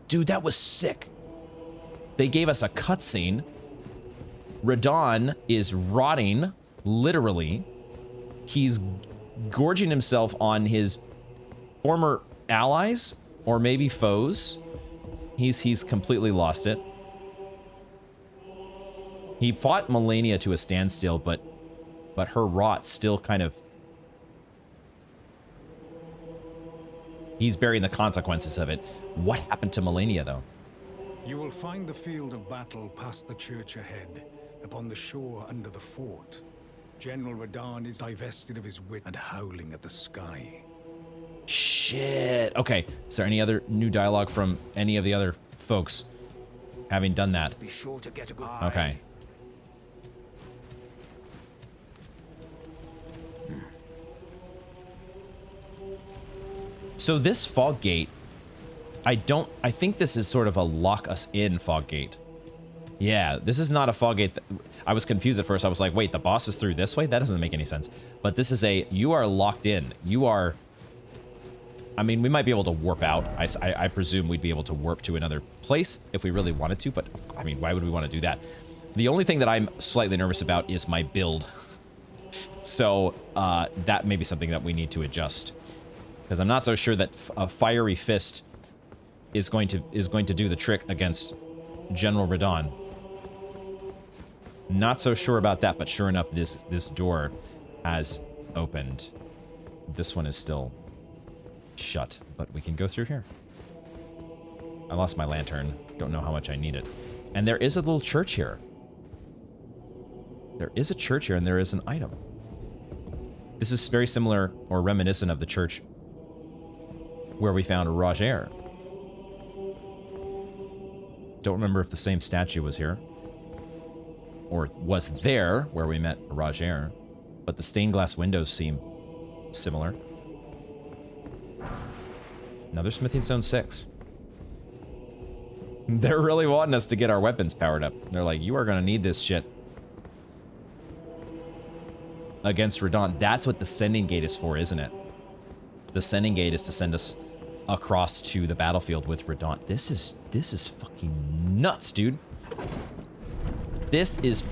Speaker 1: Dude, that was sick. They gave us a cutscene. Radahn is rotting, literally. He's gorging himself on his former allies, or maybe foes. He's completely lost it. He fought Malenia to a standstill, but her rot still kind of... He's bearing the consequences of it. What happened to Malenia, though?
Speaker 12: You will find the field of battle past the church ahead, upon the shore under the fort. General Radahn is divested of his wit and howling at the sky.
Speaker 1: Shit. Okay. Is there any other new dialogue from any of the other folks having done that?
Speaker 11: Be sure to get a good
Speaker 1: Okay. So this fog gate, I think this is sort of a lock us in fog gate. Yeah, this is not a fog gate. I was confused at first. I was like, wait, the boss is through this way? That doesn't make any sense. But this is you are locked in. You are, I mean, we might be able to warp out. I presume we'd be able to warp to another place if we really wanted to, but I mean, why would we want to do that? The only thing that I'm slightly nervous about is my build. So that may be something that we need to adjust. Because I'm not so sure that a fiery fist is going to do the trick against General Radahn. Not so sure about that, but sure enough, this door has opened. This one is still shut, but we can go through here. I lost my lantern. Don't know how much I need it. And there is a little church here. There is a church here, and there is an item. This is very similar or reminiscent of the church where we found Roger. Don't remember if the same statue was here. Or was there where we met Roger. But the stained glass windows seem similar. Another smithing stone 6. They're really wanting us to get our weapons powered up. They're like, you are going to need this shit against Radahn. That's what the sending gate is for, isn't it? The sending gate is to send us across to the battlefield with Radahn. This is fucking nuts, dude. This is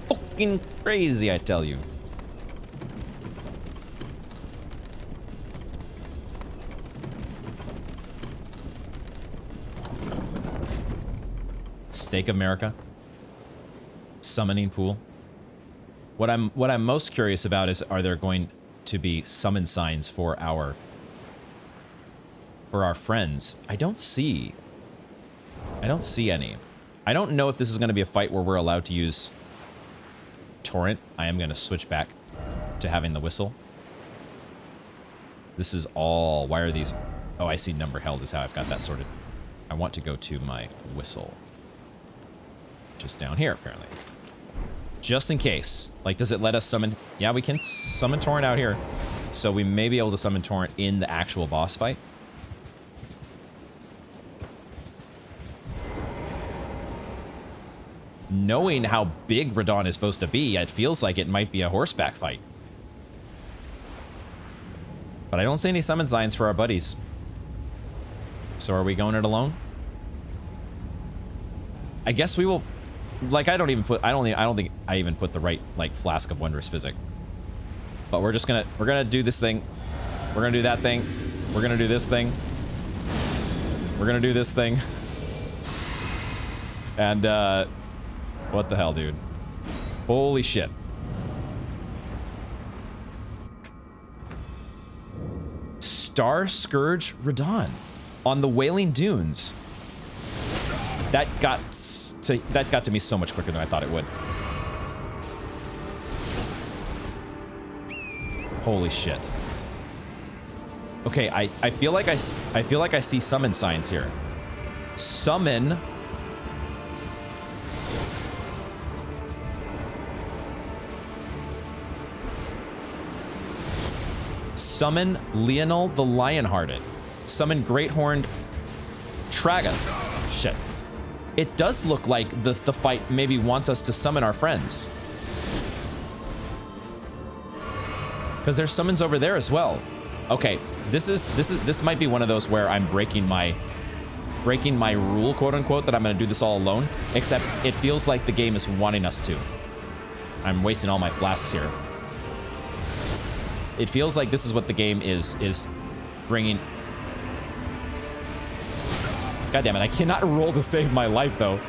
Speaker 1: fucking crazy, I tell you. Stake of America. Summoning pool. What I'm most curious about is, are there going to be summon signs for our friends? I don't see any. I don't know if this is going to be a fight where we're allowed to use Torrent. I am going to switch back to having the whistle. This is all... Why are these... Oh, I see number held is how I've got that sorted. I want to go to my whistle. Just down here, apparently. Just in case. Like, does it let us summon... Yeah, we can summon Torrent out here. So we may be able to summon Torrent in the actual boss fight. Knowing how big Radahn is supposed to be, it feels like it might be a horseback fight. But I don't see any summon signs for our buddies. So are we going it alone? I guess we will... Like, I don't think I even put the right, like, Flask of Wondrous Physic. But we're just gonna... We're gonna do this thing. We're gonna do that thing. We're gonna do this thing. We're gonna do this thing. And, what the hell, dude? Holy shit. Starscourge Radahn on the Wailing Dunes. That got to me so much quicker than I thought it would. Holy shit. Okay, I feel like I see summon signs here. Summon. Summon Leonel the Lionhearted. Summon Greathorned Tragoth. Shit. It does look like the fight maybe wants us to summon our friends. Because there's summons over there as well. Okay, this might be one of those where I'm breaking my rule, quote unquote, that I'm gonna do this all alone. Except it feels like the game is wanting us to. I'm wasting all my flasks here. It feels like this is what the game is bringing. God damn it, I cannot roll to save my life, though.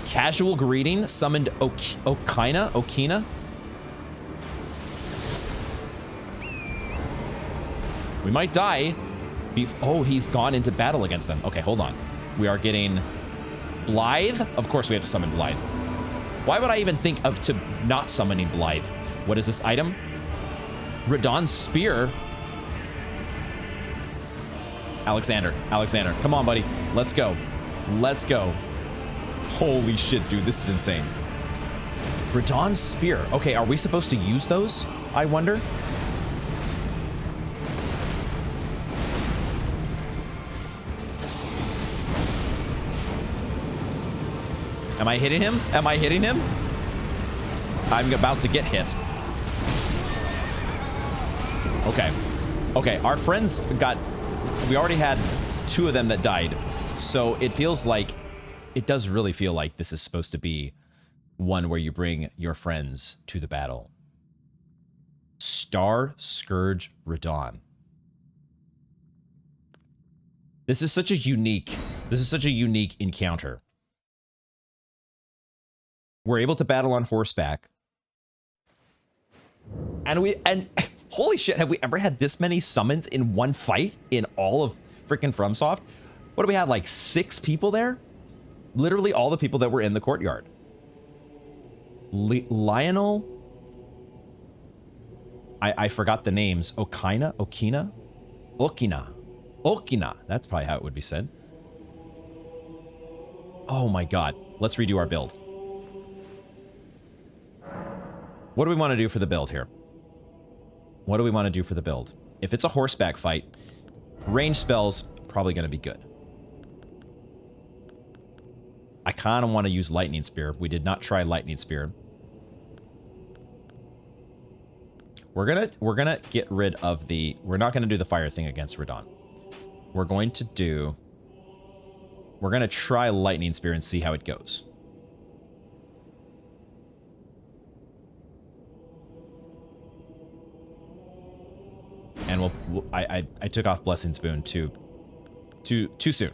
Speaker 1: Casual Greeting summoned Okina? We might die. Oh, he's gone into battle against them. Okay, hold on. We are getting Blithe. Of course we have to summon Blithe. Why would I even think of not summoning Blithe? What is this item? Radahn's Spear. Alexander, come on, buddy. Let's go. Let's go. Holy shit, dude, this is insane. Radahn's Spear. Okay, are we supposed to use those? I wonder. Am I hitting him? Am I hitting him? I'm about to get hit. Okay. Okay, our friends got... We already had 2 of them that died. So it feels like... It does really feel like this is supposed to be one where you bring your friends to the battle. Starscourge Radahn. This is such a unique encounter. We're able to battle on horseback. And holy shit, have we ever had this many summons in one fight in all of freaking FromSoft? What do we have, like 6 people there? Literally all the people that were in the courtyard. Lionel? I forgot the names. Okina? That's probably how it would be said. Oh my god. Let's redo our build. What do we want to do for the build here? What do we want to do for the build? If it's a horseback fight, range spells probably going to be good. I kind of want to use Lightning Spear. We did not try Lightning Spear. We're gonna get rid of the... We're not gonna do the fire thing against Radahn. We're going to try Lightning Spear and see how it goes. And I took off Blessing Spoon too soon.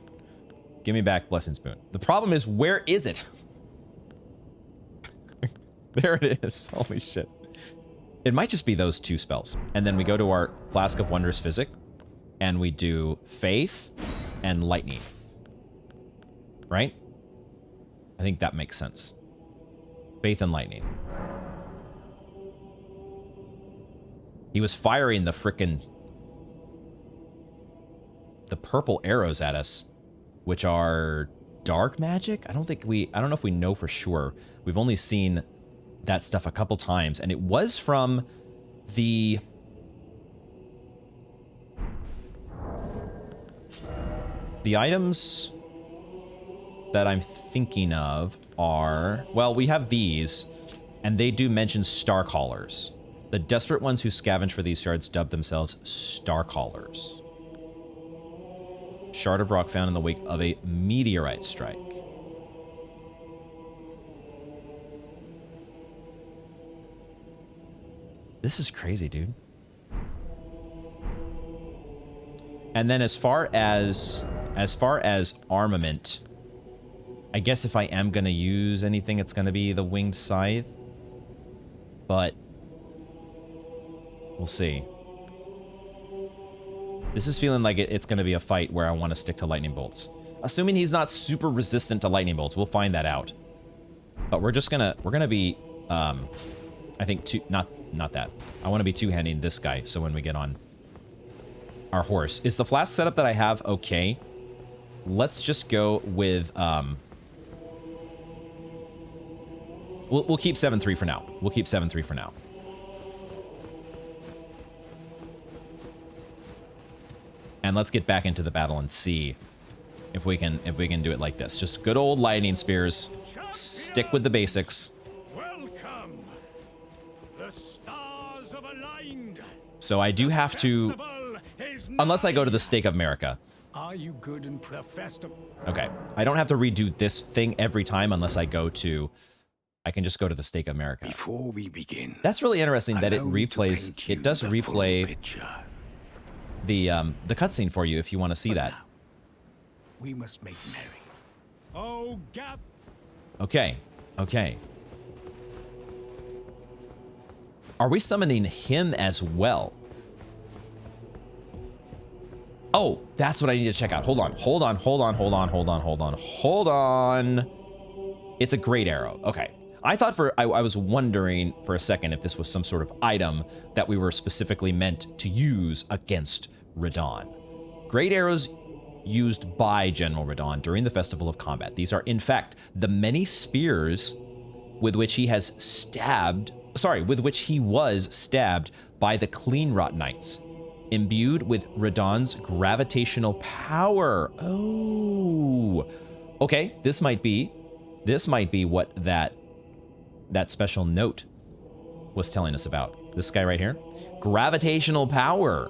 Speaker 1: Give me back Blessing Spoon. The problem is, where is it? There it is. Holy shit. It might just be those 2 spells. And then we go to our Flask of Wondrous Physic, and we do Faith and Lightning. right? I think that makes sense. Faith and lightning. He was firing the purple arrows at us, which are dark magic? I don't know if we know for sure. We've only seen that stuff a couple times, and it was from the items that I'm thinking of are, well, we have these, and they do mention Starcallers. The desperate ones who scavenge for these shards dub themselves Starcallers. Shard of rock found in the wake of a meteorite strike. This is crazy, dude. And then as far as armament, I guess if I am going to use anything, it's going to be the winged scythe. But we'll see. This is feeling like it's going to be a fight where I want to stick to lightning bolts. Assuming he's not super resistant to lightning bolts, we'll find that out. But we're going to be, I think not that. I want to be two-handing this guy, so when we get on our horse. Is the flask setup that I have okay? Let's just go with, we'll keep 7-3 for now. We'll keep 7-3 for now. And let's get back into the battle and see if we can do it like this. Just good old lightning spears. Stick with the basics.
Speaker 11: Welcome. The stars have aligned.
Speaker 1: So I do have to, unless I go to the Stake of America.
Speaker 12: Are you good and festival?
Speaker 1: Okay, I don't have to redo this thing every time unless I go to. I can just go to the Stake of America.
Speaker 11: Before we begin,
Speaker 1: that's really interesting that it replays. It does replay the cutscene for you if you want to see that.
Speaker 12: We must make merry. Oh, Gap.
Speaker 1: Okay. Are we summoning him as well? Oh, that's what I need to check out. Hold on. It's a great arrow. Okay. I was wondering for a second if this was some sort of item that we were specifically meant to use against Radahn. Great arrows used by General Radahn during the Festival of Combat. These are, in fact, the many spears with which he was stabbed by the Cleanrot Knights, imbued with Radahn's gravitational power. Oh, okay. This might be what that special note was telling us about. This guy right here, gravitational power.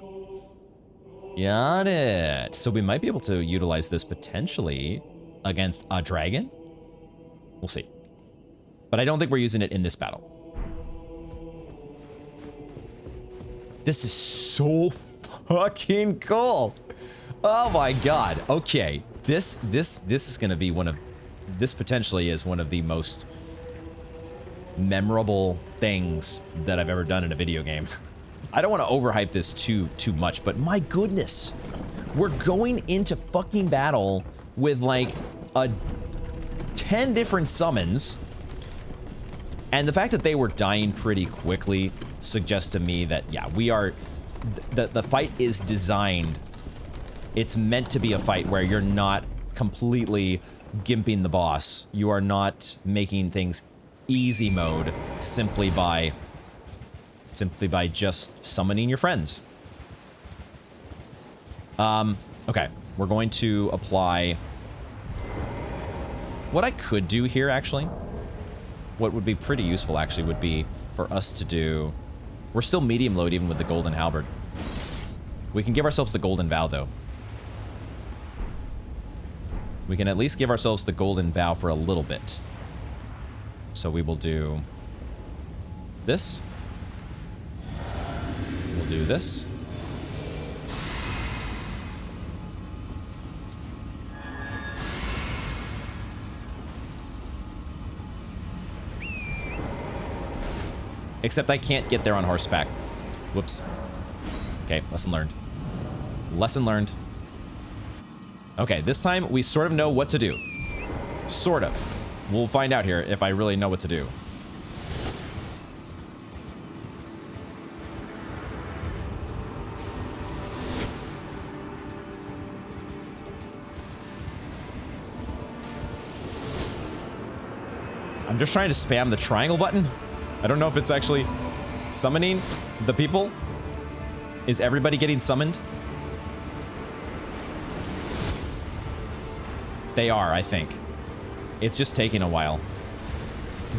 Speaker 1: Got it. So we might be able to utilize this potentially against a dragon. We'll see. But I don't think we're using it in this battle. This is so fucking cool. Oh my god. Okay. This is going to be this potentially is one of the most memorable things that I've ever done in a video game. I don't want to overhype this too much, but my goodness, we're going into fucking battle with like 10 different summons, and the fact that they were dying pretty quickly suggests to me that yeah, we are. The fight is designed. It's meant to be a fight where you're not completely gimping the boss. You are not making things easy mode simply by just summoning your friends. Okay, we're going to apply. What I could do here, actually, what would be pretty useful, actually, would be for us to do. We're still medium load even with the golden halberd. We can give ourselves the golden vow, though. We can at least give ourselves the golden vow for a little bit. So we will do this. We'll do this. Except I can't get there on horseback. Whoops. Okay, lesson learned. Lesson learned. Okay, this time we sort of know what to do. Sort of. We'll find out here if I really know what to do. I'm just trying to spam the triangle button. I don't know if it's actually summoning the people. Is everybody getting summoned? They are, I think. It's just taking a while.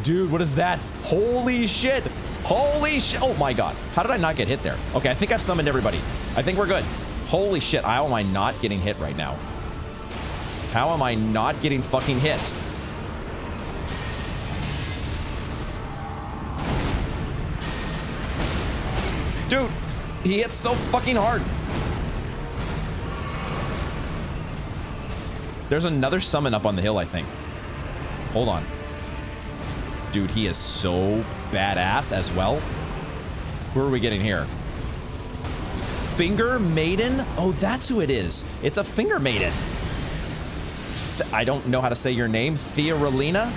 Speaker 1: Dude, what is that? Holy shit! Holy shit! Oh my god. How did I not get hit there? Okay, I think I've summoned everybody. I think we're good. Holy shit, how am I not getting hit right now? How am I not getting fucking hit? Dude, he hits so fucking hard. There's another summon up on the hill, I think. Hold on. Dude, he is so badass as well. Who are we getting here? Finger Maiden? Oh, that's who it is. It's a Finger Maiden. I don't know how to say your name. Fiorina?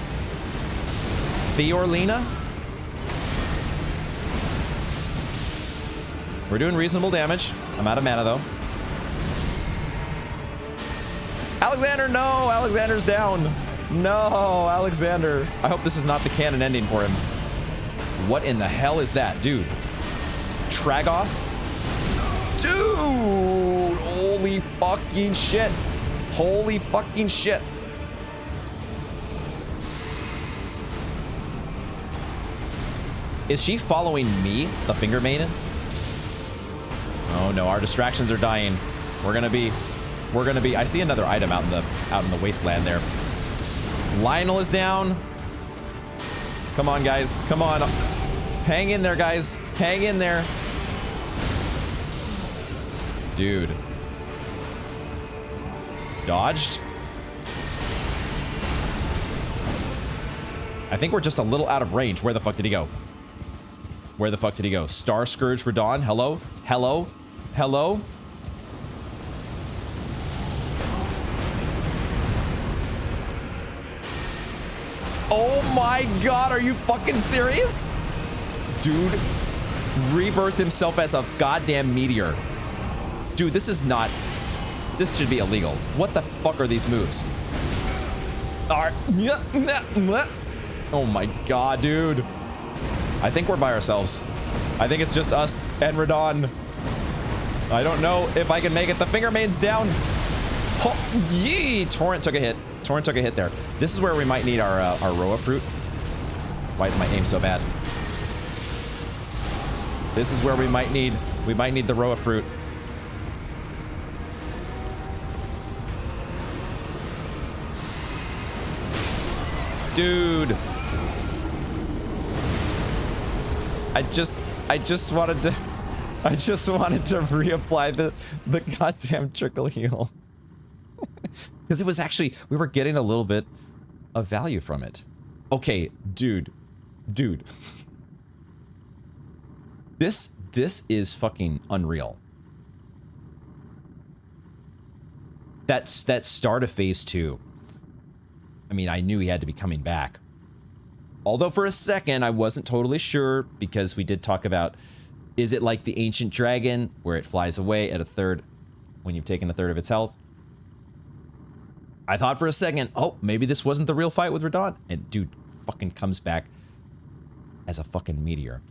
Speaker 1: Fiorina? We're doing reasonable damage. I'm out of mana, though. Alexander, no! Alexander's down. No, Alexander. I hope this is not the canon ending for him. What in the hell is that, dude? Tragoth? Dude! Holy fucking shit. Holy fucking shit. Is she following me, the Finger Maiden? Oh no, our distractions are dying. We're gonna be, I see another item out in the wasteland there. Lionel is down. Come on, guys. Come on. Hang in there, guys. Hang in there. Dude. Dodged. I think we're just a little out of range. Where the fuck did he go? Where the fuck did he go? Starscourge Radahn? Hello? Hello? Hello? Oh my god, are you fucking serious? Dude rebirthed himself as a goddamn meteor. Dude, this is not... This should be illegal. What the fuck are these moves? Oh my god, dude. I think we're by ourselves. I think it's just us and Radahn. I don't know if I can make it. The Finger Maiden's down. Oh, yee! Torrent took a hit. Torrent took a hit there. This is where we might need our Roa fruit. Why is my aim so bad? This is where we might need the Roa fruit. Dude. I just wanted to reapply the goddamn trickle heal. Because it was actually, we were getting a little bit of value from it. Okay, dude. This is fucking unreal. That start of phase 2. I mean, I knew he had to be coming back. Although for a second, I wasn't totally sure, because we did talk about, is it like the ancient dragon, where it flies away at a third, when you've taken a third of its health? I thought for a second, oh, maybe this wasn't the real fight with Radahn. And dude fucking comes back as a fucking meteor.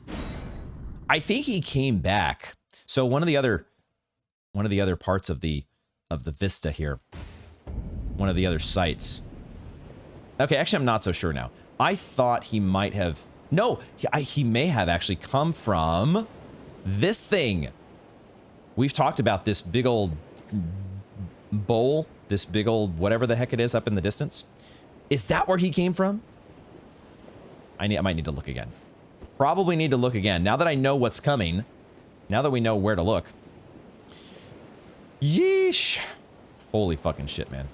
Speaker 1: I think he came back. So one of the other parts of the vista here, one of the other sites. Okay, actually, I'm not so sure now. I thought he might have... No, he may have actually come from this thing. We've talked about this big old bowl, this big old whatever the heck it is up in the distance. Is that where he came from? I might need to look again. Probably need to look again. Now that I know what's coming, now that we know where to look. Yeesh. Holy fucking shit, man.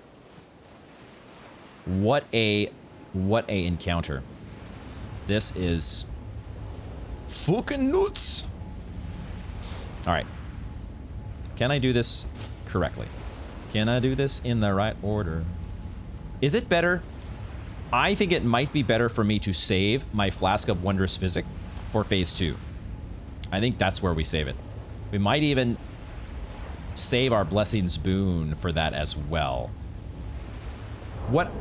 Speaker 1: What a encounter. This is fucking nuts. All right. Can I do this correctly? Can I do this in the right order? Is it better I think it might be better for me to save my Flask of Wondrous Physic for phase 2. I think that's where we save it. We might even save our Blessings Boon for that as well. What?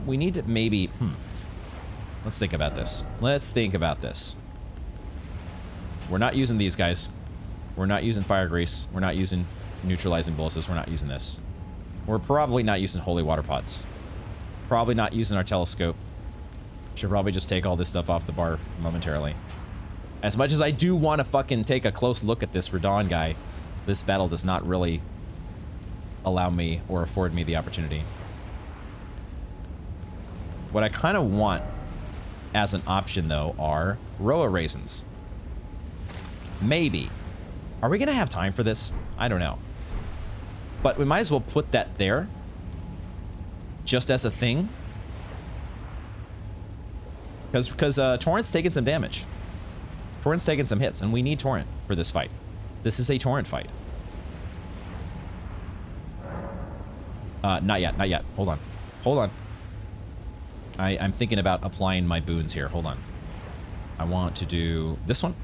Speaker 1: We need to maybe... Let's think about this. Let's think about this. We're not using these guys. We're not using Fire Grease. We're not using Neutralizing Boluses. We're not using this. We're probably not using Holy Water Pots. Probably not using our Telescope. Should probably just take all this stuff off the bar momentarily. As much as I do want to fucking take a close look at this Radahn guy, this battle does not really allow me or afford me the opportunity. What I kind of want as an option, though, are Roa Raisins. Maybe. Are we going to have time for this? I don't know. But we might as well put that there. Just as a thing. Because Torrent's taking some damage. Torrent's taking some hits, and we need Torrent for this fight. This is a Torrent fight. Not yet, not yet. Hold on. Hold on. I'm thinking about applying my boons here. Hold on. I want to do this one.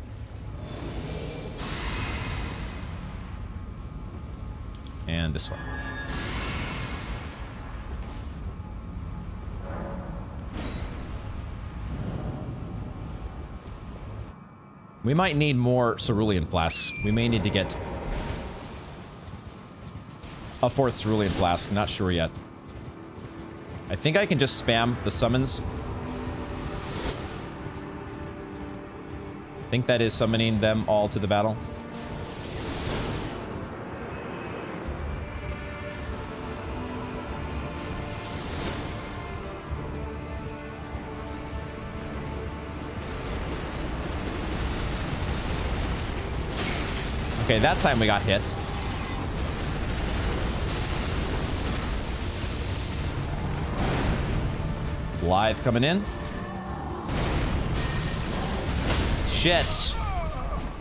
Speaker 1: And this one. We might need more Cerulean Flasks. We may need to get a 4th Cerulean Flask. Not sure yet. I think I can just spam the summons. I think that is summoning them all to the battle. Okay, that time we got hit. Live coming in. Shit.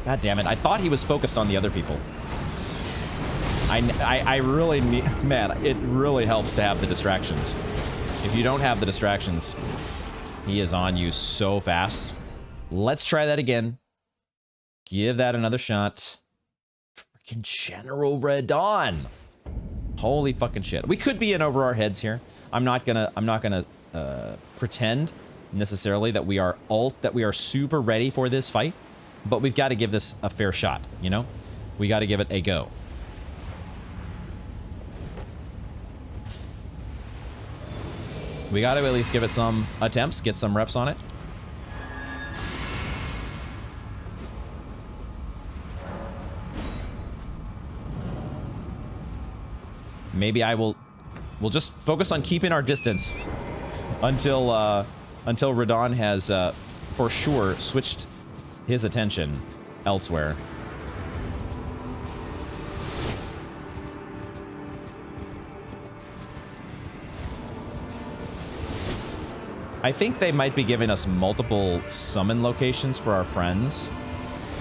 Speaker 1: God damn it. I thought he was focused on the other people. I really need... Man, it really helps to have the distractions. If you don't have the distractions, he is on you so fast. Let's try that again. Give that another shot. Freaking General Radahn. Holy fucking shit. We could be in over our heads here. I'm not gonna pretend necessarily that we are super ready for this fight, but we've got to give this a fair shot, you know? We got to give it a go. We got to at least give it some attempts, get some reps on it. Maybe we'll just focus on keeping our distance until Radahn has for sure switched his attention elsewhere. I think they might be giving us multiple summon locations for our friends,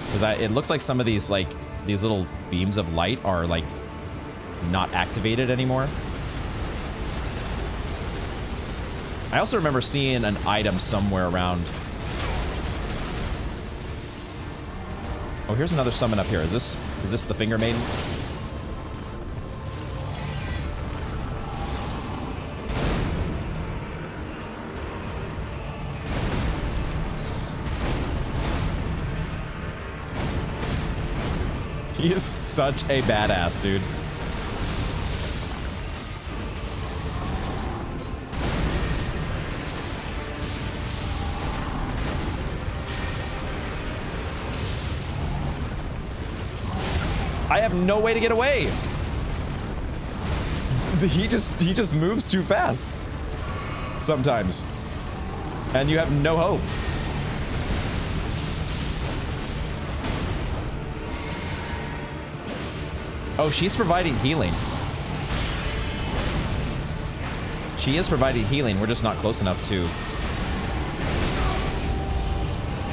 Speaker 1: because it looks like some of these these little beams of light are like not activated anymore. I also remember seeing an item somewhere around. Oh, here's another summon up here. Is this the Finger Maiden? He is such a badass, dude. I have no way to get away. He just moves too fast sometimes, and you have no hope. Oh, she's providing healing. She is providing healing. We're just not close enough to.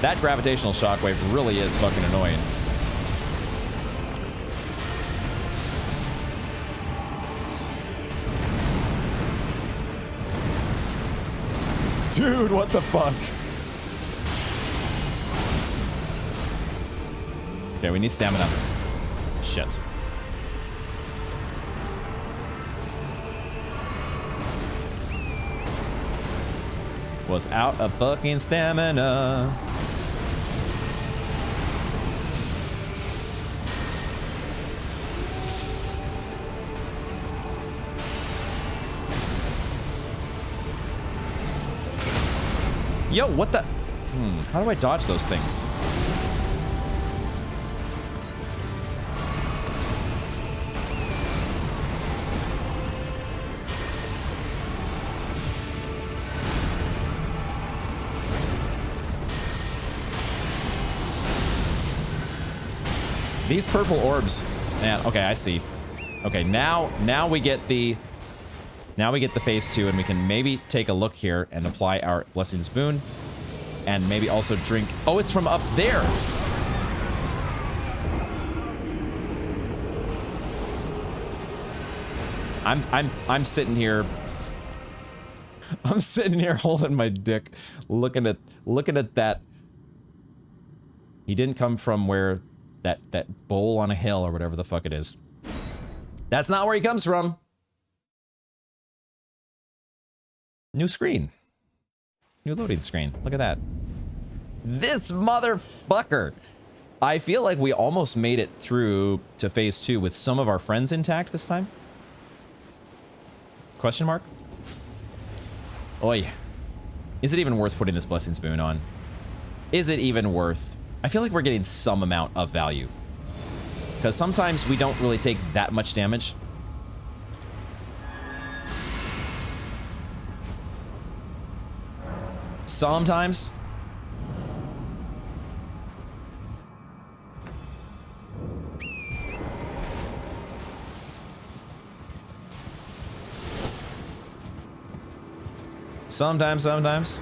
Speaker 1: That gravitational shockwave really is fucking annoying. Dude, what the fuck? Okay, we need stamina. Shit. Was out of fucking stamina. Yo, what the? How do I dodge those things? These purple orbs, man. Okay, I see. Okay, now we get the phase 2, and we can maybe take a look here and apply our Blessing's Boon, and maybe also drink. Oh, it's from up there. I'm sitting here. I'm sitting here holding my dick, looking at that. He didn't come from where that bowl on a hill or whatever the fuck it is. That's not where he comes from. New screen. New loading screen. Look at that. This motherfucker. I feel like we almost made it through to phase 2 with some of our friends intact this time. Question mark? Oi. Is it even worth putting this Blessing Spoon on? Is it even worth? I feel like we're getting some amount of value. Because sometimes we don't really take that much damage. Sometimes. Sometimes.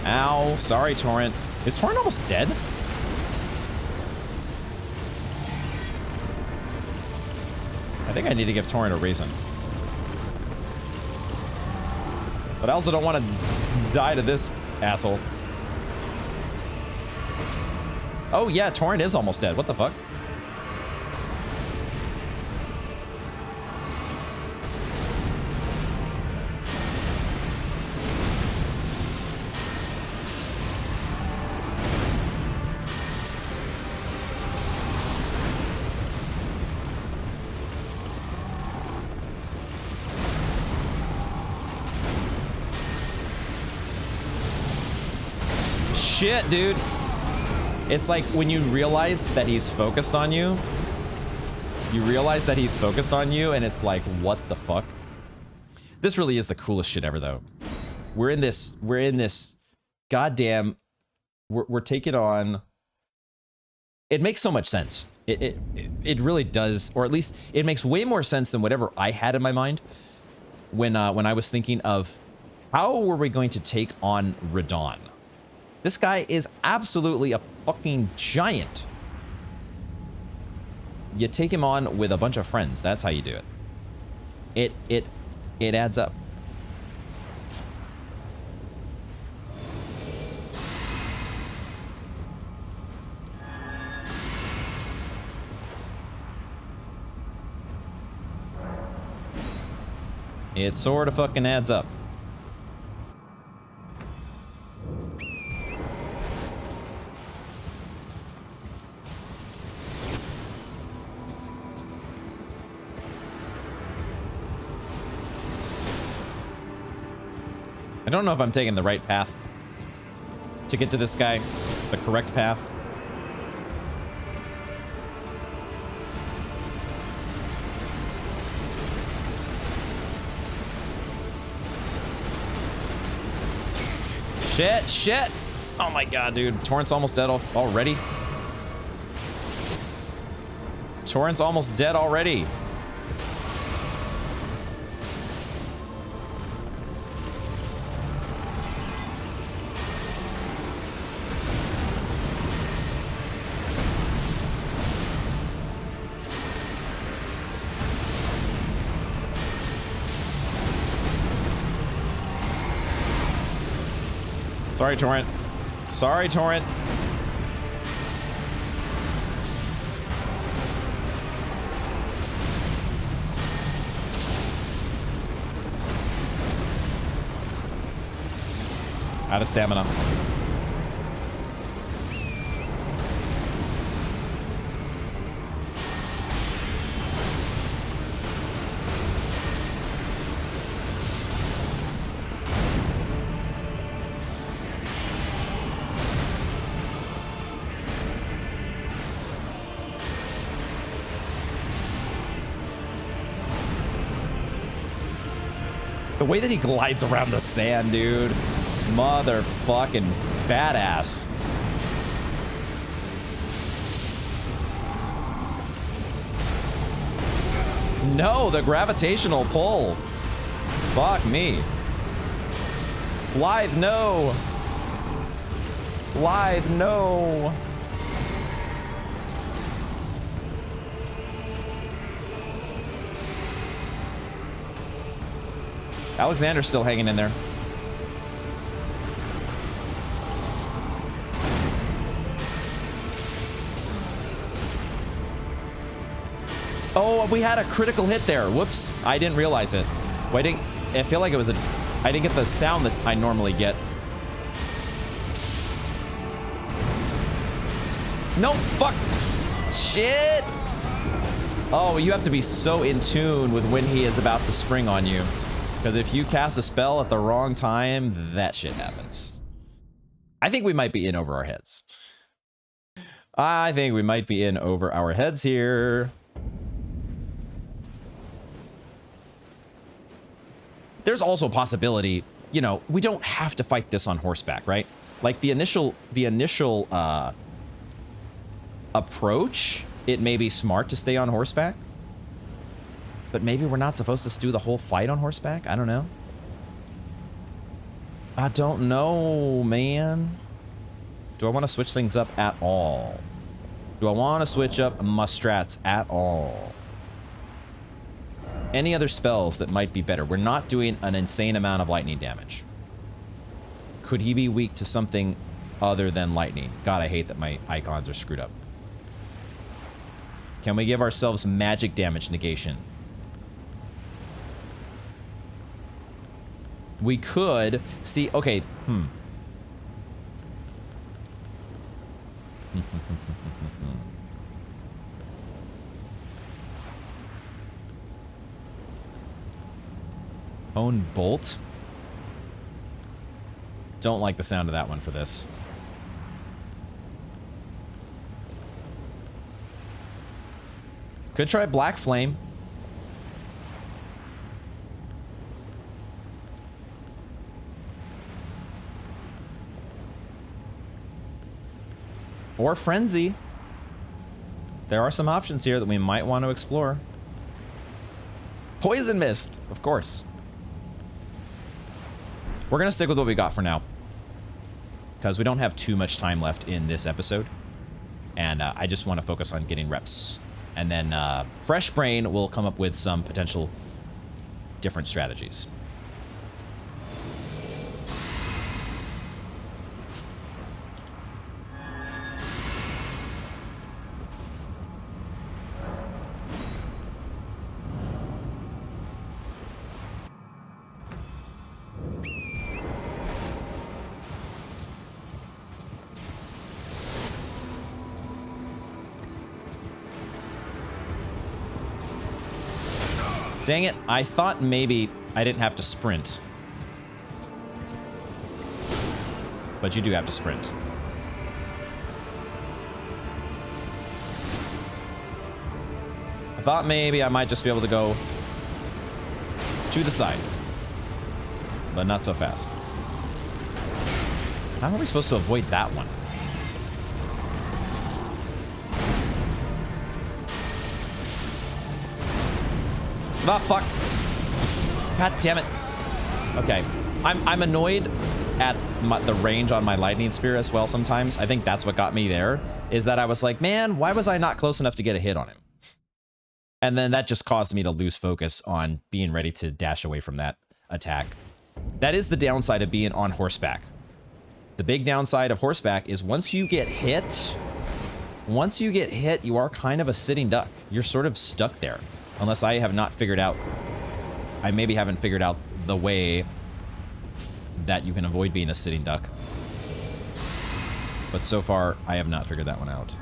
Speaker 1: Ow. Sorry, Torrent. Is Torrent almost dead? I think I need to give Torrent a reason. But I also don't want to die to this asshole. Oh yeah, Torrent is almost dead. What the fuck? Shit, dude. It's like when you realize that he's focused on you. You realize that he's focused on you, and it's like, what the fuck? This really is the coolest shit ever, though. We're in this goddamn... We're taking on... It makes so much sense. It really does, or at least it makes way more sense than whatever I had in my mind when I was thinking of how were we going to take on Radahn. This guy is absolutely a fucking giant. You take him on with a bunch of friends. That's how you do it. It adds up. It sort of fucking adds up. I don't know if I'm taking the right path to get to this guy, the correct path. Shit. Oh my god, dude. Torrent's almost dead already. Torrent's almost dead already. Sorry, Torrent. Sorry, Torrent. Out of stamina. The way that he glides around the sand, dude. Motherfucking badass. No, the gravitational pull. Fuck me. Blythe, no. Blythe, no. Alexander's still hanging in there. Oh, we had a critical hit there. Whoops. I didn't realize it. Waiting. I feel like it was a... I didn't get the sound that I normally get. No, fuck. Shit. Oh, you have to be so in tune with when he is about to spring on you. Because if you cast a spell at the wrong time, that shit happens. I think we might be in over our heads. I think we might be in over our heads here. There's also a possibility, you know, we don't have to fight this on horseback, right? Like the initial approach, it may be smart to stay on horseback. But maybe we're not supposed to do the whole fight on horseback? I don't know. I don't know, man. Do I want to switch things up at all? Do I want to switch up my strats at all? Any other spells that might be better? We're not doing an insane amount of lightning damage. Could he be weak to something other than lightning? God, I hate that my icons are screwed up. Can we give ourselves magic damage negation? We could see, okay, Own bolt. Don't like the sound of that one for this. Could try black flame. Or frenzy. There are some options here that we might want to explore. Poison mist, of course. We're going to stick with what we got for now, because we don't have too much time left in this episode. And I just want to focus on getting reps. And then Fresh Brain will come up with some potential different strategies. Dang it, I thought maybe I didn't have to sprint. But you do have to sprint. I thought maybe I might just be able to go to the side. But not so fast. How are we supposed to avoid that one? Ah, fuck. God damn it. Okay. I'm annoyed at the range on my lightning spear as well sometimes. I think that's what got me there, is that I was like, man, why was I not close enough to get a hit on him? And then that just caused me to lose focus on being ready to dash away from that attack. That is the downside of being on horseback. The big downside of horseback is once you get hit, you are kind of a sitting duck. You're sort of stuck there. Unless I have not figured out, I maybe haven't figured out the way that you can avoid being a sitting duck. But so far, I have not figured that one out.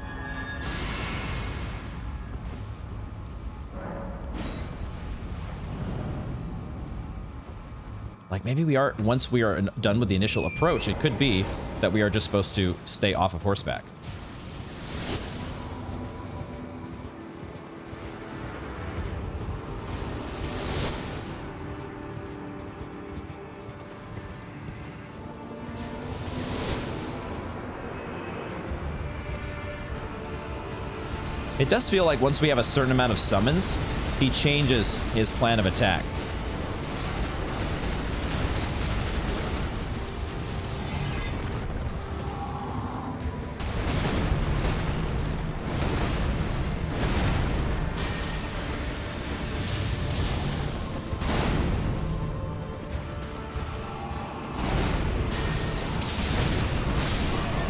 Speaker 1: Like, maybe we are, once we are done with the initial approach, it could be that we are just supposed to stay off of horseback. It does feel like once we have a certain amount of summons, he changes his plan of attack.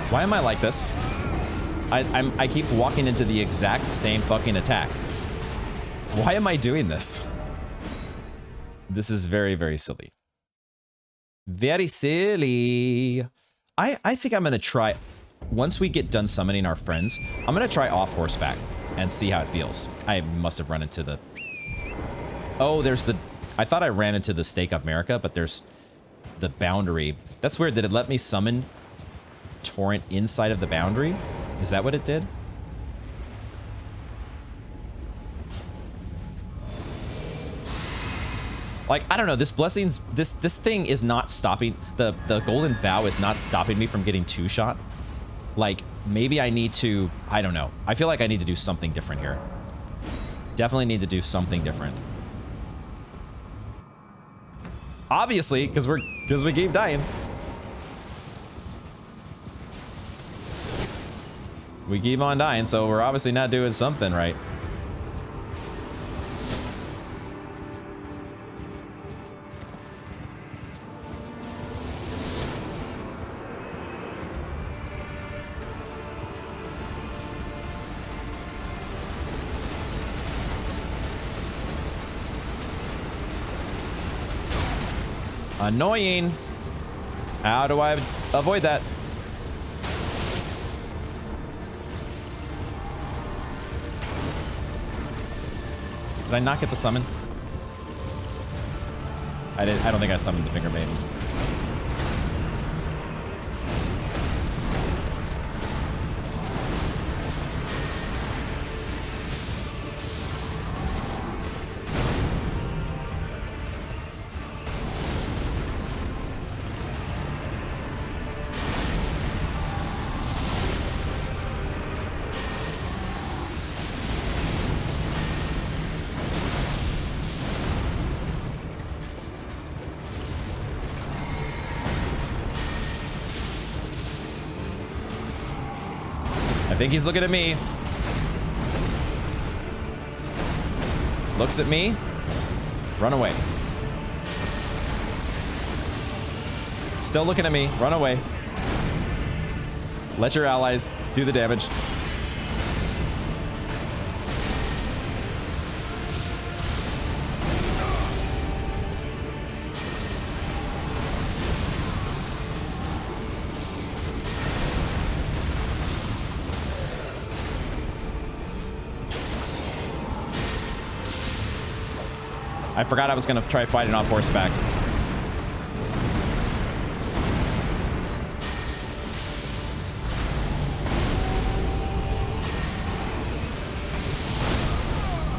Speaker 1: Why am I like this? I keep walking into the exact same fucking attack. Why am I doing this? This is very, very silly. Very silly. I think I'm gonna try, once we get done summoning our friends, I'm gonna try off horseback and see how it feels. I must have run into the... Oh, there's the... I thought I ran into the Stake of America, but there's the boundary. That's weird. Did it let me summon Torrent inside of the boundary? Is that what it did? Like, I don't know, this blessings, this thing is not stopping, the golden vow is not stopping me from getting two-shot. Like, maybe I need to, I don't know. I feel like I need to do something different here. Definitely need to do something different. Obviously, because we keep dying. We keep on dying, so we're obviously not doing something right. Annoying. How do I avoid that? Did I not get the summon? I don't think I summoned the Finger Maiden. I think he's looking at me. Looks at me. Run away. Still looking at me. Run away. Let your allies do the damage. I forgot I was going to try fighting off horseback.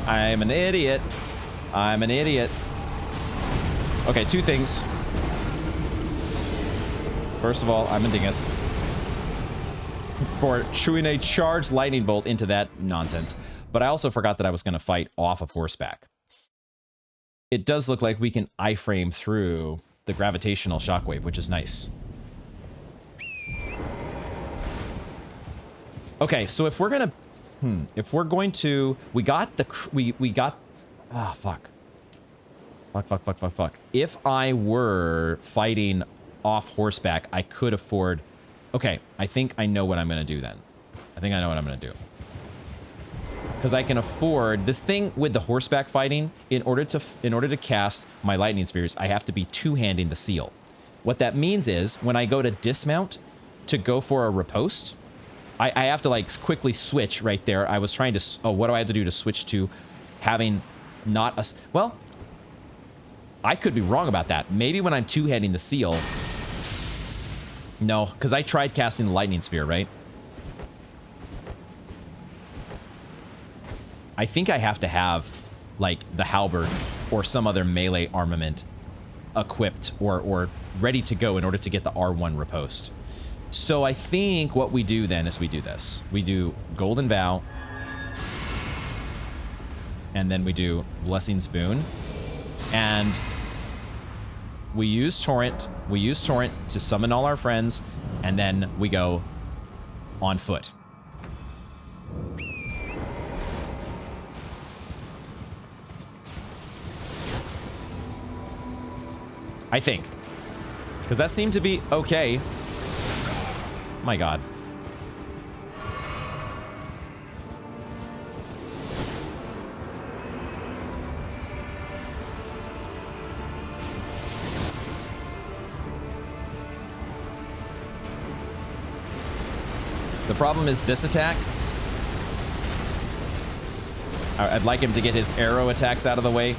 Speaker 1: I'm an idiot. I'm an idiot. Okay, two things. First of all, I'm a dingus for shooting a charged lightning bolt into that nonsense. But I also forgot that I was going to fight off of horseback. it does look like we can iframe through the gravitational shockwave, which is nice. Okay, so if we're gonna, we got the, fuck. If I were fighting off horseback, I could afford, okay, I think I know what I'm gonna do then. I think I know what I'm gonna do. Because I can afford this thing with the horseback fighting. In order to cast my lightning spears, I have to be two-handing the seal. What that means is when I go to dismount to go for a riposte, I have to like quickly switch right there. I was trying to, oh, what do I have to do to switch to having not a, well, I could be wrong about that. Maybe when I'm two-handing the seal, no, because I tried casting the lightning spear, right? I think I have to have like the halberd or some other melee armament equipped or ready to go in order to get the R1 riposte. So I think what we do then is we do this. We do Golden Vow. And then we do Blessing's Boon. And we use Torrent. We use Torrent to summon all our friends. And then we go on foot. I think. Because that seemed to be okay. My God. The problem is this attack. I'd like him to get his arrow attacks out of the way.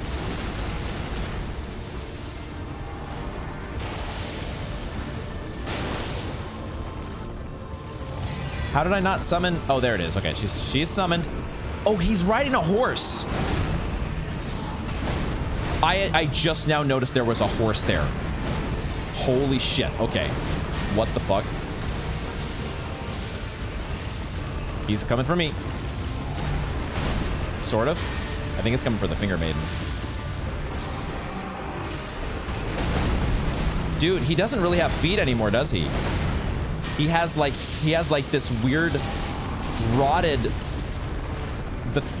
Speaker 1: How did I not summon? Oh, there it is. Okay, she's summoned. Oh, he's riding a horse. I just now noticed there was a horse there. Holy shit. Okay. What the fuck? He's coming for me. Sort of. I think it's coming for the Finger Maiden. Dude, he doesn't really have feet anymore, does he? He has like this weird rotted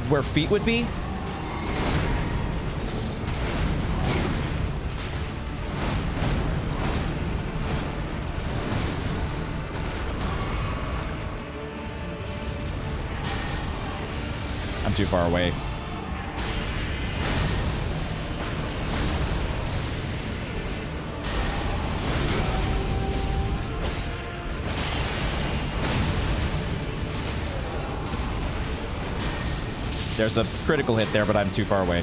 Speaker 1: where feet would be. I'm too far away. There's a critical hit there, but I'm too far away.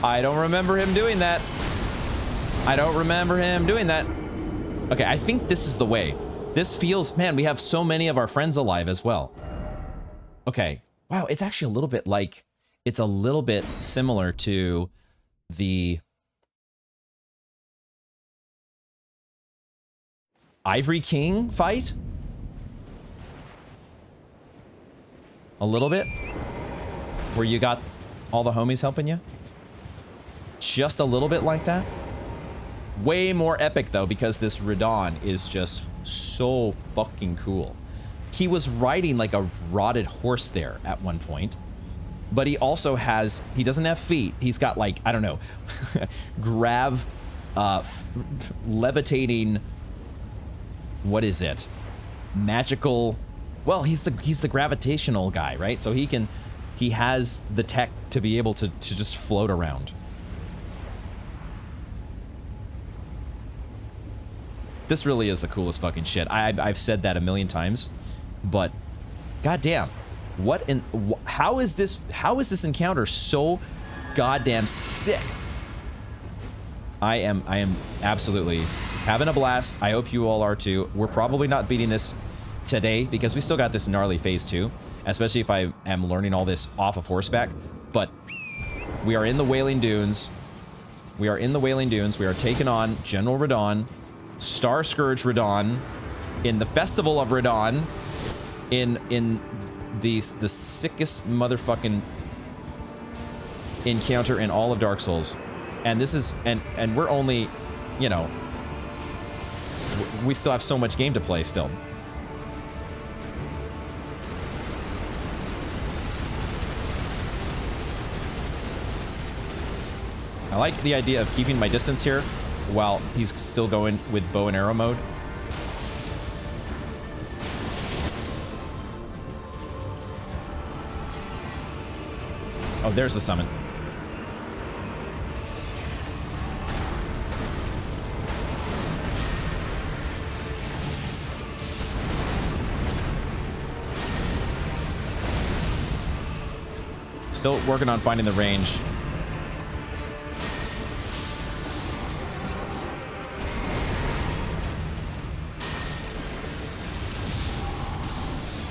Speaker 1: I don't remember him doing that. I don't remember him doing that. Okay, I think this is the way. This feels... Man, we have so many of our friends alive as well. Okay. Wow, it's actually a little bit like... It's a little bit similar to the... Ivory King fight? A little bit? Where you got all the homies helping you? Just a little bit like that? Way more epic, though, because this Radahn is just so fucking cool. He was riding like a rotted horse there at one point. But he also has... He doesn't have feet. He's got, like, I don't know, levitating... What is it? Magical... Well, he's the gravitational guy, right? So he has the tech to be able to just float around. This really is the coolest fucking shit. I've said that a million times, but goddamn, how is this encounter so goddamn sick? I am absolutely having a blast. I hope you all are too. We're probably not beating this today because we still got this gnarly phase 2, especially if I am learning all this off of horseback, but we are in the Wailing Dunes. We are in the Wailing Dunes. We are taking on General Radahn. Starscourge Radahn, in the Festival of Radahn, in the sickest motherfucking encounter in all of Dark Souls. And this is, and we're only, you know, we still have so much game to play still. I like the idea of keeping my distance here while he's still going with bow and arrow mode. Oh, there's the summon. Still working on finding the range.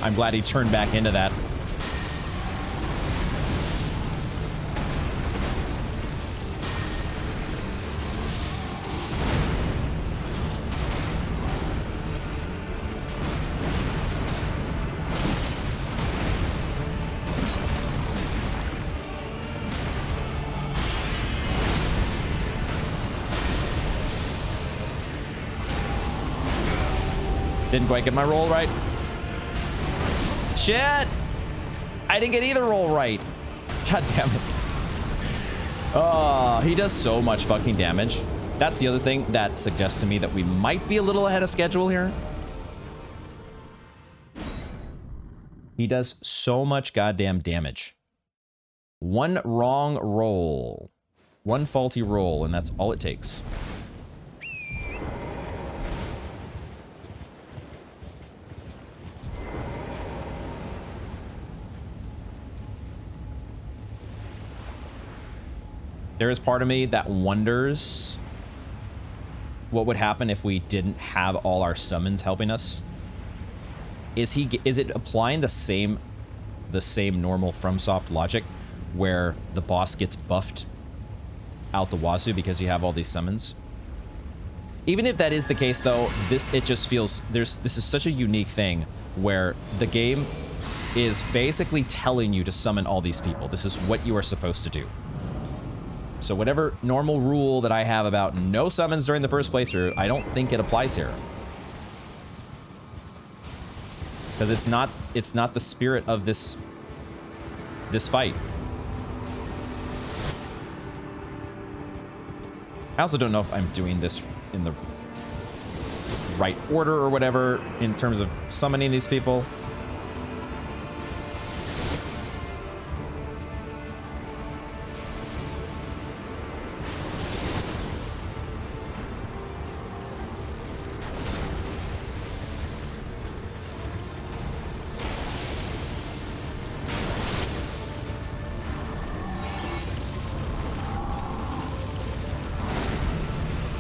Speaker 1: I'm glad he turned back into that. Didn't quite get my roll right. Shit! I didn't get either roll right. God damn it. Oh, he does so much fucking damage. That's the other thing that suggests to me that we might be a little ahead of schedule here. He does so much goddamn damage. One wrong roll. One faulty roll, and that's all it takes. There is part of me that wonders what would happen if we didn't have all our summons helping us. Is it applying the same normal FromSoft logic where the boss gets buffed out the wazoo because you have all these summons? Even if that is the case though, it just feels this is such a unique thing where the game is basically telling you to summon all these people. This is what you are supposed to do. So whatever normal rule that I have about no summons during the first playthrough, I don't think it applies here. Because it's not the spirit of this fight. I also don't know if I'm doing this in the right order or whatever in terms of summoning these people.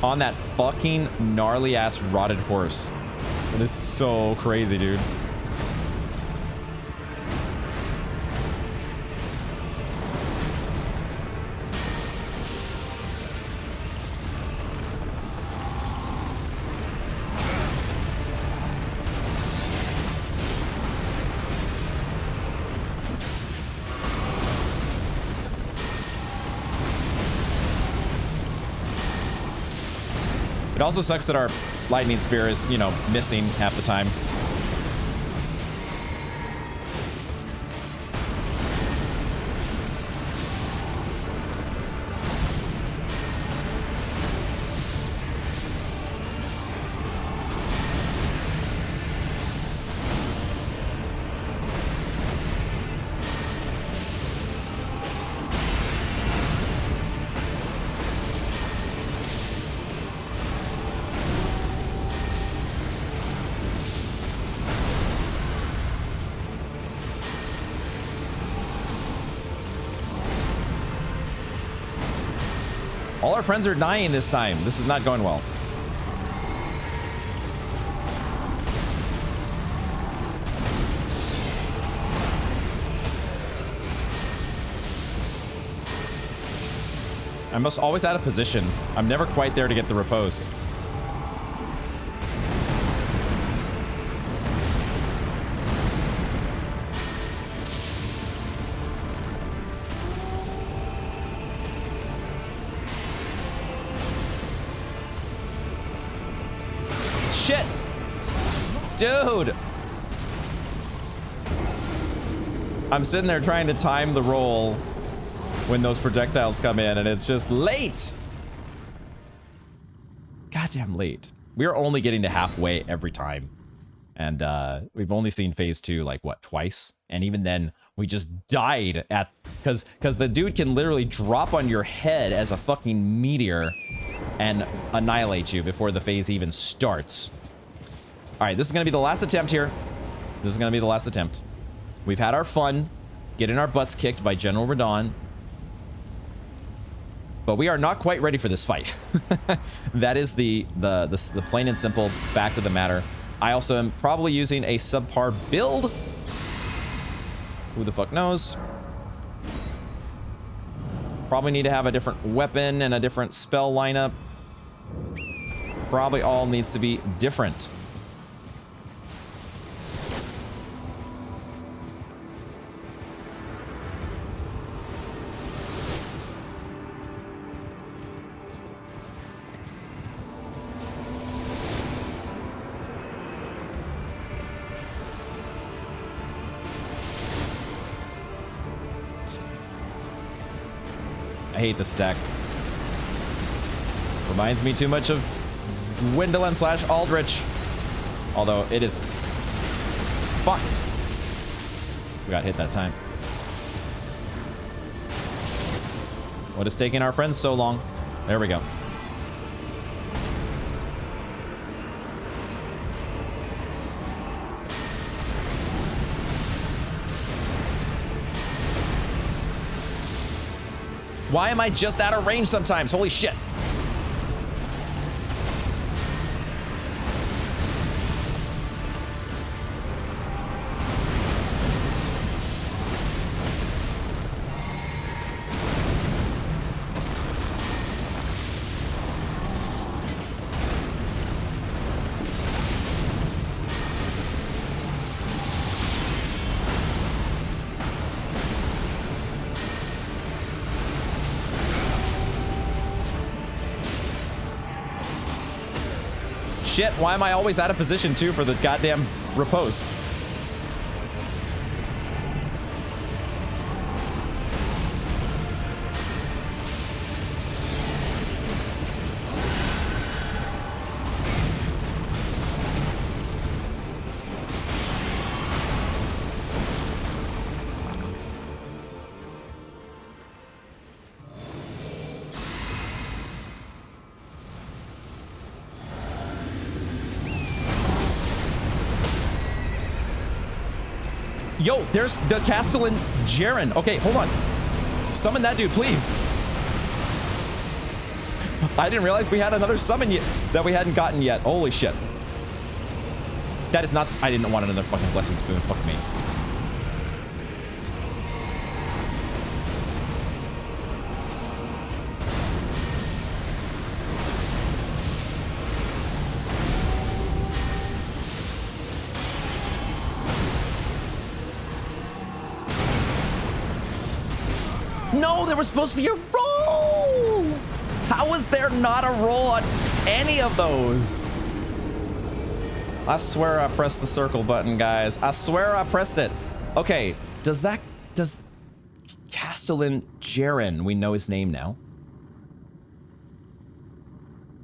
Speaker 1: On that fucking gnarly ass rotted horse. It is so crazy, dude. It also sucks that our lightning spear is, you know, missing half the time. All our friends are dying this time. This is not going well. I'm almost always out of position. I'm never quite there to get the repose. shit! Dude! I'm sitting there trying to time the roll when those projectiles come in, and it's just late! Goddamn late. We're only getting to halfway every time. And we've only seen phase 2, like, what, twice? And even then, we just died at... Because the dude can literally drop on your head as a fucking meteor and annihilate you before the phase even starts. Alright, this is going to be the last attempt here. This is going to be the last attempt. We've had our fun, getting our butts kicked by General Radahn. But we are not quite ready for this fight. That is the plain and simple fact of the matter. I also am probably using a subpar build. Who the fuck knows? Probably need to have a different weapon and a different spell lineup. Probably all needs to be different. I hate this stack. Reminds me too much of Gwendolyn / Aldrich. Although it is... Fuck. We got hit that time. What is taking our friends so long? There we go. Why am I just out of range sometimes? Holy shit. Shit, why am I always out of position, too, for the goddamn riposte? Yo, there's the Castellan Jaren. Okay, hold on. Summon that dude, please. I didn't realize we had another summon yet that we hadn't gotten yet. Holy shit. That is not... I didn't want another fucking blessing spoon. Fuck me. No, there was supposed to be a roll! How was there not a roll on any of those? I swear I pressed the circle button, guys. I swear I pressed it. Okay, does Castellan Jaren, we know his name now.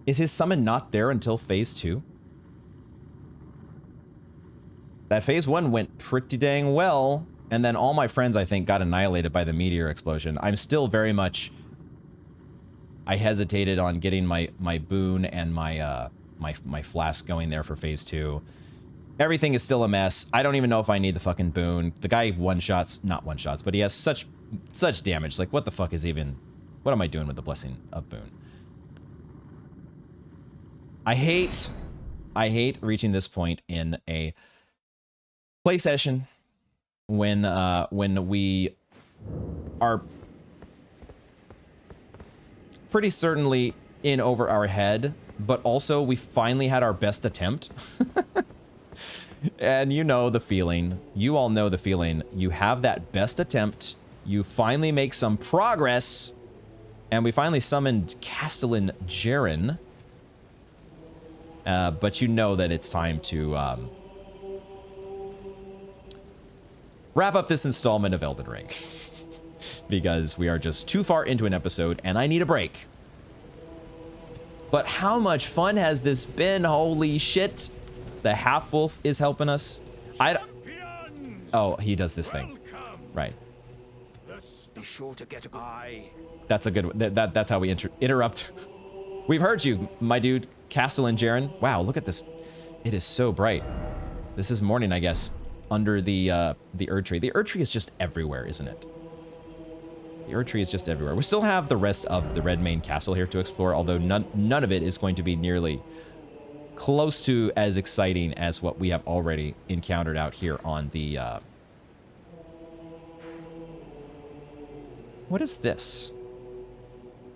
Speaker 1: Is his summon not there until phase 2? That phase 1 went pretty dang well. And then all my friends, I think, got annihilated by the meteor explosion. I'm still very much... I hesitated on getting my boon and my flask going there for phase 2. Everything is still a mess. I don't even know if I need the fucking boon. The guy one-shots... Not one-shots, but he has such damage. Like, what the fuck is even... What am I doing with the blessing of boon? I hate reaching this point in a play session when we are pretty certainly in over our head, but also we finally had our best attempt. And you know the feeling. You all know the feeling. You have that best attempt. You finally make some progress. And we finally summoned Castellan Jaren. But you know that it's time to wrap up this installment of Elden Ring. Because we are just too far into an episode and I need a break. But how much fun has this been? Holy shit. The half-wolf is helping us. Oh, he does this thing. Right.
Speaker 11: Be sure to get a eye.
Speaker 1: That's a good that's how we interrupt. We've heard you, my dude. Castellan Jaren. Wow, look at this. It is so bright. This is morning, I guess. Under the Erd Tree. The Erd Tree is just everywhere, isn't it? The Erd Tree is just everywhere. We still have the rest of the Redmane Castle here to explore, although none of it is going to be nearly close to as exciting as what we have already encountered out here on the... What is this?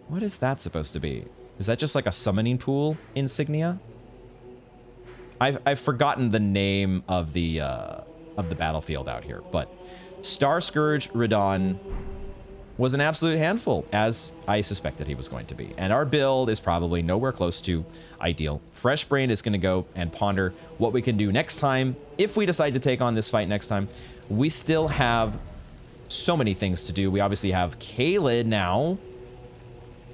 Speaker 1: What is that supposed to be? Is that just like a summoning pool insignia? I've forgotten the name of the battlefield out here, but Starscourge Radahn was an absolute handful, as I suspected he was going to be. And our build is probably nowhere close to ideal. Fresh Brain is going to go and ponder what we can do next time, if we decide to take on this fight next time. We still have so many things to do. We obviously have Caelid now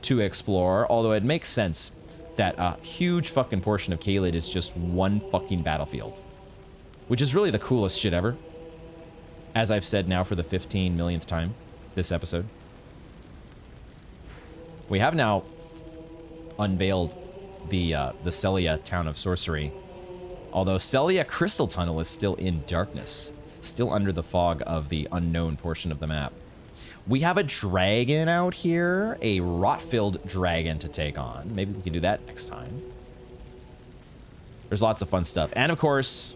Speaker 1: to explore, although it makes sense that a huge fucking portion of Caelid is just one fucking battlefield, which is really the coolest shit ever, as I've said now for the 15 millionth time this episode. We have now unveiled the Celia Town of Sorcery, although Celia Crystal Tunnel is still in darkness, still under the fog of the unknown portion of the map. We have a dragon out here, a rot-filled dragon to take on. Maybe we can do that next time. There's lots of fun stuff. And of course,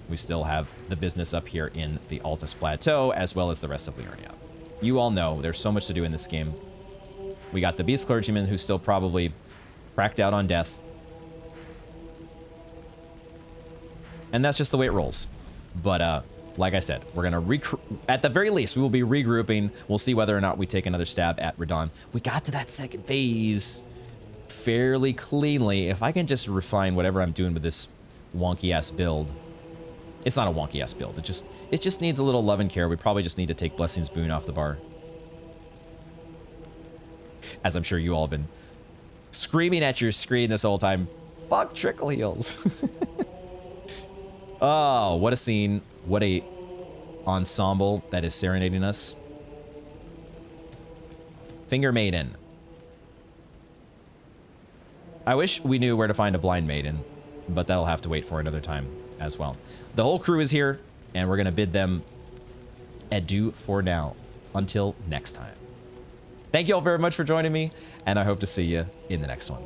Speaker 1: we still have the business up here in the Altus Plateau, as well as the rest of Liurnia. You all know there's so much to do in this game. We got the Beast Clergyman, who's still probably cracked out on death. And that's just the way it rolls. But, like I said, we're going to, at the very least, we will be regrouping. We'll see whether or not we take another stab at Radahn. We got to that second phase fairly cleanly. If I can just refine whatever I'm doing with this wonky-ass build. It's not a wonky-ass build. It just needs a little love and care. We probably just need to take Blessing's Boon off the bar. As I'm sure you all have been screaming at your screen this whole time. Fuck Trickle Heals. Oh, what a scene. What a ensemble that is serenading us. Finger Maiden. I wish we knew where to find a Blind Maiden, but that'll have to wait for another time as well. The whole crew is here, and we're going to bid them adieu for now. Until next time. Thank you all very much for joining me, and I hope to see you in the next one.